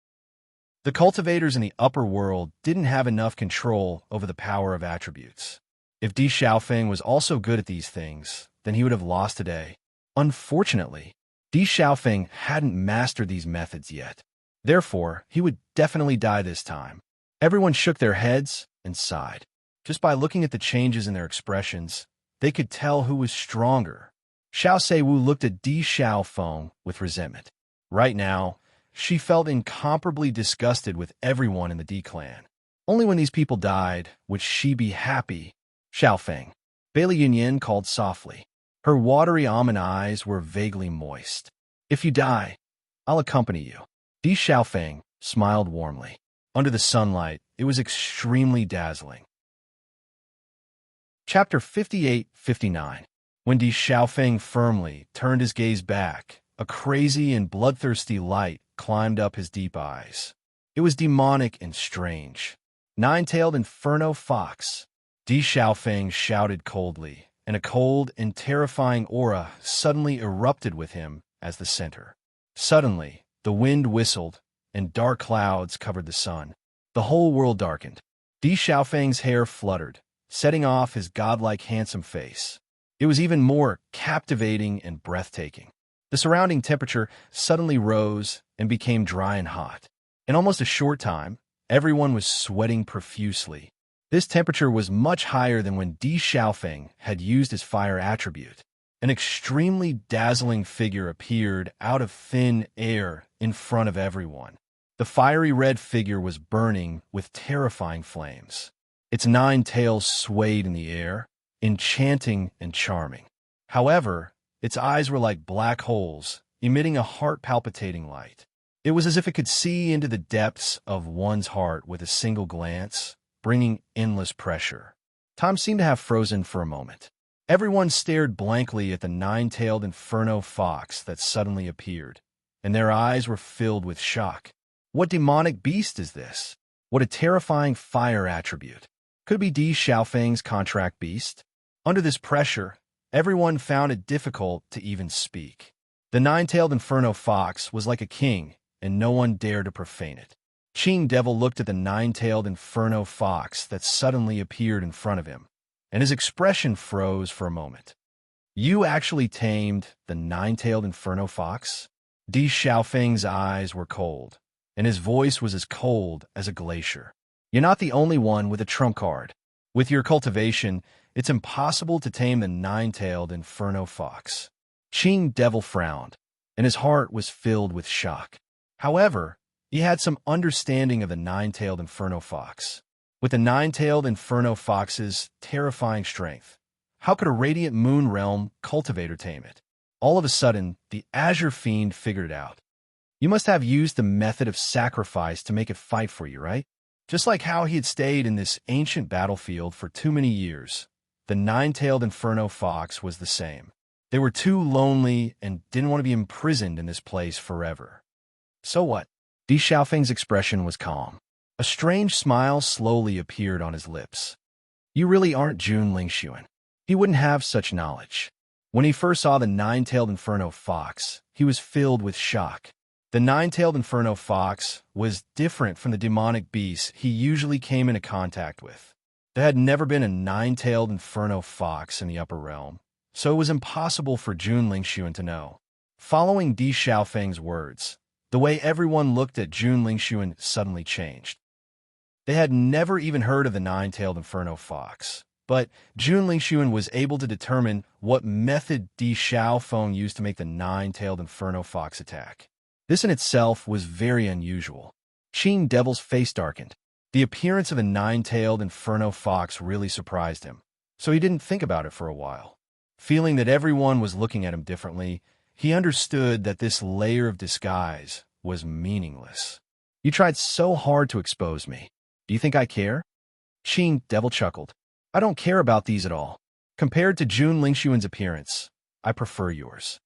The cultivators in the upper world didn't have enough control over the power of attributes. If Di Xiaofeng was also good at these things, then he would have lost today. Unfortunately, Di Xiaofeng hadn't mastered these methods yet. Therefore, he would definitely die this time. Everyone shook their heads and sighed. Just by looking at the changes in their expressions, they could tell who was stronger. Xiao Seiwu looked at Di Xiaofeng with resentment. Right now, she felt incomparably disgusted with everyone in the Di clan. Only when these people died would she be happy. Xiaofeng. Bailey Yunyin called softly. Her watery almond eyes were vaguely moist. If you die, I'll accompany you. Di Xiaofeng smiled warmly. Under the sunlight, it was extremely dazzling. Chapter 58-59. When Di Xiaofeng firmly turned his gaze back, a crazy and bloodthirsty light climbed up his deep eyes. It was demonic and strange. Nine-tailed inferno fox. Di Xiaofeng shouted coldly, and a cold and terrifying aura suddenly erupted with him as the center. Suddenly, the wind whistled, and dark clouds covered the sun. The whole world darkened. Di Xiaofeng's hair fluttered, setting off his godlike handsome face. It was even more captivating and breathtaking. The surrounding temperature suddenly rose and became dry and hot. In almost a short time, everyone was sweating profusely. This temperature was much higher than when Di Xiaofeng had used his fire attribute. An extremely dazzling figure appeared out of thin air in front of everyone. The fiery red figure was burning with terrifying flames. Its 9 tails swayed in the air, enchanting and charming. However, its eyes were like black holes, emitting a heart-palpitating light. It was as if it could see into the depths of one's heart with a single glance, bringing endless pressure. Time seemed to have frozen for a moment. Everyone stared blankly at the 9-tailed inferno fox that suddenly appeared, and their eyes were filled with shock. What demonic beast is this? What a terrifying fire attribute. Could it be Di Xiaofeng's contract beast? Under this pressure, everyone found it difficult to even speak. The 9-tailed inferno fox was like a king, and no one dared to profane it. Qing Devil looked at the 9-tailed inferno fox that suddenly appeared in front of him, and his expression froze for a moment. You actually tamed the 9-tailed inferno fox? Di Xiaofeng's eyes were cold, and his voice was as cold as a glacier. You're not the only one with a trump card. With your cultivation, it's impossible to tame the 9-tailed inferno fox. Qing Devil frowned, and his heart was filled with shock. However, He had some understanding of the nine-tailed inferno fox. With the nine-tailed inferno fox's terrifying strength, how could a radiant moon realm cultivator tame it? All of a sudden, the Azure Fiend figured it out. You must have used the method of sacrifice to make it fight for you, right? Just like how he had stayed in this ancient battlefield for too many years, the nine-tailed inferno fox was the same. They were too lonely and didn't want to be imprisoned in this place forever. So what? Di Xiaofeng's expression was calm. A strange smile slowly appeared on his lips. You really aren't Jun Lingxuan. He wouldn't have such knowledge. When he first saw the nine-tailed inferno fox, he was filled with shock. The nine-tailed inferno fox was different from the demonic beasts he usually came into contact with. There had never been a nine-tailed inferno fox in the upper realm, so it was impossible for Jun Lingxuan to know. Following Di Xiaofeng's words, the way everyone looked at Jun Lingxuan suddenly changed. They had never even heard of the nine-tailed inferno fox, but Jun Lingxuan was able to determine what method Di Xiaofeng used to make the nine-tailed inferno fox attack. This in itself was very unusual. Qing Devil's face darkened. The appearance of the nine-tailed inferno fox really surprised him, so he didn't think about it for a while. Feeling that everyone was looking at him differently, he understood that this layer of disguise was meaningless. You tried so hard to expose me. Do you think I care? Qing Devil chuckled. I don't care about these at all. Compared to Jun Lingxuan's appearance, I prefer yours.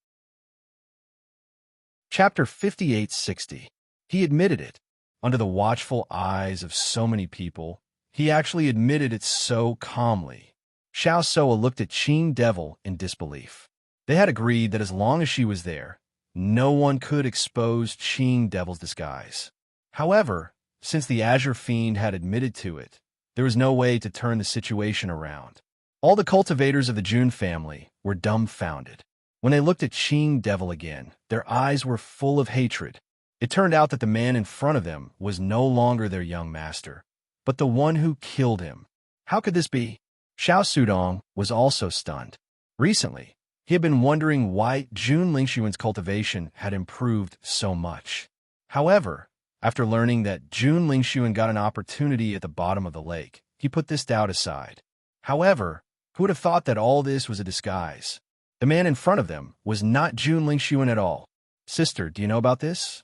Chapter 5860. He admitted it. Under the watchful eyes of so many people, he actually admitted it so calmly. Xiao Soa looked at Qing Devil in disbelief. They had agreed that as long as she was there, no one could expose Qing Devil's disguise. However, since the Azure Fiend had admitted to it, there was no way to turn the situation around. All the cultivators of the Jun family were dumbfounded. When they looked at Qing Devil again, their eyes were full of hatred. It turned out that the man in front of them was no longer their young master, but the one who killed him. How could this be? Xiao Sudong was also stunned. Recently, he had been wondering why Jun Lingxuan's cultivation had improved so much. However, after learning that Jun Lingxuan got an opportunity at the bottom of the lake, he put this doubt aside. However, who would have thought that all this was a disguise? The man in front of them was not Jun Lingxuan at all. Sister, do you know about this?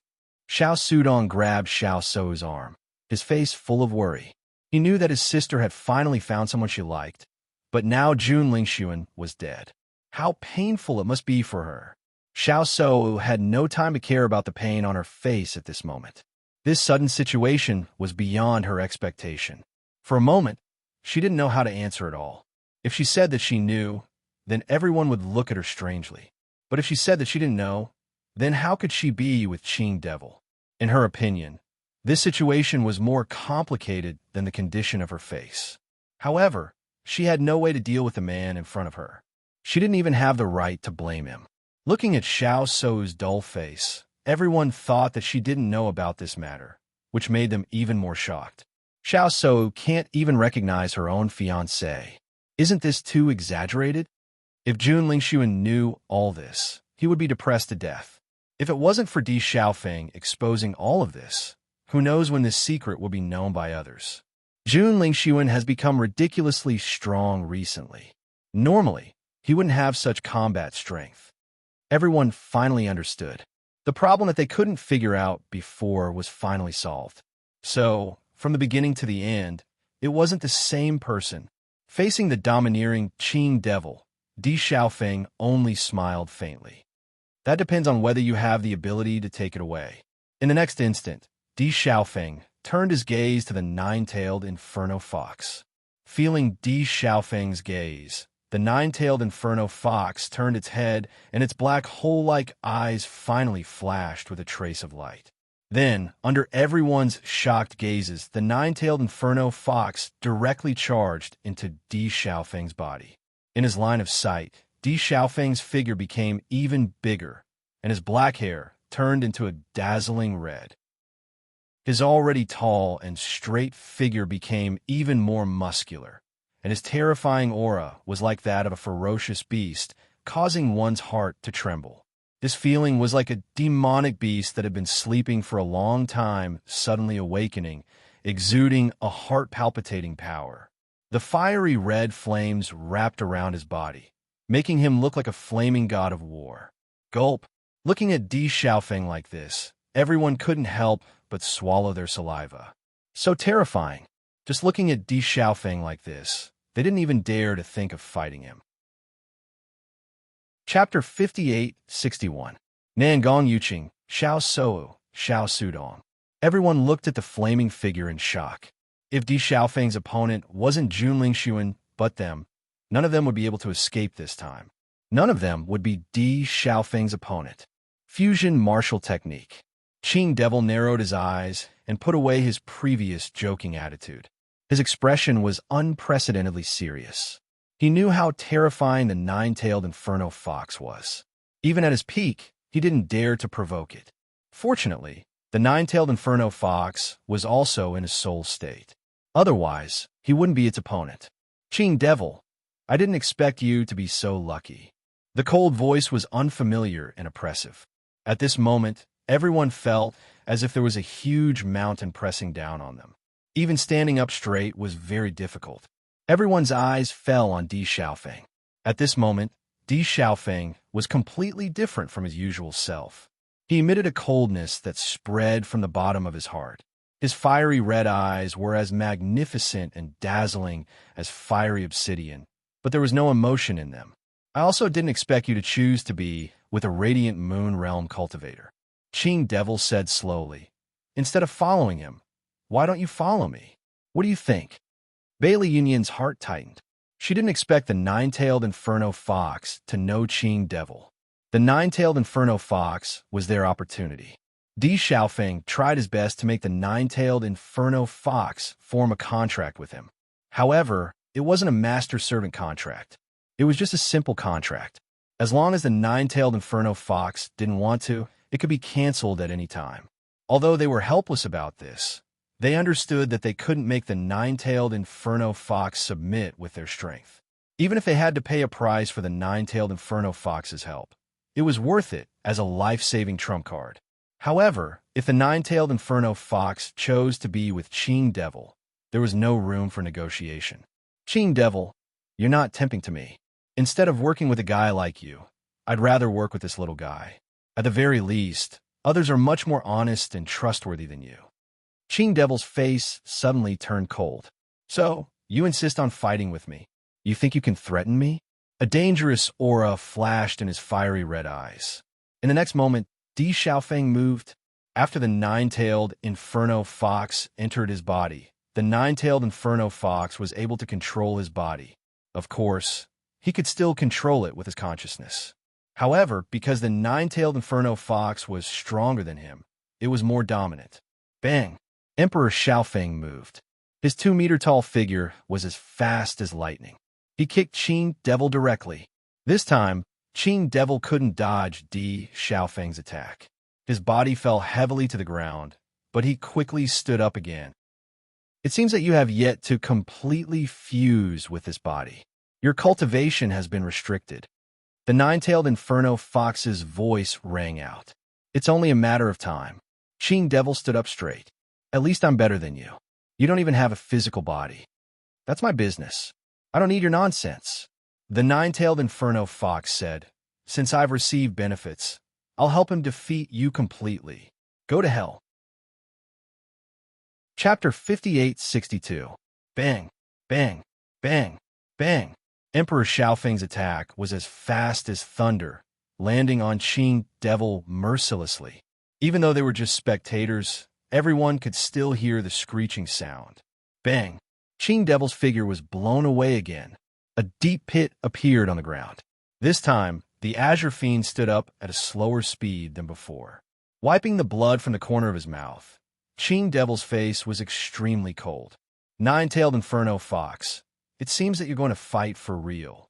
Xiao Sudong grabbed Xiao Sou's arm, his face full of worry. He knew that his sister had finally found someone she liked, but now Jun Lingxuan was dead. How painful it must be for her. Xiao Sou had no time to care about the pain on her face at this moment. This sudden situation was beyond her expectation. For a moment, she didn't know how to answer it all. If she said that she knew, then everyone would look at her strangely. But if she said that she didn't know, then how could she be with Qing Devil? In her opinion, this situation was more complicated than the condition of her face. However, she had no way to deal with the man in front of her. She didn't even have the right to blame him. Looking at Xiao Sou's dull face, everyone thought that she didn't know about this matter, which made them even more shocked. Xiao Sou can't even recognize her own fiancé. Isn't this too exaggerated? If Jun Lingxuan knew all this, he would be depressed to death. If it wasn't for Di Xiaofeng exposing all of this, who knows when this secret will be known by others. Jun Lingxuan has become ridiculously strong recently. Normally, he wouldn't have such combat strength. Everyone finally understood. The problem that they couldn't figure out before was finally solved. So, from the beginning to the end, it wasn't the same person. Facing the domineering Qing Devil, Di Xiaofeng only smiled faintly. That depends on whether you have the ability to take it away. In the next instant, Di Xiaofeng turned his gaze to the nine-tailed inferno fox. Feeling Di Xiaofeng's gaze, the nine-tailed inferno fox turned its head, and its black hole-like eyes finally flashed with a trace of light. Then, under everyone's shocked gazes, the nine-tailed inferno fox directly charged into Di Xiaofeng's body. In his line of sight, Di Xiaofeng's figure became even bigger, and his black hair turned into a dazzling red. His already tall and straight figure became even more muscular, and his terrifying aura was like that of a ferocious beast, causing one's heart to tremble. This feeling was like a demonic beast that had been sleeping for a long time, suddenly awakening, exuding a heart-palpitating power. The fiery red flames wrapped around his body, making him look like a flaming god of war. Gulp. Looking at Di Xiaofeng like this, everyone couldn't help but swallow their saliva. So terrifying. Just looking at Di Xiaofeng like this, they didn't even dare to think of fighting him. Chapter 58-61. Nangong Yuqing, Xiao Sou, Xiao Sudong. Everyone looked at the flaming figure in shock. If Di Xiaofeng's opponent wasn't Junling Xuan, but them, none of them would be able to escape this time. None of them would be Di Xiaofeng's opponent. Fusion martial technique. Qing Devil narrowed his eyes and put away his previous joking attitude. His expression was unprecedentedly serious. He knew how terrifying the nine-tailed Inferno Fox was. Even at his peak, he didn't dare to provoke it. Fortunately, the nine-tailed Inferno Fox was also in a soul state. Otherwise, he wouldn't be its opponent. Qing Devil, I didn't expect you to be so lucky. The cold voice was unfamiliar and oppressive. At this moment, everyone felt as if there was a huge mountain pressing down on them. Even standing up straight was very difficult. Everyone's eyes fell on Di Xiaofeng. At this moment, Di Xiaofeng was completely different from his usual self. He emitted a coldness that spread from the bottom of his heart. His fiery red eyes were as magnificent and dazzling as fiery obsidian, but there was no emotion in them. I also didn't expect you to choose to be with a radiant moon realm cultivator. Qing Devil said slowly. Instead of following him, why don't you follow me? What do you think? Bailey Union's heart tightened. She didn't expect the nine-tailed Inferno Fox to know Qing Devil. The nine-tailed Inferno Fox was their opportunity. Di Xiaofeng tried his best to make the nine-tailed Inferno Fox form a contract with him. However, it wasn't a master-servant contract. It was just a simple contract. As long as the nine-tailed Inferno Fox didn't want to, it could be canceled at any time. Although they were helpless about this, they understood that they couldn't make the nine-tailed Inferno Fox submit with their strength. Even if they had to pay a price for the nine-tailed Inferno Fox's help, it was worth it as a life-saving trump card. However, if the nine-tailed Inferno Fox chose to be with Qing Devil, there was no room for negotiation. Qing Devil, you're not tempting to me. Instead of working with a guy like you, I'd rather work with this little guy. At the very least, others are much more honest and trustworthy than you. Qing Devil's face suddenly turned cold. So, you insist on fighting with me? You think you can threaten me? A dangerous aura flashed in his fiery red eyes. In the next moment, Di Xiaofeng moved. After the nine-tailed Inferno Fox entered his body, the nine-tailed Inferno Fox was able to control his body. Of course, he could still control it with his consciousness. However, because the nine-tailed Inferno Fox was stronger than him, it was more dominant. Bang! Emperor Xiaofeng moved. His 2-meter-tall figure was as fast as lightning. He kicked Qing Devil directly. This time, Qing Devil couldn't dodge Di Xiaofeng's attack. His body fell heavily to the ground, but he quickly stood up again. It seems that you have yet to completely fuse with this body. Your cultivation has been restricted. The nine-tailed Inferno Fox's voice rang out. It's only a matter of time. Qing Devil stood up straight. At least I'm better than you. You don't even have a physical body. That's my business. I don't need your nonsense. The nine-tailed Inferno Fox said, Since I've received benefits, I'll help him defeat you completely. Go to hell. Chapter 58-62. Bang, bang, bang, bang. Emperor Xiaofeng's attack was as fast as thunder, landing on Qing Devil mercilessly. Even though they were just spectators, everyone could still hear the screeching sound. Bang! Qing Devil's figure was blown away again. A deep pit appeared on the ground. This time, the Azure Fiend stood up at a slower speed than before. Wiping the blood from the corner of his mouth, Qing Devil's face was extremely cold. Nine-tailed Inferno Fox, it seems that you're going to fight for real.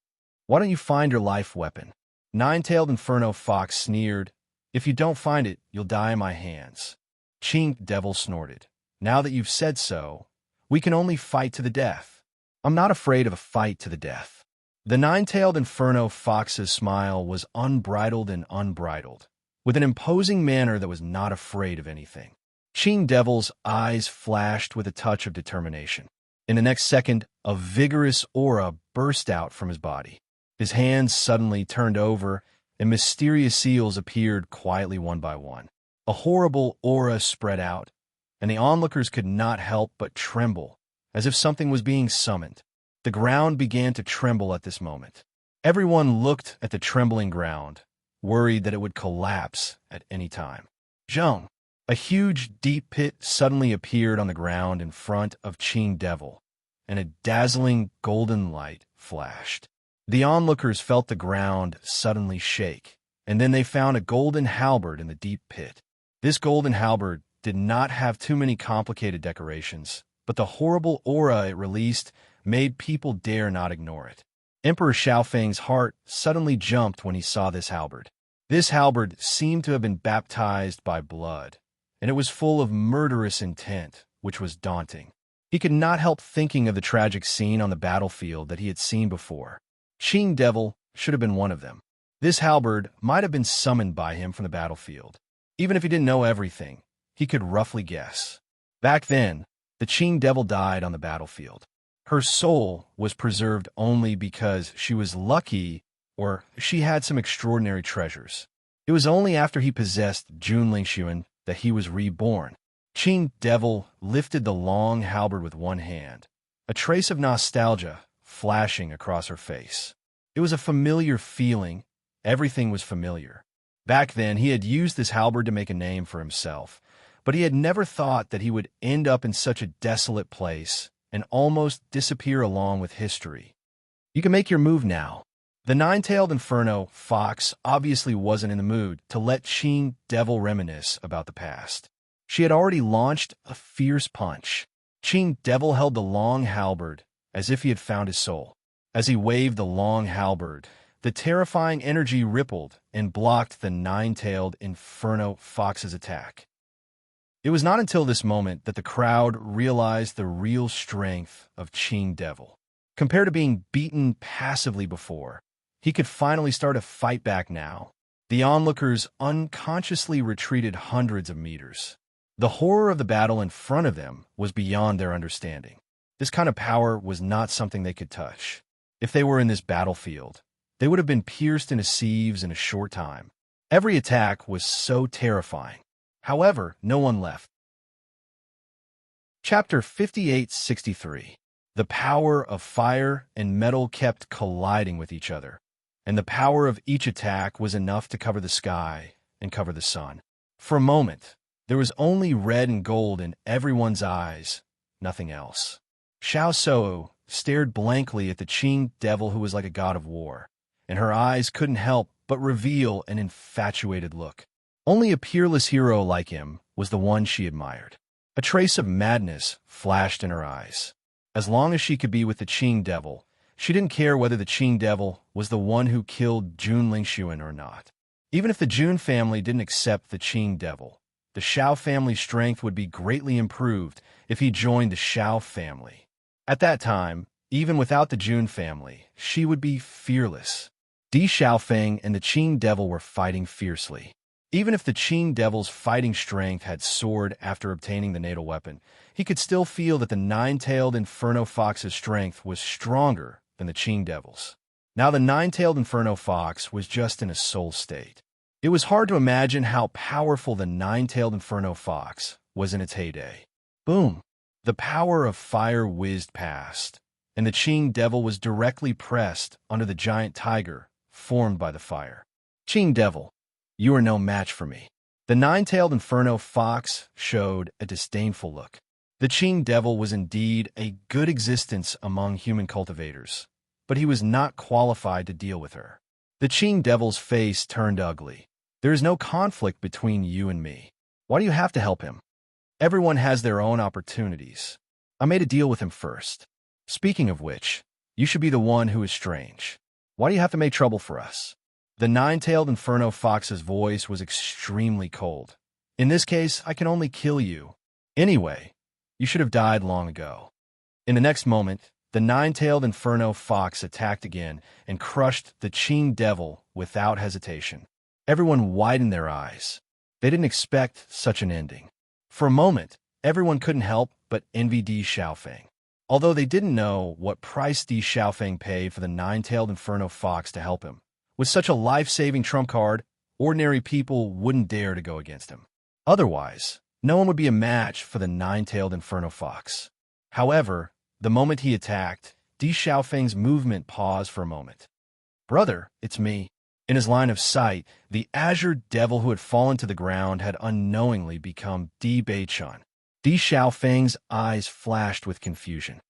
Why don't you find your life weapon? Nine-tailed Inferno Fox sneered. If you don't find it, you'll die in my hands. Qing Devil snorted. Now that you've said so, we can only fight to the death. I'm not afraid of a fight to the death. The nine-tailed inferno fox's smile was unbridled and unbridled, with an imposing manner that was not afraid of anything. Ching Devil's eyes flashed with a touch of determination. In the next second, a vigorous aura burst out from his body. His hands suddenly turned over, and mysterious seals appeared quietly one by one. A horrible aura spread out, and the onlookers could not help but tremble, as if something was being summoned. The ground began to tremble at this moment. Everyone looked at the trembling ground, worried that it would collapse at any time. Zheng! A huge, deep pit suddenly appeared on the ground in front of Ching Devil, and a dazzling golden light flashed. The onlookers felt the ground suddenly shake, and then they found a golden halberd in the deep pit. This golden halberd did not have too many complicated decorations, but the horrible aura it released made people dare not ignore it. Emperor Xiaofeng's heart suddenly jumped when he saw this halberd. This halberd seemed to have been baptized by blood, and it was full of murderous intent, which was daunting. He could not help thinking of the tragic scene on the battlefield that he had seen before. Ching Devil should have been one of them. This halberd might have been summoned by him from the battlefield. Even if he didn't know everything, he could roughly guess. Back then, the Ching Devil died on the battlefield. Her soul was preserved only because she was lucky or she had some extraordinary treasures. It was only after he possessed Jun Lingxuan that he was reborn. Ching Devil lifted the long halberd with one hand, a trace of nostalgia flashing across her face. It was a familiar feeling. Everything was familiar. Back then, he had used this halberd to make a name for himself, but he had never thought that he would end up in such a desolate place and almost disappear along with history. You can make your move now. The nine-tailed inferno fox obviously wasn't in the mood to let Ching Devil reminisce about the past. She had already launched a fierce punch. Ching Devil held the long halberd as if he had found his soul. As he waved the long halberd, the terrifying energy rippled and blocked the nine-tailed inferno fox's attack. It was not until this moment that the crowd realized the real strength of Ching Devil. Compared to being beaten passively before, he could finally start a fight back now. The onlookers unconsciously retreated hundreds of meters. The horror of the battle in front of them was beyond their understanding. This kind of power was not something they could touch. If they were in this battlefield, they would have been pierced into sieves in a short time. Every attack was so terrifying. However, no one left. Chapter 5863. The power of fire and metal kept colliding with each other, and the power of each attack was enough to cover the sky and cover the sun. For a moment, there was only red and gold in everyone's eyes, nothing else. Xiao Sou stared blankly at the Ching Devil who was like a god of war, and her eyes couldn't help but reveal an infatuated look. Only a peerless hero like him was the one she admired. A trace of madness flashed in her eyes. As long as she could be with the Ching Devil, she didn't care whether the Ching Devil was the one who killed Jun Lingxuan or not. Even if the Jun family didn't accept the Ching Devil, the Xiao family's strength would be greatly improved if he joined the Xiao family. At that time, even without the Jun family, she would be fearless. Di Xiaofeng and the Ching Devil were fighting fiercely. Even if the Ching Devil's fighting strength had soared after obtaining the natal weapon, he could still feel that the nine-tailed Inferno Fox's strength was stronger than the Ching Devil's. Now the nine-tailed Inferno Fox was just in a soul state. It was hard to imagine how powerful the nine-tailed Inferno Fox was in its heyday. Boom! The power of fire whizzed past, and the Ching Devil was directly pressed under the giant tiger formed by the fire. Ching Devil, you are no match for me. The nine-tailed Inferno Fox showed a disdainful look. The Ching Devil was indeed a good existence among human cultivators, but he was not qualified to deal with her. The Ching Devil's face turned ugly. There is no conflict between you and me. Why do you have to help him? Everyone has their own opportunities. I made a deal with him first. Speaking of which, you should be the one who is strange. Why do you have to make trouble for us? The nine-tailed Inferno Fox's voice was extremely cold. In this case, I can only kill you. Anyway, you should have died long ago. In the next moment, the nine-tailed inferno fox attacked again and crushed the Qing devil without hesitation. Everyone widened their eyes. They didn't expect such an ending. For a moment, everyone couldn't help but envy Di Xiaofeng. Although they didn't know what price Di Xiaofeng paid for the nine-tailed inferno fox to help him. With such a life-saving trump card, ordinary people wouldn't dare to go against him. Otherwise, no one would be a match for the nine-tailed inferno fox. However, the moment he attacked, Di Xiaofeng's movement paused for a moment. "Brother, it's me." In his line of sight, the azure devil who had fallen to the ground had unknowingly become Di Beichun. Di Xiaofeng's eyes flashed with confusion.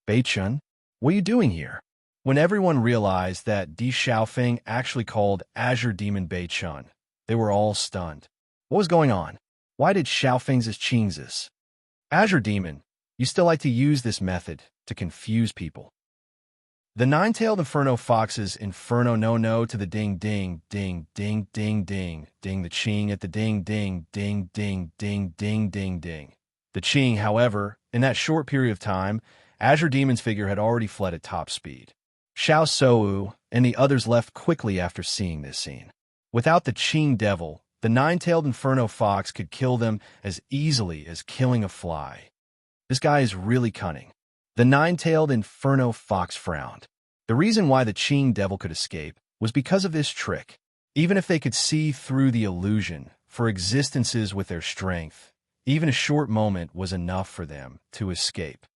"Beichun, what are you doing here?" When everyone realized that Di Xiaofeng actually called Azure Demon Beichun, they were all stunned. What was going on? Why did Xiaofeng's Qing's this? Azure Demon, you still like to use this method to confuse people. The nine-tailed inferno fox's inferno no to the ding ding ding ding ding ding ding the Qing at the ding ding ding ding ding ding ding ding. The Qing, however, in that short period of time, Azure Demon's figure had already fled at top speed. Xiao Shou and the others left quickly after seeing this scene. Without the Qing devil, the nine-tailed inferno fox could kill them as easily as killing a fly. This guy is really cunning. The nine-tailed inferno fox frowned. The reason why the Qing devil could escape was because of this trick. Even if they could see through the illusion for existences with their strength, even a short moment was enough for them to escape.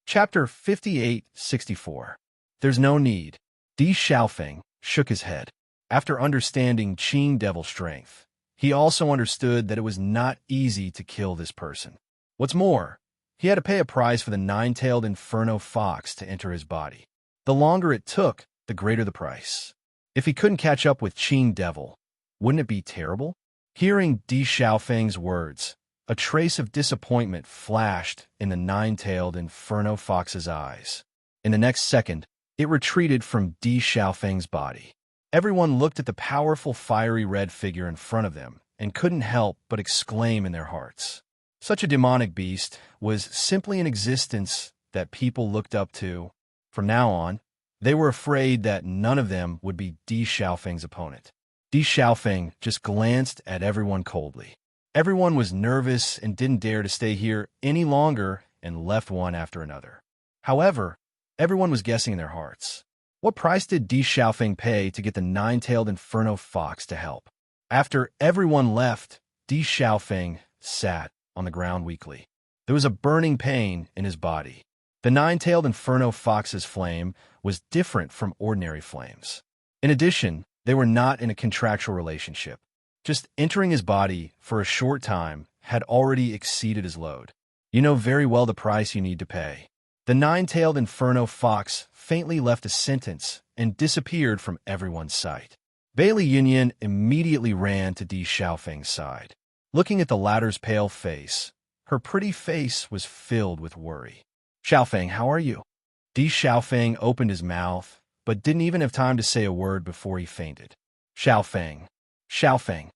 Chapter 58-64. There's no need. Di Xiaofeng shook his head. After understanding Qing devil strength, he also understood that it was not easy to kill this person. What's more, he had to pay a price for the nine-tailed inferno fox to enter his body. The longer it took, the greater the price. If he couldn't catch up with Qing devil, wouldn't it be terrible? Hearing Di Xiaofeng's words, a trace of disappointment flashed in the nine-tailed inferno fox's eyes. In the next second, it retreated from Di Xiaofeng's body. Everyone looked at the powerful fiery red figure in front of them and couldn't help but exclaim in their hearts. Such a demonic beast was simply an existence that people looked up to. From now on, they were afraid that none of them would be Di Xiaofeng's opponent. Di Xiaofeng just glanced at everyone coldly. Everyone was nervous and didn't dare to stay here any longer and left one after another. However, everyone was guessing in their hearts. What price did Di Xiaofeng pay to get the nine-tailed inferno fox to help? After everyone left, Di Xiaofeng sat on the ground weakly. There was a burning pain in his body. The nine-tailed inferno fox's flame was different from ordinary flames. In addition, they were not in a contractual relationship. Just entering his body for a short time had already exceeded his load. You know very well the price you need to pay. The nine-tailed inferno fox faintly left a sentence and disappeared from everyone's sight. Bailey Yunyan immediately ran to Di Xiaofeng's side. Looking at the latter's pale face, her pretty face was filled with worry. "Xiaofeng, how are you?" Di Xiaofeng opened his mouth, but didn't even have time to say a word before he fainted. "Xiaofeng, Xiaofeng."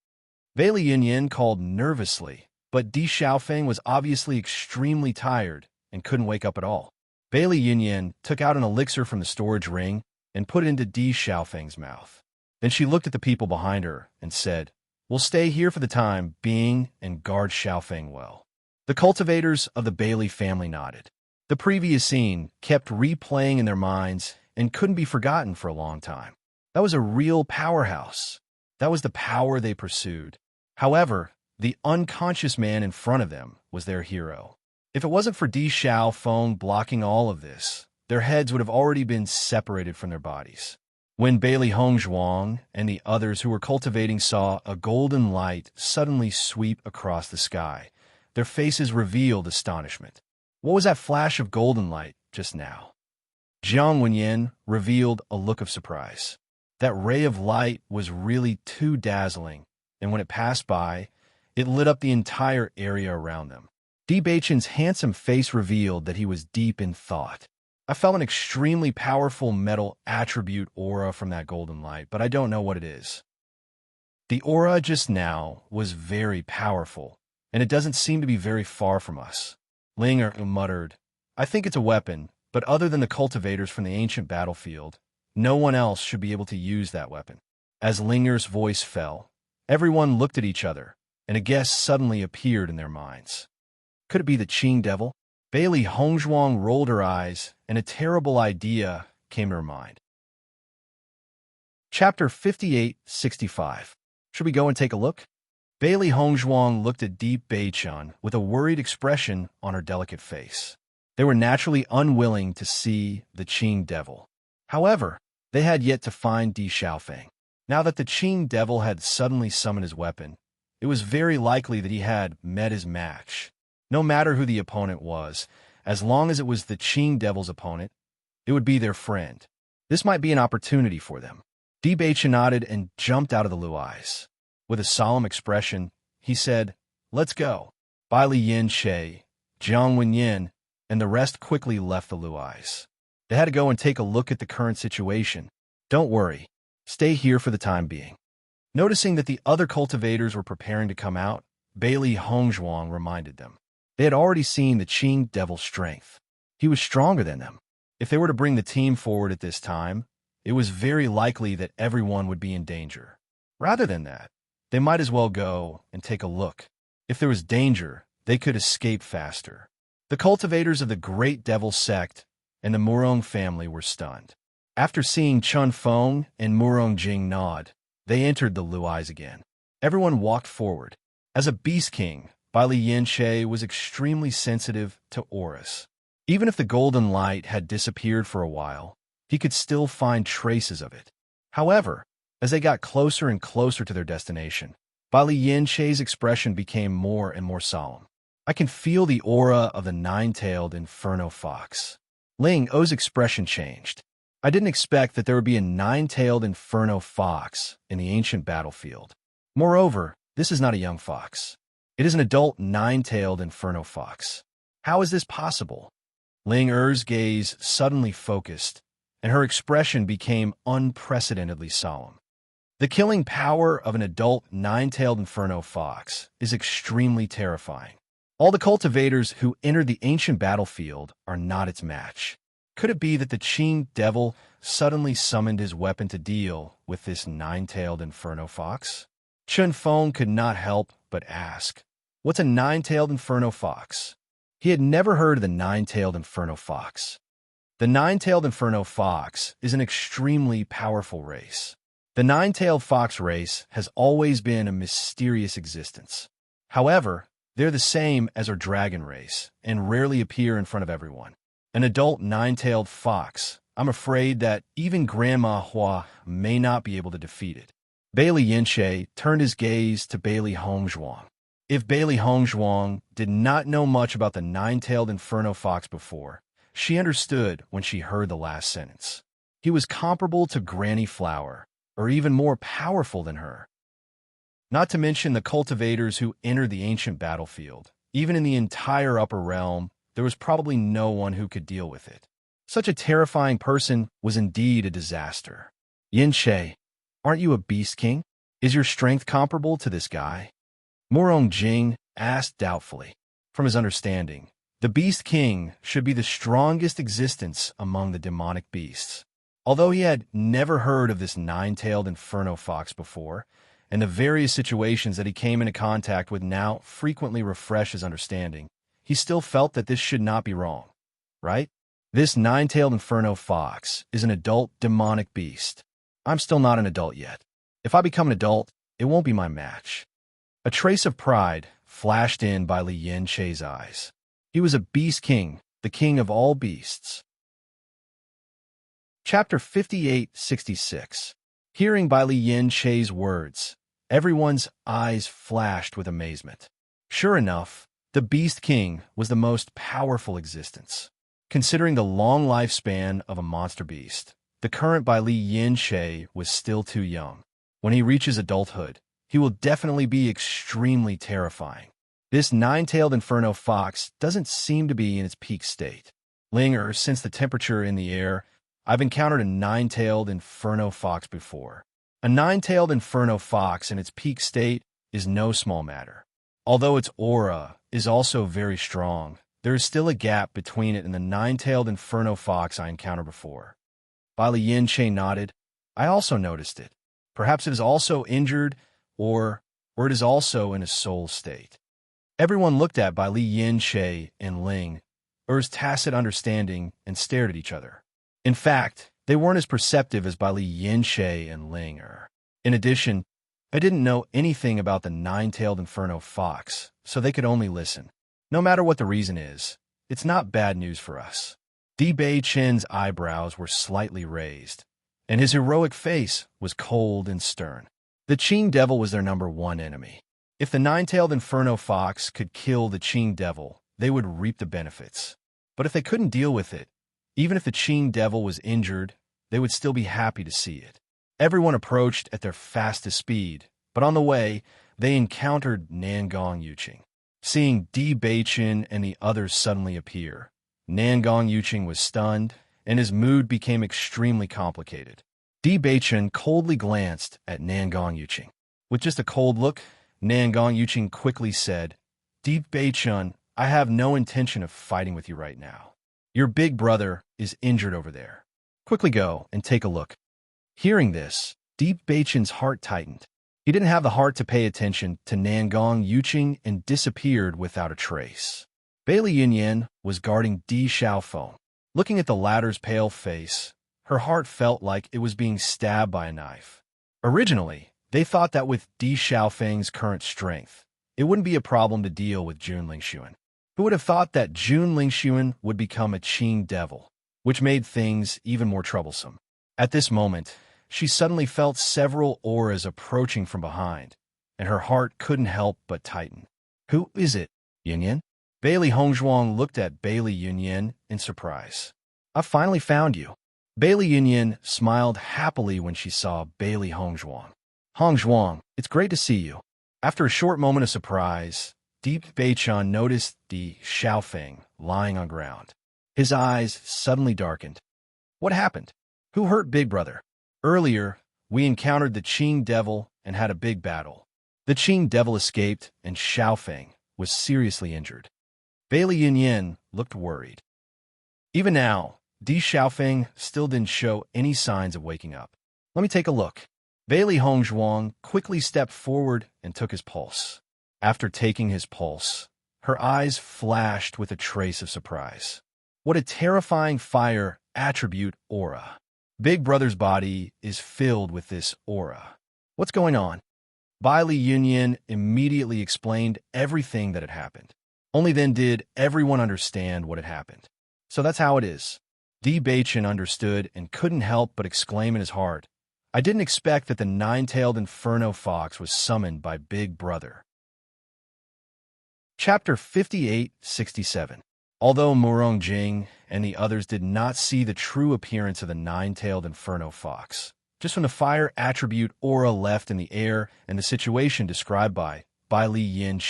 Bailey Yunyan called nervously, but Di Xiaofeng was obviously extremely tired and couldn't wake up at all. Bailey Yunyan took out an elixir from the storage ring and put it into Di Xiaofeng's mouth. Then she looked at the people behind her and said, "We'll stay here for the time being and guard Xiaofeng well." The cultivators of the Bailey family nodded. The previous scene kept replaying in their minds and couldn't be forgotten for a long time. That was a real powerhouse. That was the power they pursued. However, the unconscious man in front of them was their hero. If it wasn't for Di Xiaofeng blocking all of this, their heads would have already been separated from their bodies. When Bailey Hongzhuang and the others who were cultivating saw a golden light suddenly sweep across the sky, their faces revealed astonishment. What was that flash of golden light just now? Jiang Wenyan revealed a look of surprise. That ray of light was really too dazzling, and when it passed by, it lit up the entire area around them. Di Beichun's handsome face revealed that he was deep in thought. I felt an extremely powerful metal attribute aura from that golden light, but I don't know what it is. The aura just now was very powerful, and it doesn't seem to be very far from us. Linger muttered, I think it's a weapon, but other than the cultivators from the ancient battlefield, no one else should be able to use that weapon. As Linger's voice fell, everyone looked at each other, and a guess suddenly appeared in their minds. Could it be the Qing devil? Bailey Hongzhuang rolled her eyes, and a terrible idea came to her mind. Chapter 58-65. Should we go and take a look? Bailey Hongzhuang looked at Deep Beichun with a worried expression on her delicate face. They were naturally unwilling to see the Qing devil. However, they had yet to find Di Xiaofeng. Now that the Qing devil had suddenly summoned his weapon, it was very likely that he had met his match. No matter who the opponent was, as long as it was the Qing devil's opponent, it would be their friend. This might be an opportunity for them. Di Beichun nodded and jumped out of the luais. With a solemn expression, he said, "Let's go." Bai Li Yin Che, Jiang Wenyin, and the rest quickly left the luais. They had to go and take a look at the current situation. Don't worry. Stay here for the time being. Noticing that the other cultivators were preparing to come out, Bailey Hongzhuang reminded them. They had already seen the Qing devil's strength. He was stronger than them. If they were to bring the team forward at this time, it was very likely that everyone would be in danger. Rather than that, they might as well go and take a look. If there was danger, they could escape faster. The cultivators of the Great Devil sect and the Murong family were stunned. After seeing Chun Feng and Murong Jing nod, they entered the luais again. Everyone walked forward. As a beast king, Bai Li Yin Che was extremely sensitive to auras. Even if the golden light had disappeared for a while, he could still find traces of it. However, as they got closer and closer to their destination, Bai Li Yin Che's expression became more and more solemn. I can feel the aura of the nine-tailed inferno fox. Ling O's expression changed. I didn't expect that there would be a nine-tailed inferno fox in the ancient battlefield. Moreover, this is not a young fox. It is an adult nine-tailed inferno fox. How is this possible? Ling Er's gaze suddenly focused, and her expression became unprecedentedly solemn. The killing power of an adult nine-tailed inferno fox is extremely terrifying. All the cultivators who entered the ancient battlefield are not its match. Could it be that the Qing devil suddenly summoned his weapon to deal with this nine-tailed inferno fox? Chun Feng could not help but ask, "What's a nine-tailed inferno fox?" He had never heard of the nine-tailed inferno fox. The nine-tailed inferno fox is an extremely powerful race. The nine-tailed fox race has always been a mysterious existence. However, they're the same as our dragon race and rarely appear in front of everyone. An adult nine-tailed fox, I'm afraid that even Grandma Hua may not be able to defeat it. Bailey Yinche turned his gaze to Bailey Hongzhuang. If Bailey Hongzhuang did not know much about the nine-tailed inferno fox before, she understood when she heard the last sentence. He was comparable to Granny Flower, or even more powerful than her. Not to mention the cultivators who entered the ancient battlefield. Even in the entire upper realm, there was probably no one who could deal with it. Such a terrifying person was indeed a disaster. Yin Che, aren't you a beast king? Is your strength comparable to this guy? Murong Jing asked doubtfully. From his understanding, the beast king should be the strongest existence among the demonic beasts. Although he had never heard of this nine-tailed inferno fox before, and the various situations that he came into contact with now frequently refresh his understanding, he still felt that this should not be wrong, right? This nine-tailed inferno fox is an adult demonic beast. I'm still not an adult yet. If I become an adult, it won't be my match. A trace of pride flashed in by Li Yin Che's eyes. He was a beast king, the king of all beasts. Chapter 58-66. Hearing Bai Li Yin Che's words, everyone's eyes flashed with amazement. Sure enough, the Beast King was the most powerful existence. Considering the long lifespan of a monster beast, the current Bai Li Yin Che was still too young. When he reaches adulthood, he will definitely be extremely terrifying. This nine-tailed inferno fox doesn't seem to be in its peak state. Linger, since the temperature in the air, I've encountered a nine-tailed inferno fox before. A nine-tailed inferno fox in its peak state is no small matter. Although its aura is also very strong, there is still a gap between it and the nine-tailed inferno fox I encountered before. Bai Li Yin nodded. I also noticed it. Perhaps it is also injured, or it is also in a soul state. Everyone looked at Bai Li Yin and Ling, Er's tacit understanding, and stared at each other. In fact, they weren't as perceptive as Bai Li Yin and Ling Er. In addition, I didn't know anything about the nine-tailed inferno fox, so they could only listen. No matter what the reason is, it's not bad news for us. Di Beichen's eyebrows were slightly raised, and his heroic face was cold and stern. The Qing Devil was their #1 enemy. If the nine-tailed inferno fox could kill the Qing Devil, they would reap the benefits. But if they couldn't deal with it, even if the Qing Devil was injured, they would still be happy to see it. Everyone approached at their fastest speed, but on the way, they encountered Nangong Yuqing. Seeing Di Beichen and the others suddenly appear, Nangong Yuqing was stunned, and his mood became extremely complicated. Di Beichen coldly glanced at Nangong Yuqing. With just a cold look, Nangong Yuqing quickly said, Di Beichen, I have no intention of fighting with you right now. Your big brother is injured over there. Quickly go and take a look. Hearing this, Di Beichen's heart tightened. He didn't have the heart to pay attention to Nangong Yuqing and disappeared without a trace. Bai Li Yin was guarding Di Xiaofeng. Looking at the latter's pale face, her heart felt like it was being stabbed by a knife. Originally, they thought that with Di Xiaofeng's current strength, it wouldn't be a problem to deal with Jun Lingxuan. Who would have thought that Jun Lingxuan would become a Qing Devil, which made things even more troublesome. At this moment, she suddenly felt several auras approaching from behind, and her heart couldn't help but tighten. Who is it, Yin? Bai Li Hongzhuang looked at Bai Li Yin in surprise. I finally found you. Bai Li Yin smiled happily when she saw Bai Li Hongzhuang. Hongzhuang, it's great to see you. After a short moment of surprise, Di Beichen noticed Di Xiaofeng lying on ground. His eyes suddenly darkened. What happened? Who hurt Big Brother? Earlier, we encountered the Qing Devil and had a big battle. The Qing Devil escaped, and Xiaofeng was seriously injured. Bai Li Yin looked worried. Even now, Di Xiaofeng still didn't show any signs of waking up. Let me take a look. Bai Li Hongzhuang quickly stepped forward and took his pulse. After taking his pulse, her eyes flashed with a trace of surprise. What a terrifying fire attribute aura. Big Brother's body is filled with this aura. What's going on? Bai Li Yin immediately explained everything that had happened. Only then did everyone understand what had happened. So that's how it is. Di Beichen understood and couldn't help but exclaim in his heart, I didn't expect that the nine-tailed inferno fox was summoned by Big Brother. Chapter 58-67. Although Murong Jing and the others did not see the true appearance of the nine-tailed inferno fox, just when the fire attribute aura left in the air and the situation described by Bai Li Yin,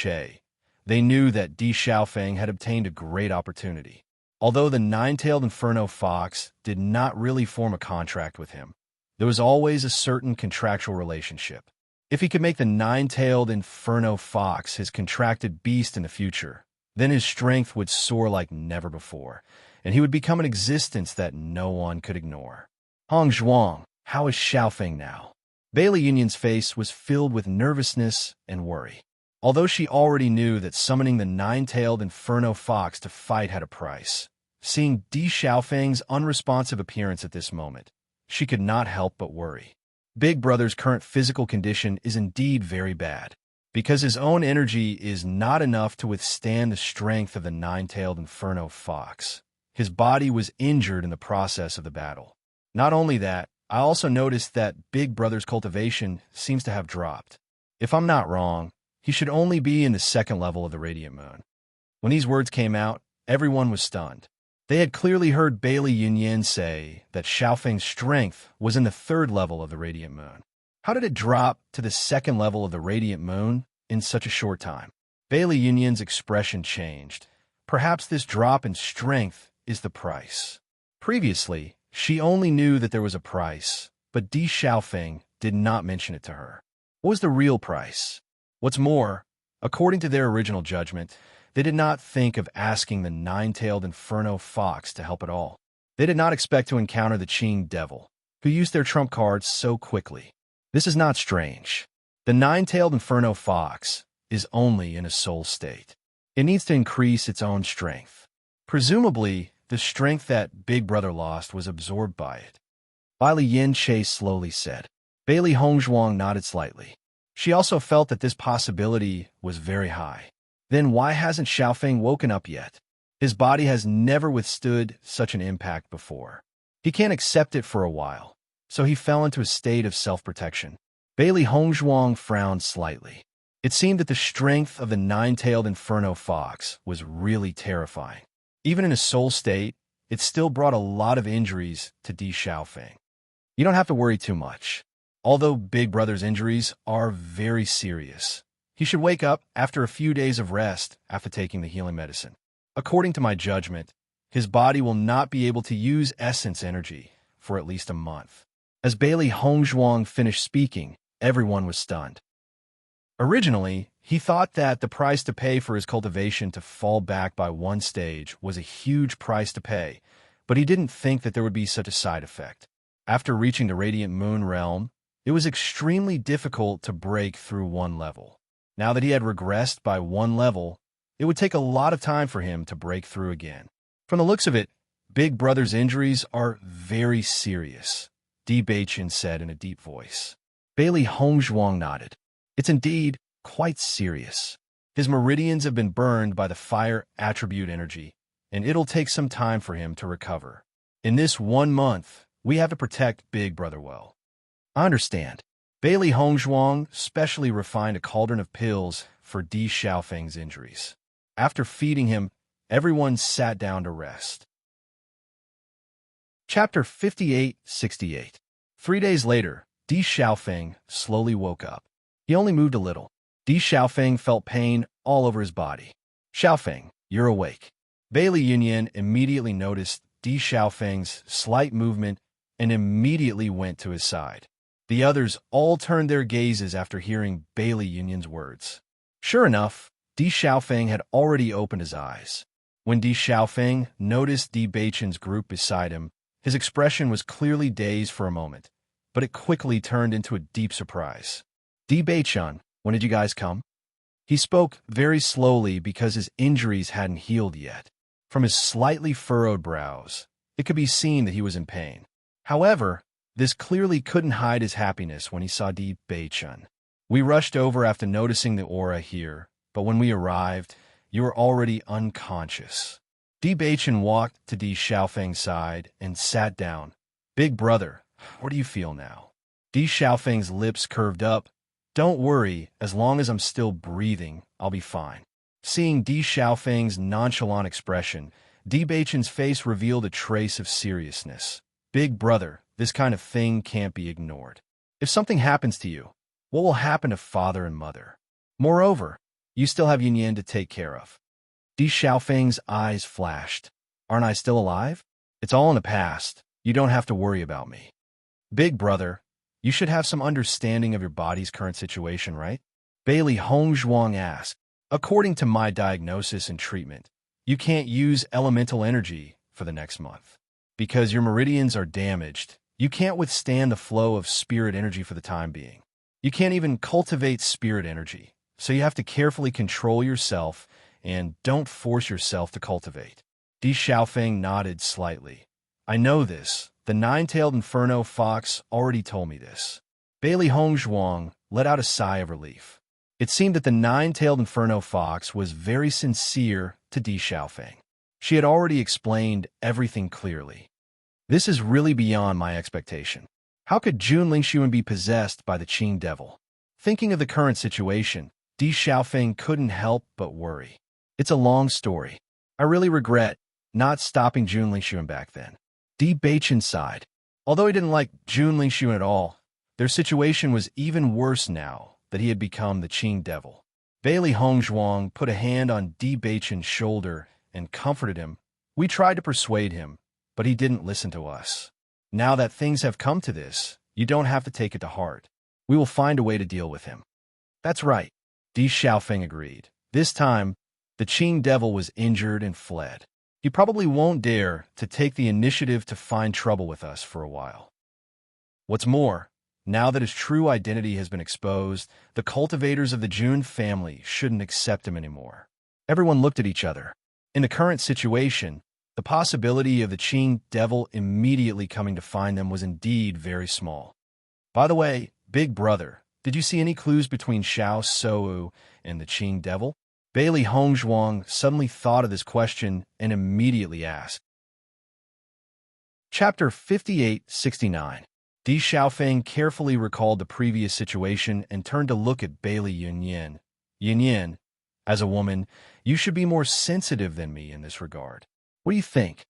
they knew that Di Xiaofeng had obtained a great opportunity. Although the nine-tailed inferno fox did not really form a contract with him, there was always a certain contractual relationship. If he could make the nine-tailed inferno fox his contracted beast in the future, then his strength would soar like never before, and he would become an existence that no one could ignore. Hongzhuang, how is Xiaofeng now? Bai Li Yin's face was filled with nervousness and worry. Although she already knew that summoning the nine-tailed inferno fox to fight had a price, seeing Di Xiaofeng's unresponsive appearance at this moment, she could not help but worry. Big Brother's current physical condition is indeed very bad, because his own energy is not enough to withstand the strength of the nine-tailed inferno fox. His body was injured in the process of the battle. Not only that, I also noticed that Big Brother's cultivation seems to have dropped. If I'm not wrong, he should only be in the second level of the Radiant Moon. When these words came out, everyone was stunned. They had clearly heard Bai Li Yin say that Xiaofeng's strength was in the third level of the Radiant Moon. How did it drop to the second level of the Radiant Moon in such a short time? Bai Li Yin's expression changed. Perhaps this drop in strength is the price. Previously, she only knew that there was a price, but Di Xiaofeng did not mention it to her. What was the real price? What's more, according to their original judgment, They did not think of asking the nine-tailed inferno fox to help at all. They did not expect to encounter the Qing devil, who used their trump cards so quickly. This is not strange. The nine-tailed inferno fox is only in a soul state. It needs to increase its own strength. Presumably, the strength that Big Brother lost was absorbed by it. Li Yin Che slowly said. Bailey Hongzhuang nodded slightly. She also felt that this possibility was very high. Then why hasn't Xiaofeng woken up yet? His body has never withstood such an impact before. He can't accept it for a while, so he fell into a state of self-protection. Bailey Hongzhuang frowned slightly. It seemed that the strength of the nine-tailed inferno fox was really terrifying. Even in a soul state, it still brought a lot of injuries to Di Xiaofeng. You don't have to worry too much. Although Big Brother's injuries are very serious, he should wake up after a few days of rest after taking the healing medicine. According to my judgment, his body will not be able to use essence energy for at least a month. As Bailey Hongzhuang finished speaking, everyone was stunned. Originally, he thought that the price to pay for his cultivation to fall back by one stage was a huge price to pay, but he didn't think that there would be such a side effect. After reaching the Radiant Moon realm, it was extremely difficult to break through one level. Now that he had regressed by one level, it would take a lot of time for him to break through again. From the looks of it, Big Brother's injuries are very serious, Di Beichen said in a deep voice. Bailey Hongzhuang nodded. It's indeed quite serious. His meridians have been burned by the fire attribute energy, and it'll take some time for him to recover. In this 1 month, we have to protect Big Brother well. I understand. Bailey Hongzhuang specially refined a cauldron of pills for Di Xiaofeng's injuries. After feeding him, everyone sat down to rest. Chapter 58-68. 3 days later, Di Xiaofeng slowly woke up. He only moved a little. Di Xiaofeng felt pain all over his body. Xiaofeng, you're awake. Bailey Yunyan immediately noticed Di Xiaofeng's slight movement and immediately went to his side. The others all turned their gazes after hearing Bailey Yunyan's words. Sure enough, Di Xiaofeng had already opened his eyes. When Di Xiaofeng noticed Di Beichen's group beside him, his expression was clearly dazed for a moment, but it quickly turned into a deep surprise. Di Beichen, when did you guys come? He spoke very slowly because his injuries hadn't healed yet. From his slightly furrowed brows, it could be seen that he was in pain. However, this clearly couldn't hide his happiness when he saw Di Beichen. We rushed over after noticing the aura here, but when we arrived, you were already unconscious. Di Beichen walked to Di Xiaofeng's side and sat down. Big Brother, what do you feel now? Di Xiaofeng's lips curved up. Don't worry, as long as I'm still breathing, I'll be fine. Seeing Di Xiaofeng's nonchalant expression, Di Beichen's face revealed a trace of seriousness. Big Brother, this kind of thing can't be ignored. If something happens to you, what will happen to father and mother? Moreover, you still have Yunyan to take care of. Di Xiaofeng's eyes flashed. Aren't I still alive? It's all in the past. You don't have to worry about me. Big Brother, you should have some understanding of your body's current situation, right? Bailey Hongzhuang asked. According to my diagnosis and treatment, you can't use elemental energy for the next month. Because your meridians are damaged, you can't withstand the flow of spirit energy for the time being. You can't even cultivate spirit energy, so you have to carefully control yourself and don't force yourself to cultivate. Di Xiaofeng nodded slightly. I know this. The nine-tailed inferno fox already told me this. Bailey Hongzhuang let out a sigh of relief. It seemed that the nine-tailed inferno fox was very sincere to Di Xiaofeng. She had already explained everything clearly. This is really beyond my expectation. How could Jun Lingxuan be possessed by the Qing devil? Thinking of the current situation, Di Xiaofeng couldn't help but worry. It's a long story. I really regret not stopping Jun Lingxuan back then. Di Beichen sighed. Although he didn't like Jun Lingxuan at all, their situation was even worse now that he had become the Qing devil. Bailey Hongzhuang put a hand on Di Beichen's shoulder and comforted him. We tried to persuade him, but he didn't listen to us. Now that things have come to this, you don't have to take it to heart. We will find a way to deal with him. That's right, Di Xiaofeng agreed. This time, The Qing devil was injured and fled. He probably won't dare to take the initiative to find trouble with us for a while. What's more, now that his true identity has been exposed, the cultivators of the Jun family shouldn't accept him anymore. Everyone looked at each other. In the current situation, the possibility of the Qing devil immediately coming to find them was indeed very small. By the way, big brother, did you see any clues between Xiao Sou and the Qing devil? Bailey Hongzhuang suddenly thought of this question and immediately asked. Chapter 5869. Di Xiaofeng carefully recalled the previous situation and turned to look at Bailey Yunyan. Yunyan, as a woman, you should be more sensitive than me in this regard. What do you think?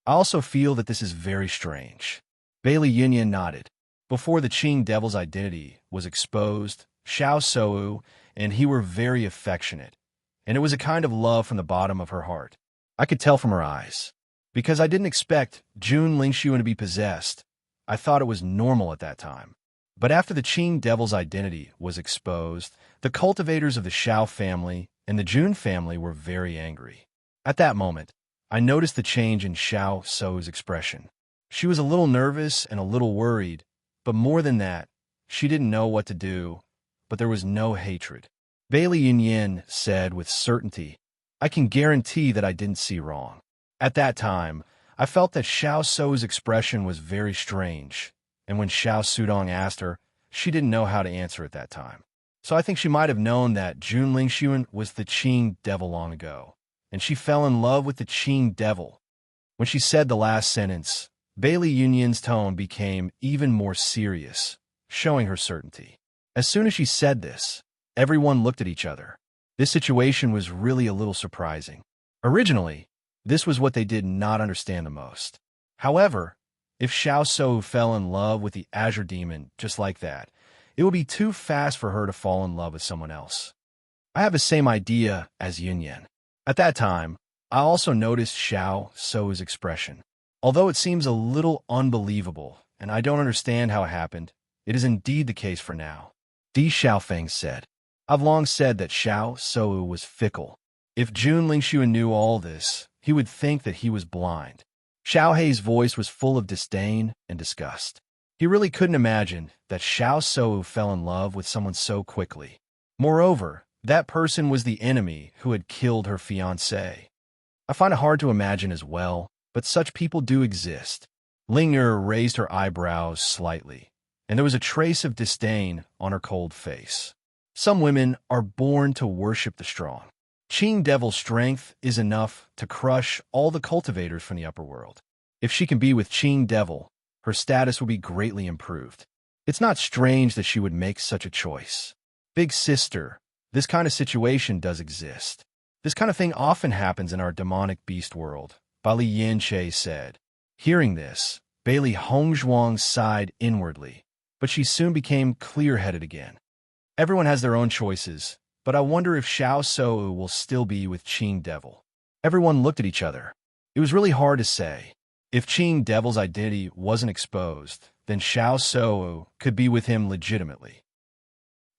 I also feel that this is very strange. Bailey Yunyan nodded. Before the Qing devil's identity was exposed, Xiao Sou and he were very affectionate, and it was a kind of love from the bottom of her heart. I could tell from her eyes. Because I didn't expect Jun Lingxuan to be possessed, I thought it was normal at that time. But after the Qing devil's identity was exposed, the cultivators of the Xiao family and the Jun family were very angry. At that moment, I noticed the change in Xiao Sou's expression. She was a little nervous and a little worried, but more than that, she didn't know what to do, but there was no hatred. Bailey Yunyan said with certainty, I can guarantee that I didn't see wrong. At that time, I felt that Xiao Sou's expression was very strange, and when Xiao Sudong asked her, she didn't know how to answer at that time. So I think she might have known that Jun Lingxuan was the Qing devil long ago, and she fell in love with the Qing devil. When she said the last sentence, Bailey Yunyan's tone became even more serious, showing her certainty. As soon as she said this, everyone looked at each other. This situation was really a little surprising. Originally, this was what they did not understand the most. However, if Xiao Sou fell in love with the Azure Demon just like that, it would be too fast for her to fall in love with someone else. I have the same idea as Yunyan. At that time, I also noticed Xiao Sou's expression. Although it seems a little unbelievable, and I don't understand how it happened, it is indeed the case for now. Di Xiaofeng said, I've long said that Xiao Sou was fickle. If Jun Lingxuan knew all this, he would think that he was blind. Xiao Hei's voice was full of disdain and disgust. He really couldn't imagine that Xiao Sou fell in love with someone so quickly. Moreover, that person was the enemy who had killed her fiancé. I find it hard to imagine as well, but such people do exist. Ling Er raised her eyebrows slightly, and there was a trace of disdain on her cold face. Some women are born to worship the strong. Qing devil's strength is enough to crush all the cultivators from the upper world. If she can be with Qing devil, her status will be greatly improved. It's not strange that she would make such a choice. Big sister, this kind of situation does exist. This kind of thing often happens in our demonic beast world, Bali Yanche said. Hearing this, Bailey Hongzhuang sighed inwardly, but she soon became clear-headed again. Everyone has their own choices, but I wonder if Xiao Sou will still be with Qing devil. Everyone looked at each other. It was really hard to say. If Qing devil's identity wasn't exposed, then Xiao Sou could be with him legitimately.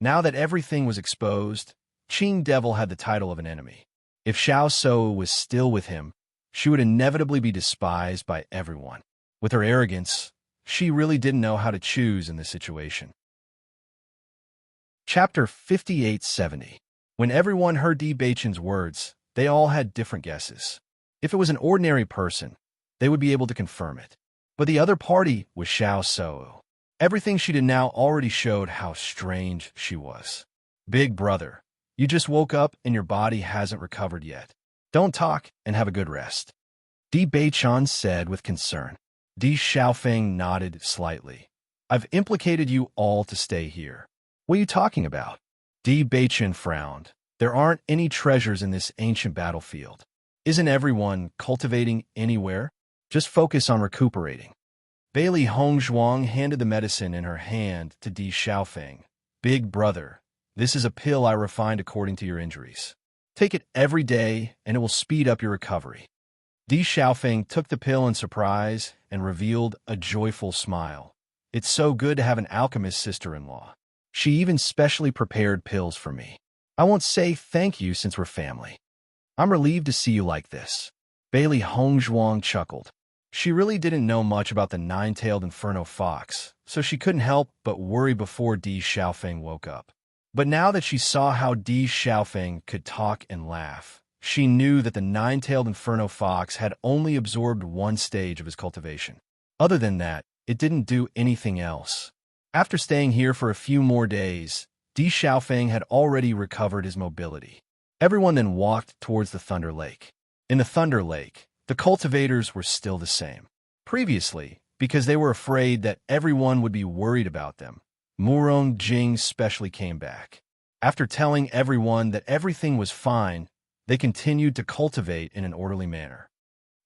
Now that everything was exposed, Qing devil had the title of an enemy. If Xiao Sou was still with him, she would inevitably be despised by everyone. With her arrogance, she really didn't know how to choose in this situation. Chapter 5870. When everyone heard Di Beichen's words, they all had different guesses. If it was an ordinary person, they would be able to confirm it. But the other party was Xiao Sou. Everything she did now already showed how strange she was. Big brother, you just woke up and your body hasn't recovered yet. Don't talk and have a good rest. Di Beichen said with concern. Di Xiaofeng nodded slightly. I've implicated you all to stay here. What are you talking about? Di Beichen frowned. There aren't any treasures in this ancient battlefield. Isn't everyone cultivating anywhere? Just focus on recuperating. Bailey Hongzhuang handed the medicine in her hand to Di Xiaofeng. Big brother, this is a pill I refined according to your injuries. Take it every day and it will speed up your recovery. Di Xiaofeng took the pill in surprise and revealed a joyful smile. It's so good to have an alchemist sister-in-law. She even specially prepared pills for me. I won't say thank you since we're family. I'm relieved to see you like this. Bailey Hongzhuang chuckled. She really didn't know much about the nine-tailed inferno fox, so she couldn't help but worry before Di Xiaofeng woke up. But now that she saw how Di Xiaofeng could talk and laugh, she knew that the nine-tailed inferno fox had only absorbed one stage of his cultivation. Other than that, it didn't do anything else. After staying here for a few more days, Di Xiaofeng had already recovered his mobility. Everyone then walked towards the Thunder Lake. In the Thunder Lake, the cultivators were still the same. Previously, because they were afraid that everyone would be worried about them, Murong Jing specially came back. After telling everyone that everything was fine, they continued to cultivate in an orderly manner.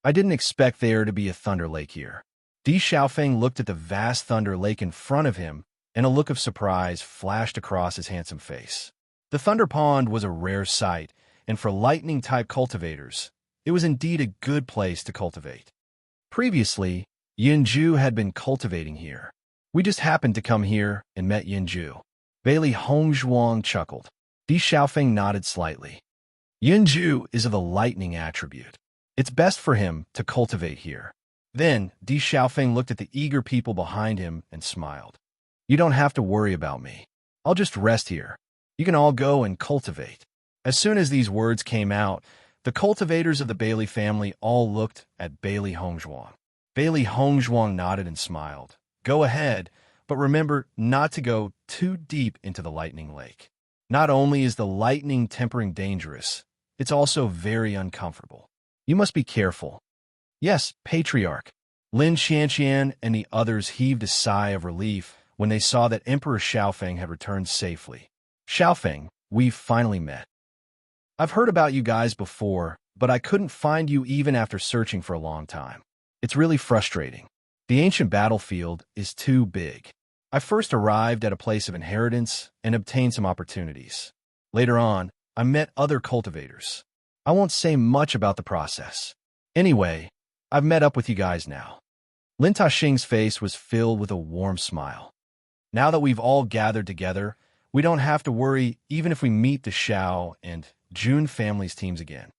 I didn't expect there to be a Thunder Lake here. Di Xiaofeng looked at the vast Thunder Lake in front of him, and a look of surprise flashed across his handsome face. The Thunder Pond was a rare sight, and for lightning-type cultivators, it was indeed a good place to cultivate. Previously, Yinju had been cultivating here. We just happened to come here and met Yinju. Bailey Hongzhuang chuckled. Di Xiaofeng nodded slightly. Yinju is of the lightning attribute. It's best for him to cultivate here. Then, Di Xiaofeng looked at the eager people behind him and smiled. You don't have to worry about me. I'll just rest here. You can all go and cultivate. As soon as these words came out, the cultivators of the Bailey family all looked at Bailey Hongzhuang. Bailey Hongzhuang nodded and smiled. Go ahead, but remember not to go too deep into the lightning lake. Not only is the lightning tempering dangerous, it's also very uncomfortable. You must be careful. Yes, Patriarch. Lin Xianxian and the others heaved a sigh of relief when they saw that Emperor Xiaofeng had returned safely. Xiaofeng, we've finally met. I've heard about you guys before, but I couldn't find you even after searching for a long time. It's really frustrating. The ancient battlefield is too big. I first arrived at a place of inheritance and obtained some opportunities. Later on, I met other cultivators. I won't say much about the process. Anyway, I've met up with you guys now. Lin Taxing's face was filled with a warm smile. Now that we've all gathered together, we don't have to worry even if we meet the Xiao and Jun families' teams again.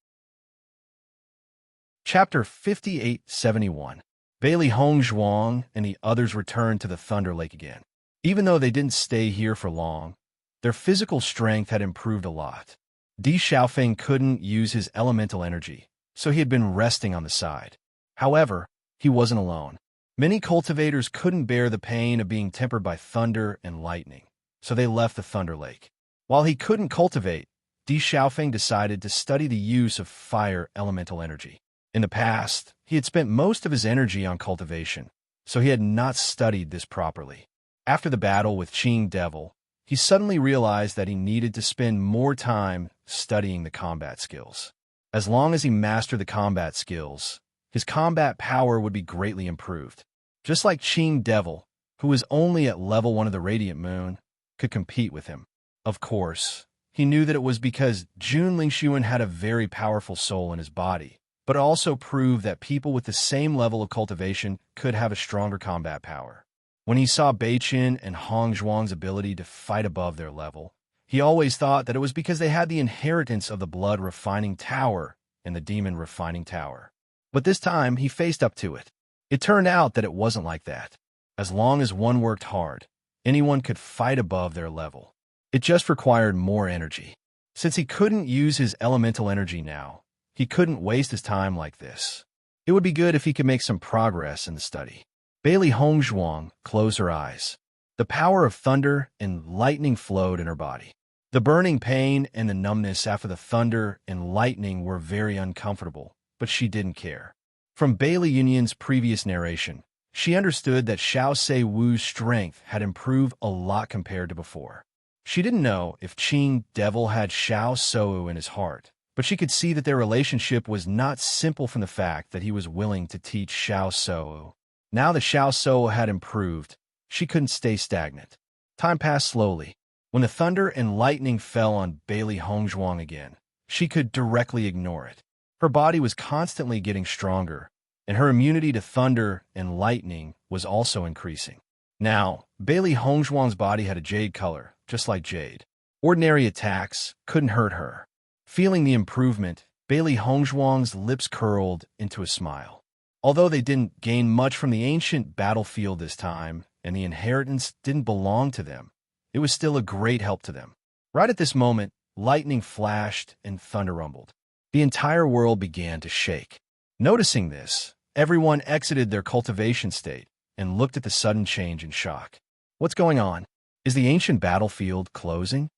Chapter 5871. Bailey Hongzhuang and the others returned to the Thunder Lake again. Even though they didn't stay here for long, their physical strength had improved a lot. Di Xiaofeng couldn't use his elemental energy, so he had been resting on the side. However, he wasn't alone. Many cultivators couldn't bear the pain of being tempered by thunder and lightning, so they left the Thunder Lake. While he couldn't cultivate, Di Xiaofeng decided to study the use of fire elemental energy. In the past, he had spent most of his energy on cultivation, so he had not studied this properly. After the battle with Qing Devil, he suddenly realized that he needed to spend more time studying the combat skills. As long as he mastered the combat skills, his combat power would be greatly improved. Just like Qing Devil, who was only at level 1 of the Radiant Moon, could compete with him. Of course, he knew that it was because Jun Lingxuan had a very powerful soul in his body, but it also proved that people with the same level of cultivation could have a stronger combat power. When he saw Beiqin and Hongzhuang's ability to fight above their level, he always thought that it was because they had the inheritance of the Blood Refining Tower and the Demon Refining Tower. But this time, he faced up to it. It turned out that it wasn't like that. As long as one worked hard, anyone could fight above their level. It just required more energy. Since he couldn't use his elemental energy now, he couldn't waste his time like this. It would be good if he could make some progress in the study. Bailey Hongzhuang closed her eyes. The power of thunder and lightning flowed in her body. The burning pain and the numbness after the thunder and lightning were very uncomfortable, but she didn't care. From Bailey Yunyan's previous narration, she understood that Xiao Se Wu's strength had improved a lot compared to before. She didn't know if Qing Devil had Xiao Sou in his heart, but she could see that their relationship was not simple from the fact that he was willing to teach Xiao Sou. Now that Xiao Sou had improved, she couldn't stay stagnant. Time passed slowly. When the thunder and lightning fell on Bailey Hongzhuang again, she could directly ignore it. Her body was constantly getting stronger, and her immunity to thunder and lightning was also increasing. Now, Bailey Hongzhuang's body had a jade color, just like jade. Ordinary attacks couldn't hurt her. Feeling the improvement, Bailey Hongzhuang's lips curled into a smile. Although they didn't gain much from the ancient battlefield this time, and the inheritance didn't belong to them, it was still a great help to them. Right at this moment, lightning flashed and thunder rumbled. The entire world began to shake. Noticing this, everyone exited their cultivation state and looked at the sudden change in shock. What's going on? Is the ancient battlefield closing?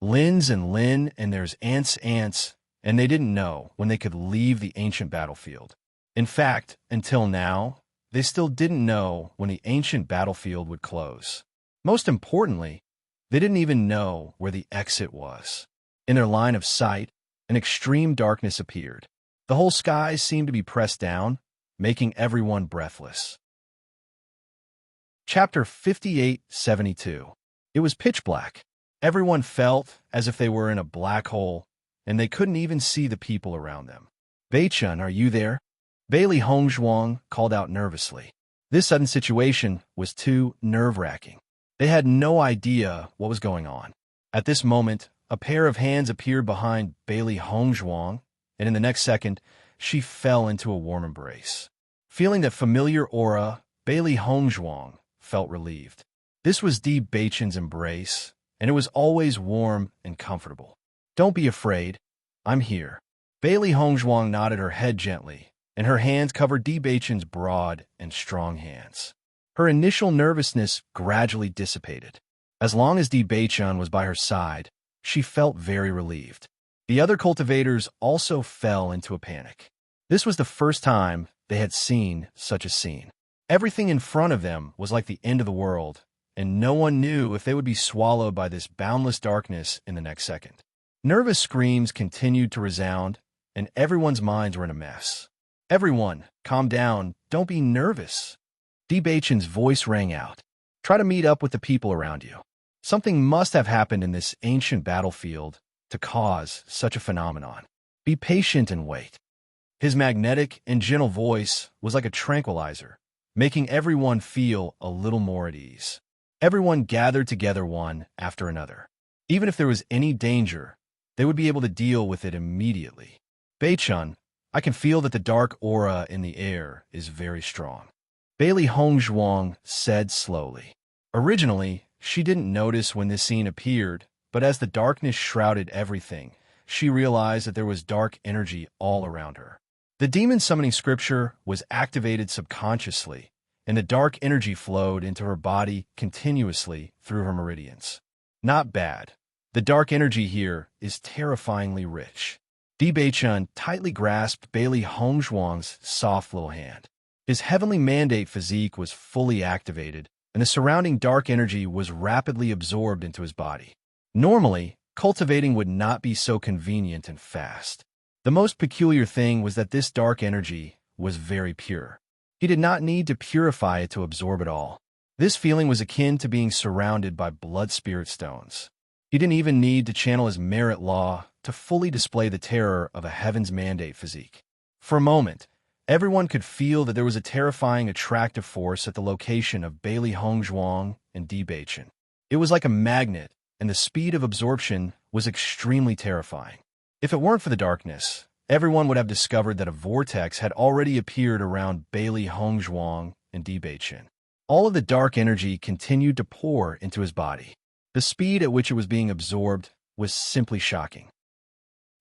Lin's and Lin and there's ants, and they didn't know when they could leave the ancient battlefield. In fact, until now, they still didn't know when the ancient battlefield would close. Most importantly, they didn't even know where the exit was. In their line of sight, an extreme darkness appeared. The whole sky seemed to be pressed down, making everyone breathless. Chapter 5872. It was pitch black. Everyone felt as if they were in a black hole, and they couldn't even see the people around them. "Bei-chun, are you there?" Bailey Hongzhuang called out nervously. This sudden situation was too nerve-wracking. They had no idea what was going on. At this moment, a pair of hands appeared behind Bailey Hongzhuang, and in the next second, she fell into a warm embrace. Feeling that familiar aura, Bailey Hongzhuang felt relieved. This was Di Bei-chun's embrace, and it was always warm and comfortable. "Don't be afraid. I'm here." Bailey Hongzhuang nodded her head gently, and her hands covered Di Bei-chun's broad and strong hands. Her initial nervousness gradually dissipated. As long as Di Bei-chun was by her side, she felt very relieved. The other cultivators also fell into a panic. This was the first time they had seen such a scene. Everything in front of them was like the end of the world, and no one knew if they would be swallowed by this boundless darkness in the next second. Nervous screams continued to resound, and everyone's minds were in a mess. "Everyone, calm down. Don't be nervous." Di Bei-chun's voice rang out. "Try to meet up with the people around you. Something must have happened in this ancient battlefield to cause such a phenomenon. Be patient and wait." His magnetic and gentle voice was like a tranquilizer, making everyone feel a little more at ease. Everyone gathered together one after another. Even if there was any danger, they would be able to deal with it immediately. "Bei-chun, I can feel that the dark aura in the air is very strong," Bailey Hongzhuang said slowly. Originally, she didn't notice when this scene appeared, but as the darkness shrouded everything, she realized that there was dark energy all around her. The demon summoning scripture was activated subconsciously, and the dark energy flowed into her body continuously through her meridians. Not bad. The dark energy here is terrifyingly rich. Di Bei-chun tightly grasped Bailey Hongzhuang's soft little hand. His heavenly mandate physique was fully activated, and the surrounding dark energy was rapidly absorbed into his body. Normally, cultivating would not be so convenient and fast. The most peculiar thing was that this dark energy was very pure. He did not need to purify it to absorb it all. This feeling was akin to being surrounded by blood spirit stones. He didn't even need to channel his merit law to fully display the terror of a heaven's mandate physique. For a moment, everyone could feel that there was a terrifying attractive force at the location of Bailey Hongzhuang and Di Bei-chun. It was like a magnet, and the speed of absorption was extremely terrifying. If it weren't for the darkness, everyone would have discovered that a vortex had already appeared around Bailey Hongzhuang and Di Bei-chun. All of the dark energy continued to pour into his body. The speed at which it was being absorbed was simply shocking.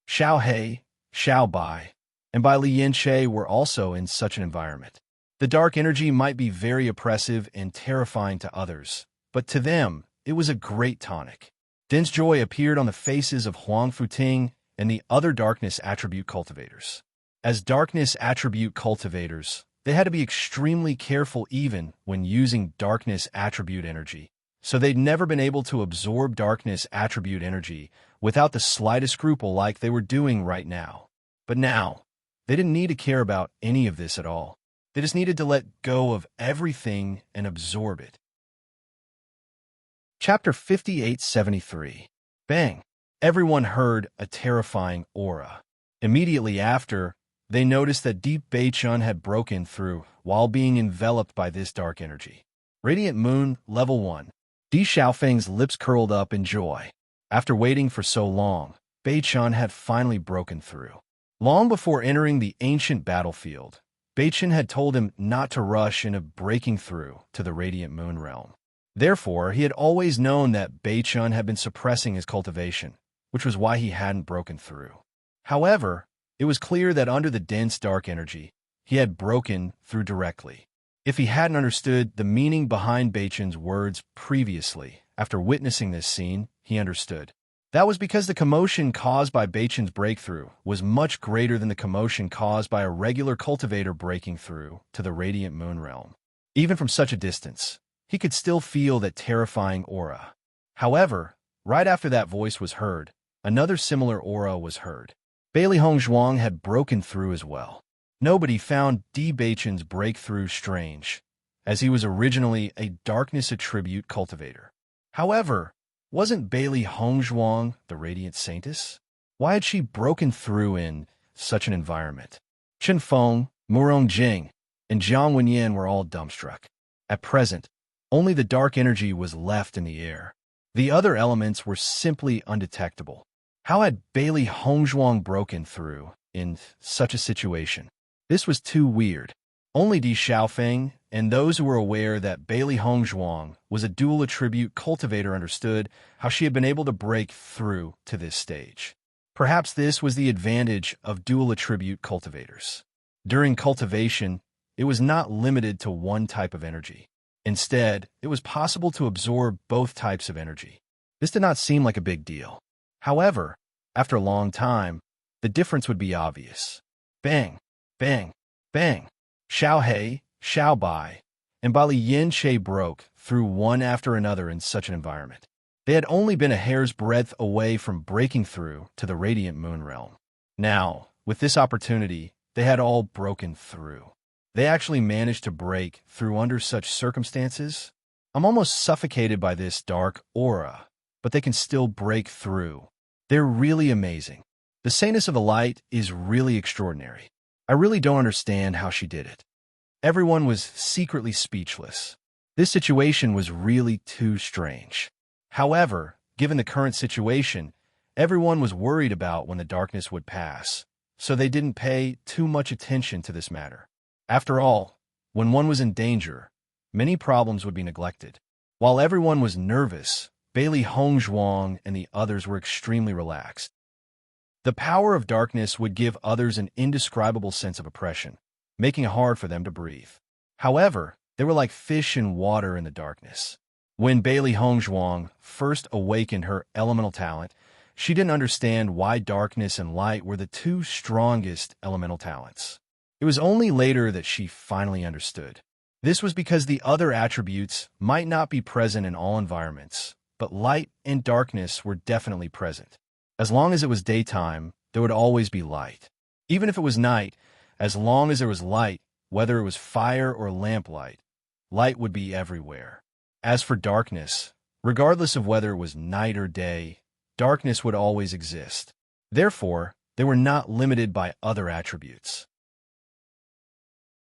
Xiao He, Xiao Bai, and Bai Lianche were also in such an environment. The dark energy might be very oppressive and terrifying to others, but to them, it was a great tonic. Dense joy appeared on the faces of Huang Futing and the other darkness attribute cultivators. As darkness attribute cultivators, they had to be extremely careful even when using darkness attribute energy, so they'd never been able to absorb darkness attribute energy without the slightest scruple like they were doing right now. But now, they didn't need to care about any of this at all. They just needed to let go of everything and absorb it. Chapter 5873. Bang! Everyone heard a terrifying aura. Immediately after, they noticed that Di Bei-chun had broken through while being enveloped by this dark energy. Radiant Moon, Level 1. Di Xiaofeng's lips curled up in joy. After waiting for so long, Bei-chan had finally broken through. Long before entering the ancient battlefield, Bei-chan had told him not to rush into breaking through to the Radiant Moon Realm. Therefore, he had always known that Bei-chan had been suppressing his cultivation, which was why he hadn't broken through. However, it was clear that under the dense dark energy, he had broken through directly. If he hadn't understood the meaning behind Bei-chan's words previously, after witnessing this scene, he understood. That was because the commotion caused by Bei-chan's breakthrough was much greater than the commotion caused by a regular cultivator breaking through to the Radiant Moon Realm. Even from such a distance, he could still feel that terrifying aura. However, right after that voice was heard, another similar aura was heard. Bailey Hongzhuang had broken through as well. Nobody found Bei-chan's breakthrough strange, as he was originally a darkness attribute cultivator. However, wasn't Bailey Hongzhuang the Radiant Saintess? Why had she broken through in such an environment? Chen Feng, Murong Jing, and Jiang Wenyan were all dumbstruck. At present, only the dark energy was left in the air. The other elements were simply undetectable. How had Bailey Hongzhuang broken through in such a situation? This was too weird. Only Di Xiaofeng and those who were aware that Bailey Hongzhuang was a dual attribute cultivator understood how she had been able to break through to this stage. Perhaps this was the advantage of dual attribute cultivators. During cultivation, it was not limited to one type of energy. Instead, it was possible to absorb both types of energy. This did not seem like a big deal. However, after a long time, the difference would be obvious. Bang, bang, bang. Xiao He, Xiao Bai, and Bali Yin Che broke through one after another in such an environment. They had only been a hair's breadth away from breaking through to the Radiant Moon Realm. Now, with this opportunity, they had all broken through. They actually managed to break through under such circumstances. I'm almost suffocated by this dark aura, but they can still break through. They're really amazing. The Saintess of the Light is really extraordinary. I really don't understand how she did it. Everyone was secretly speechless. This situation was really too strange. However, given the current situation, everyone was worried about when the darkness would pass, so they didn't pay too much attention to this matter. After all, when one was in danger, many problems would be neglected. While everyone was nervous, Bailey Hongzhuang and the others were extremely relaxed. The power of darkness would give others an indescribable sense of oppression, making it hard for them to breathe. However, they were like fish in water in the darkness. When Bailey Hongzhuang first awakened her elemental talent, she didn't understand why darkness and light were the two strongest elemental talents. It was only later that she finally understood. This was because the other attributes might not be present in all environments, but light and darkness were definitely present. As long as it was daytime, there would always be light. Even if it was night, as long as there was light, whether it was fire or lamplight, light would be everywhere. As for darkness, regardless of whether it was night or day, darkness would always exist. Therefore, they were not limited by other attributes.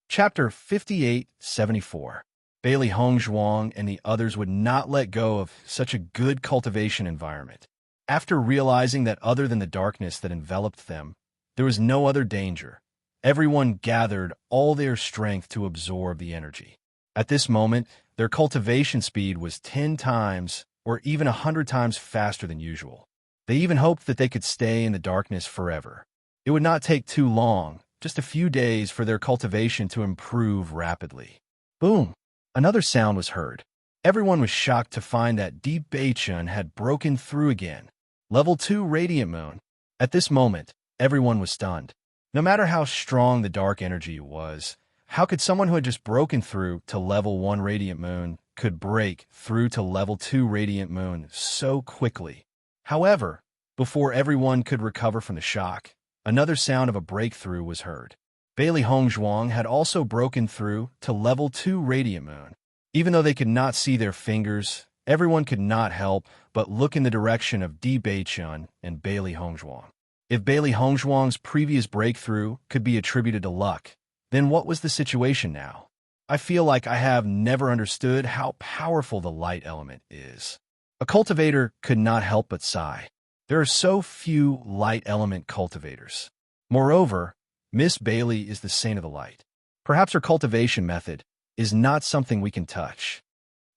Chapter 5874. Bailey Hongzhuang and the others would not let go of such a good cultivation environment. After realizing that other than the darkness that enveloped them, there was no other danger, everyone gathered all their strength to absorb the energy. At this moment, their cultivation speed was 10 times or even 100 times faster than usual. They even hoped that they could stay in the darkness forever. It would not take too long, just a few days, for their cultivation to improve rapidly. Boom! Another sound was heard. Everyone was shocked to find that Bei-chan had broken through again. Level 2 Radiant Moon. At this moment, everyone was stunned. No matter how strong the dark energy was, how could someone who had just broken through to level 1 Radiant Moon could break through to level 2 Radiant Moon so quickly? However, before everyone could recover from the shock, another sound of a breakthrough was heard. Bailey Hongzhuang had also broken through to level 2 Radiant Moon. Even though they could not see their fingers, everyone could not help but look in the direction of Bei-chan and Bailey Hongzhuang. If Bailey Hongzhuang's previous breakthrough could be attributed to luck, then what was the situation now? I feel like I have never understood how powerful the light element is. A cultivator could not help but sigh. There are so few light element cultivators. Moreover, Miss Bailey is the saint of the light. Perhaps her cultivation method is not something we can touch.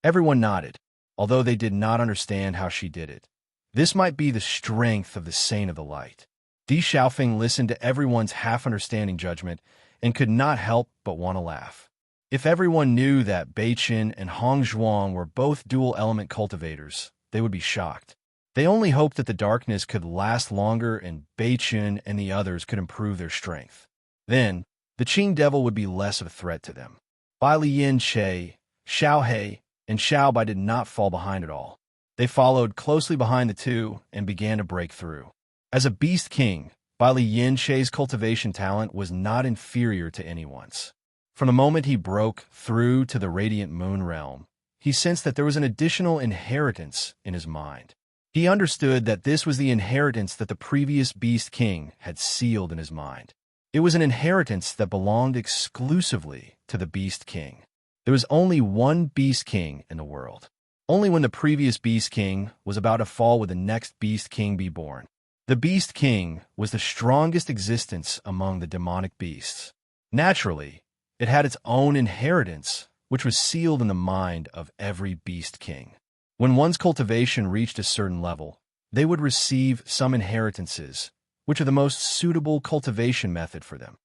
Everyone nodded, although they did not understand how she did it. This might be the strength of the saint of the light. Di Xiaofeng listened to everyone's half-understanding judgment and could not help but want to laugh. If everyone knew that Beiqin and Hong Zhuang were both dual-element cultivators, they would be shocked. They only hoped that the darkness could last longer and Beiqin and the others could improve their strength. Then, the Qing Devil would be less of a threat to them. Bai Liyin Che, Xiao He, and Xiao Bai did not fall behind at all. They followed closely behind the two and began to break through. As a beast king, Bai Liyin Che's cultivation talent was not inferior to anyone's. From the moment he broke through to the Radiant Moon realm, he sensed that there was an additional inheritance in his mind. He understood that this was the inheritance that the previous Beast King had sealed in his mind. It was an inheritance that belonged exclusively to the Beast King. There was only one Beast King in the world. Only when the previous Beast King was about to fall would the next Beast King be born. The Beast King was the strongest existence among the demonic beasts. Naturally, it had its own inheritance, which was sealed in the mind of every Beast King. When one's cultivation reached a certain level, they would receive some inheritances, which are the most suitable cultivation method for them.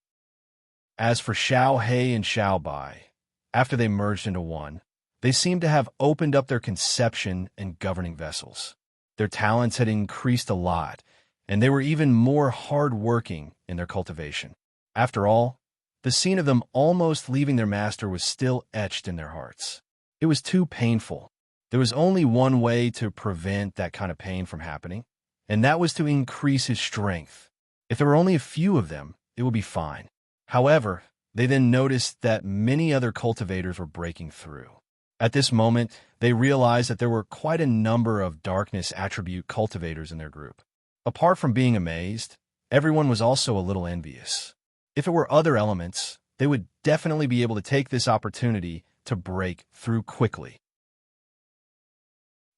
As for Xiao He and Xiao Bai, after they merged into one, they seemed to have opened up their conception and governing vessels. Their talents had increased a lot, and they were even more hard-working in their cultivation. After all, the scene of them almost leaving their master was still etched in their hearts. It was too painful. There was only one way to prevent that kind of pain from happening, and that was to increase his strength. If there were only a few of them, it would be fine. However, they then noticed that many other cultivators were breaking through. At this moment, they realized that there were quite a number of darkness attribute cultivators in their group. Apart from being amazed, everyone was also a little envious. If it were other elements, they would definitely be able to take this opportunity to break through quickly.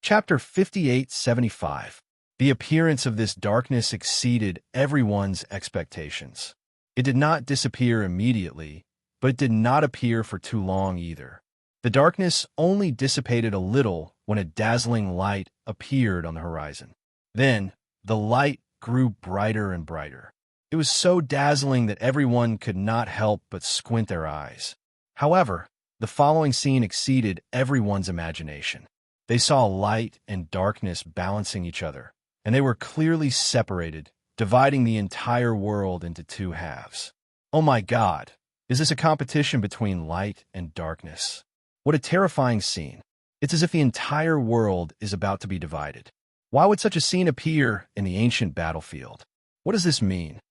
Chapter 5875. The appearance of this darkness exceeded everyone's expectations. It did not disappear immediately, but it did not appear for too long either. The darkness only dissipated a little when a dazzling light appeared on the horizon. Then, the light grew brighter and brighter. It was so dazzling that everyone could not help but squint their eyes. However, the following scene exceeded everyone's imagination. They saw light and darkness balancing each other, and they were clearly separated, dividing the entire world into two halves. Oh my God, is this a competition between light and darkness? What a terrifying scene. It's as if the entire world is about to be divided. Why would such a scene appear in the ancient battlefield? What does this mean?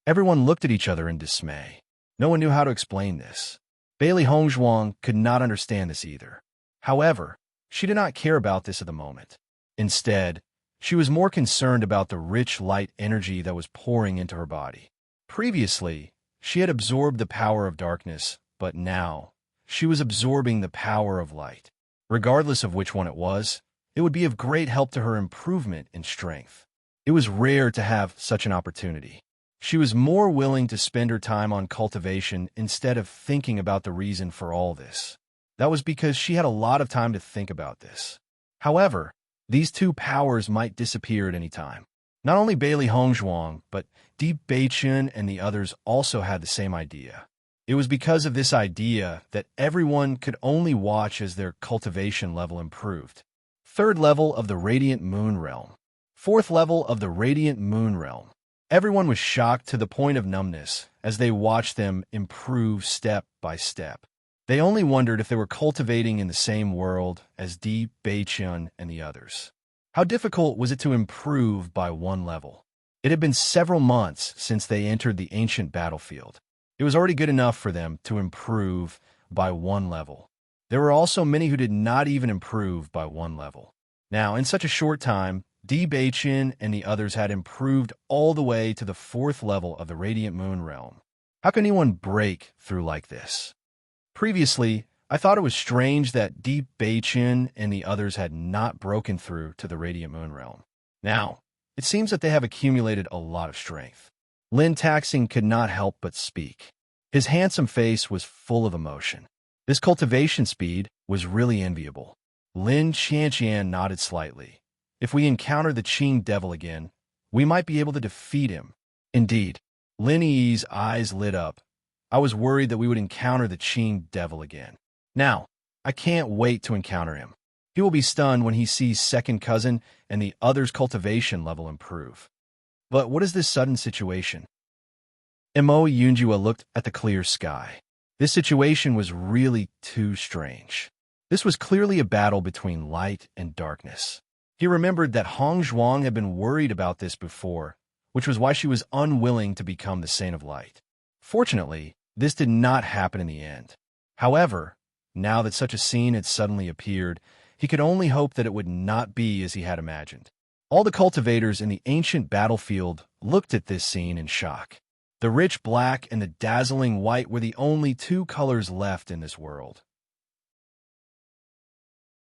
Everyone looked at each other in dismay. No one knew how to explain this. Bailey Hongzhuang could not understand this either. However, she did not care about this at the moment. Instead, she was more concerned about the rich light energy that was pouring into her body. Previously, she had absorbed the power of darkness, but now, she was absorbing the power of light. Regardless of which one it was, it would be of great help to her improvement in strength. It was rare to have such an opportunity. She was more willing to spend her time on cultivation instead of thinking about the reason for all this. That was because she had a lot of time to think about this. However, these two powers might disappear at any time. Not only Bailey Hongzhuang, but Di Beiqin and the others also had the same idea. It was because of this idea that everyone could only watch as their cultivation level improved. Third level of the Radiant Moon Realm. Fourth level of the Radiant Moon Realm. Everyone was shocked to the point of numbness as they watched them improve step by step. They only wondered if they were cultivating in the same world as Di Beiqin and the others. How difficult was it to improve by one level? It had been several months since they entered the ancient battlefield. It was already good enough for them to improve by one level. There were also many who did not even improve by one level. Now, in such a short time, Di Beiqin and the others had improved all the way to the fourth level of the Radiant Moon Realm. How can anyone break through like this? Previously, I thought it was strange that Di Beiqin and the others had not broken through to the Radiant Moon Realm. Now, It seems that they have accumulated a lot of strength. Lin Taxing could not help but speak. His handsome face was full of emotion. This cultivation speed was really enviable. Lin Qianqian nodded slightly. If we encounter the Qing devil again, we might be able to defeat him. Indeed. Lin Yi's eyes lit up. I was worried that we would encounter the Qing devil again. Now, I can't wait to encounter him. He will be stunned when he sees second cousin and the other's cultivation level improve. But what is this sudden situation? Mo Yunjua looked at the clear sky. This situation was really too strange. This was clearly a battle between light and darkness. He remembered that Hong Zhuang had been worried about this before, which was why she was unwilling to become the Saint of Light. Fortunately, this did not happen in the end. However, now that such a scene had suddenly appeared, he could only hope that it would not be as he had imagined. All the cultivators in the ancient battlefield looked at this scene in shock. The rich black and the dazzling white were the only two colors left in this world.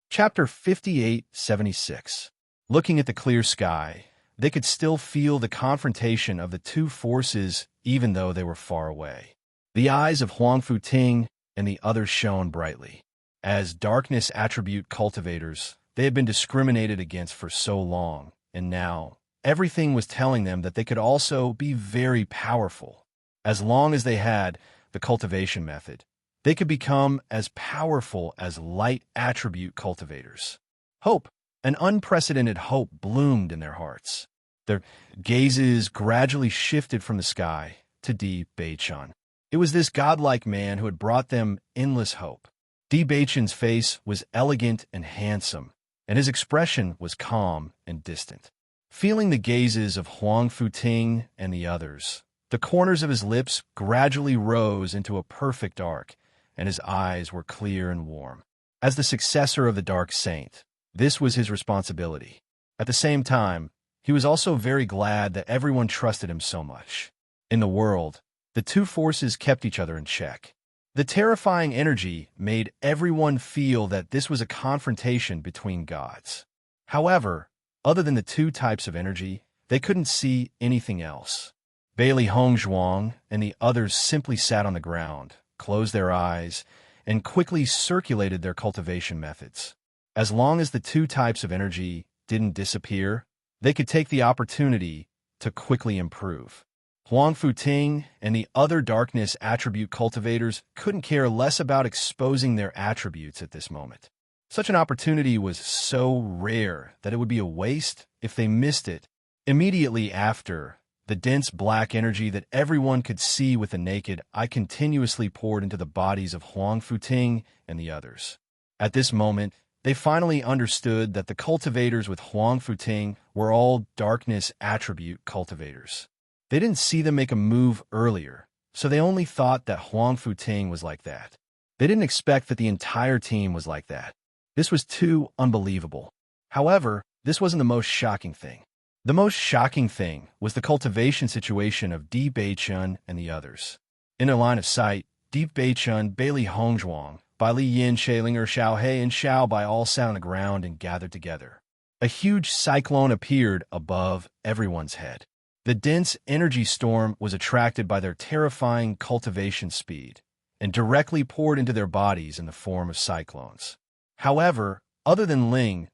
Chapter 58-76. Looking at the clear sky, they could still feel the confrontation of the two forces even though they were far away. The eyes of Huang Futing and the others shone brightly. As darkness attribute cultivators, they had been discriminated against for so long, and now everything was telling them that they could also be very powerful. As long as they had the cultivation method, they could become as powerful as light attribute cultivators. Hope, an unprecedented hope, bloomed in their hearts. Their gazes gradually shifted from the sky to Di Beichun. It was this godlike man who had brought them endless hope. Di Beichun's face was elegant and handsome, and his expression was calm and distant. Feeling the gazes of Huang Futing and the others, the corners of his lips gradually rose into a perfect arc, and his eyes were clear and warm. As the successor of the Dark Saint, this was his responsibility. At the same time, he was also very glad that everyone trusted him so much. In the world, the two forces kept each other in check. The terrifying energy made everyone feel that this was a confrontation between gods. However, other than the two types of energy, they couldn't see anything else. Bailey Hongzhuang and the others simply sat on the ground, closed their eyes, and quickly circulated their cultivation methods. As long as the two types of energy didn't disappear, they could take the opportunity to quickly improve. Huang Futing and the other darkness attribute cultivators couldn't care less about exposing their attributes at this moment. Such an opportunity was so rare that it would be a waste if they missed it. Immediately after, the dense black energy that everyone could see with the naked eye continuously poured into the bodies of Huang Futing and the others. At this moment, they finally understood that the cultivators with Huang Futing were all darkness attribute cultivators. They didn't see them make a move earlier, so they only thought that Huang Futing was like that. They didn't expect that the entire team was like that. This was too unbelievable. However, this wasn't the most shocking thing. The most shocking thing was the cultivation situation of Di Beichun and the others. In their line of sight, Di Beichun, Bailey Hongzhuang, Bai Li Yin, Shalinger, Xiao He, and Xiao Bai all sat on the ground and gathered together. A huge cyclone appeared above everyone's head. The dense energy storm was attracted by their terrifying cultivation speed and directly poured into their bodies in the form of cyclones. However, other than Ling,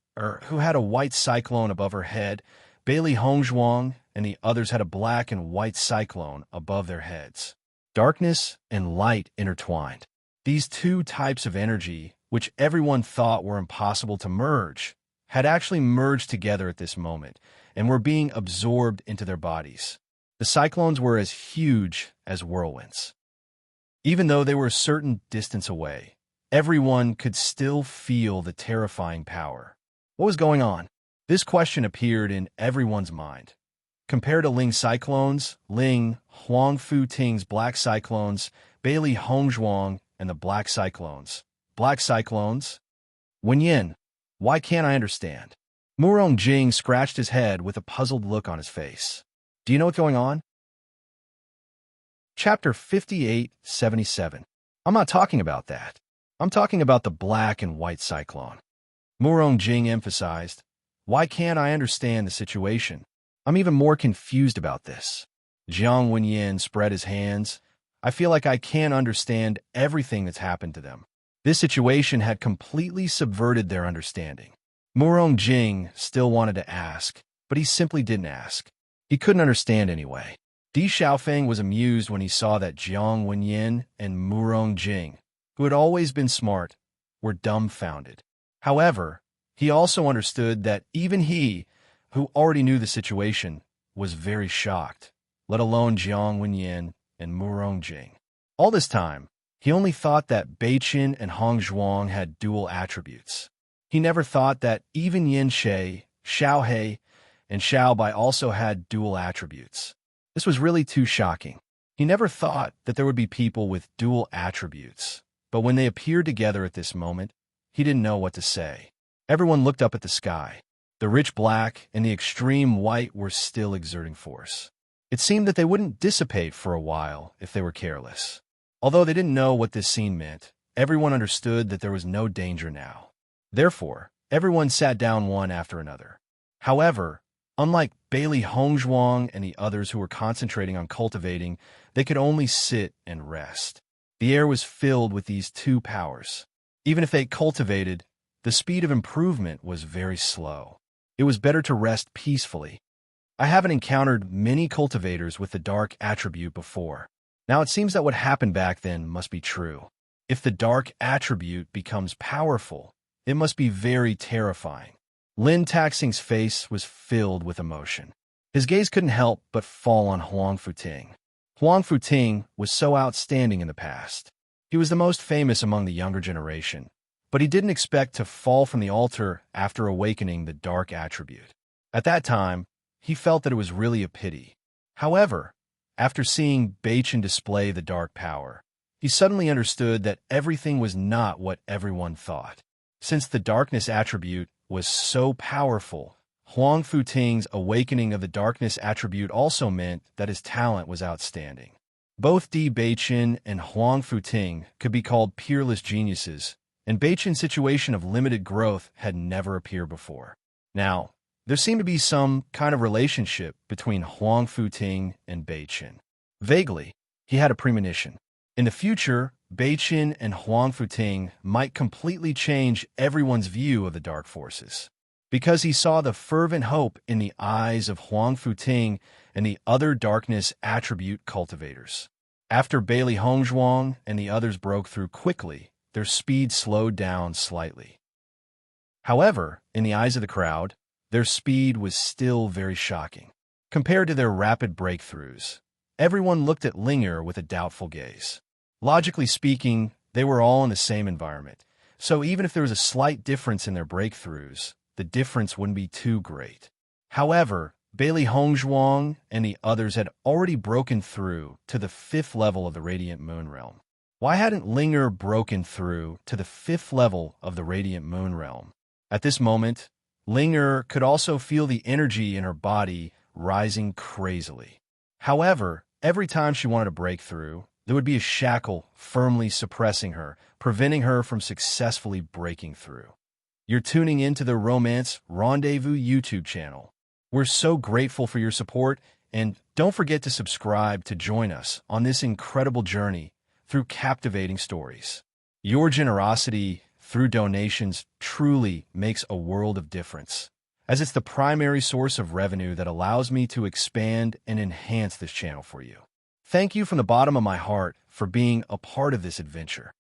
who had a white cyclone above her head, Bailey Hongzhuang and the others had a black and white cyclone above their heads. Darkness and light intertwined. These two types of energy, which everyone thought were impossible to merge, had actually merged together at this moment and were being absorbed into their bodies. The cyclones were as huge as whirlwinds. Even though they were a certain distance away, everyone could still feel the terrifying power. What was going on? This question appeared in everyone's mind. Compared to Ling's cyclones, Ling, Huang Futing's black cyclones, Bailey Hongzhuang, and the black cyclones. Black cyclones? Wenyin, why can't I understand? Murong Jing scratched his head with a puzzled look on his face. Do you know what's going on? Chapter 58-77. I'm not talking about that. I'm talking about the black and white cyclone. Murong Jing emphasized. Why can't I understand the situation? I'm even more confused about this. Jiang Wenyin spread his hands. I feel like I can't understand everything that's happened to them. This situation had completely subverted their understanding. Murong Jing still wanted to ask, but he simply didn't ask. He couldn't understand anyway. Di Xiaofeng was amused when he saw that Jiang Wenyin and Murong Jing, who had always been smart, were dumbfounded. However, he also understood that even he, who already knew the situation, was very shocked, let alone Jiang Wenyin and Murong Jing. All this time, he only thought that Beiqin and Hong Zhuang had dual attributes. He never thought that even Yin She, Xiao He, and Xiao Bai also had dual attributes. This was really too shocking. He never thought that there would be people with dual attributes, but when they appeared together at this moment, he didn't know what to say. Everyone looked up at the sky. The rich black and the extreme white were still exerting force. It seemed that they wouldn't dissipate for a while if they were careless. Although they didn't know what this scene meant, everyone understood that there was no danger now. Therefore, everyone sat down one after another. However, unlike Bailey Hongzhuang and the others who were concentrating on cultivating, they could only sit and rest. The air was filled with these two powers. Even if they cultivated, the speed of improvement was very slow. It was better to rest peacefully. I haven't encountered many cultivators with the dark attribute before. Now it seems that what happened back then must be true. If the dark attribute becomes powerful, it must be very terrifying. Lin Taxing's face was filled with emotion. His gaze couldn't help but fall on Huang Futing. Huang Futing was so outstanding in the past. He was the most famous among the younger generation, but he didn't expect to fall from the altar after awakening the dark attribute. At that time, he felt that it was really a pity. However, after seeing Beiqin display the dark power, he suddenly understood that everything was not what everyone thought. Since the darkness attribute was so powerful, Huang Futing's awakening of the darkness attribute also meant that his talent was outstanding. Both Di Beiqin and Huang Futing could be called peerless geniuses, and Beiqin's situation of limited growth had never appeared before. Now, there seemed to be some kind of relationship between Huang Futing and Beiqin. Vaguely, he had a premonition. In the future, Beiqin and Huang Futing might completely change everyone's view of the dark forces. Because he saw the fervent hope in the eyes of Huang Futing and the other darkness attribute cultivators. After Bailey Hongzhuang and the others broke through quickly, their speed slowed down slightly. However, in the eyes of the crowd, their speed was still very shocking. Compared to their rapid breakthroughs, everyone looked at Linger with a doubtful gaze. Logically speaking, they were all in the same environment, so even if there was a slight difference in their breakthroughs, the difference wouldn't be too great. However, Bailey Hongzhuang and the others had already broken through to the 5th level of the Radiant Moon Realm. Why hadn't Linger broken through to the 5th level of the Radiant Moon Realm? At this moment, Linger could also feel the energy in her body rising crazily. However, every time she wanted to break through, there would be a shackle firmly suppressing her, preventing her from successfully breaking through. You're tuning into the Romance Rendezvous YouTube channel. We're so grateful for your support, and don't forget to subscribe to join us on this incredible journey through captivating stories. Your generosity through donations truly makes a world of difference, as it's the primary source of revenue that allows me to expand and enhance this channel for you. Thank you from the bottom of my heart for being a part of this adventure.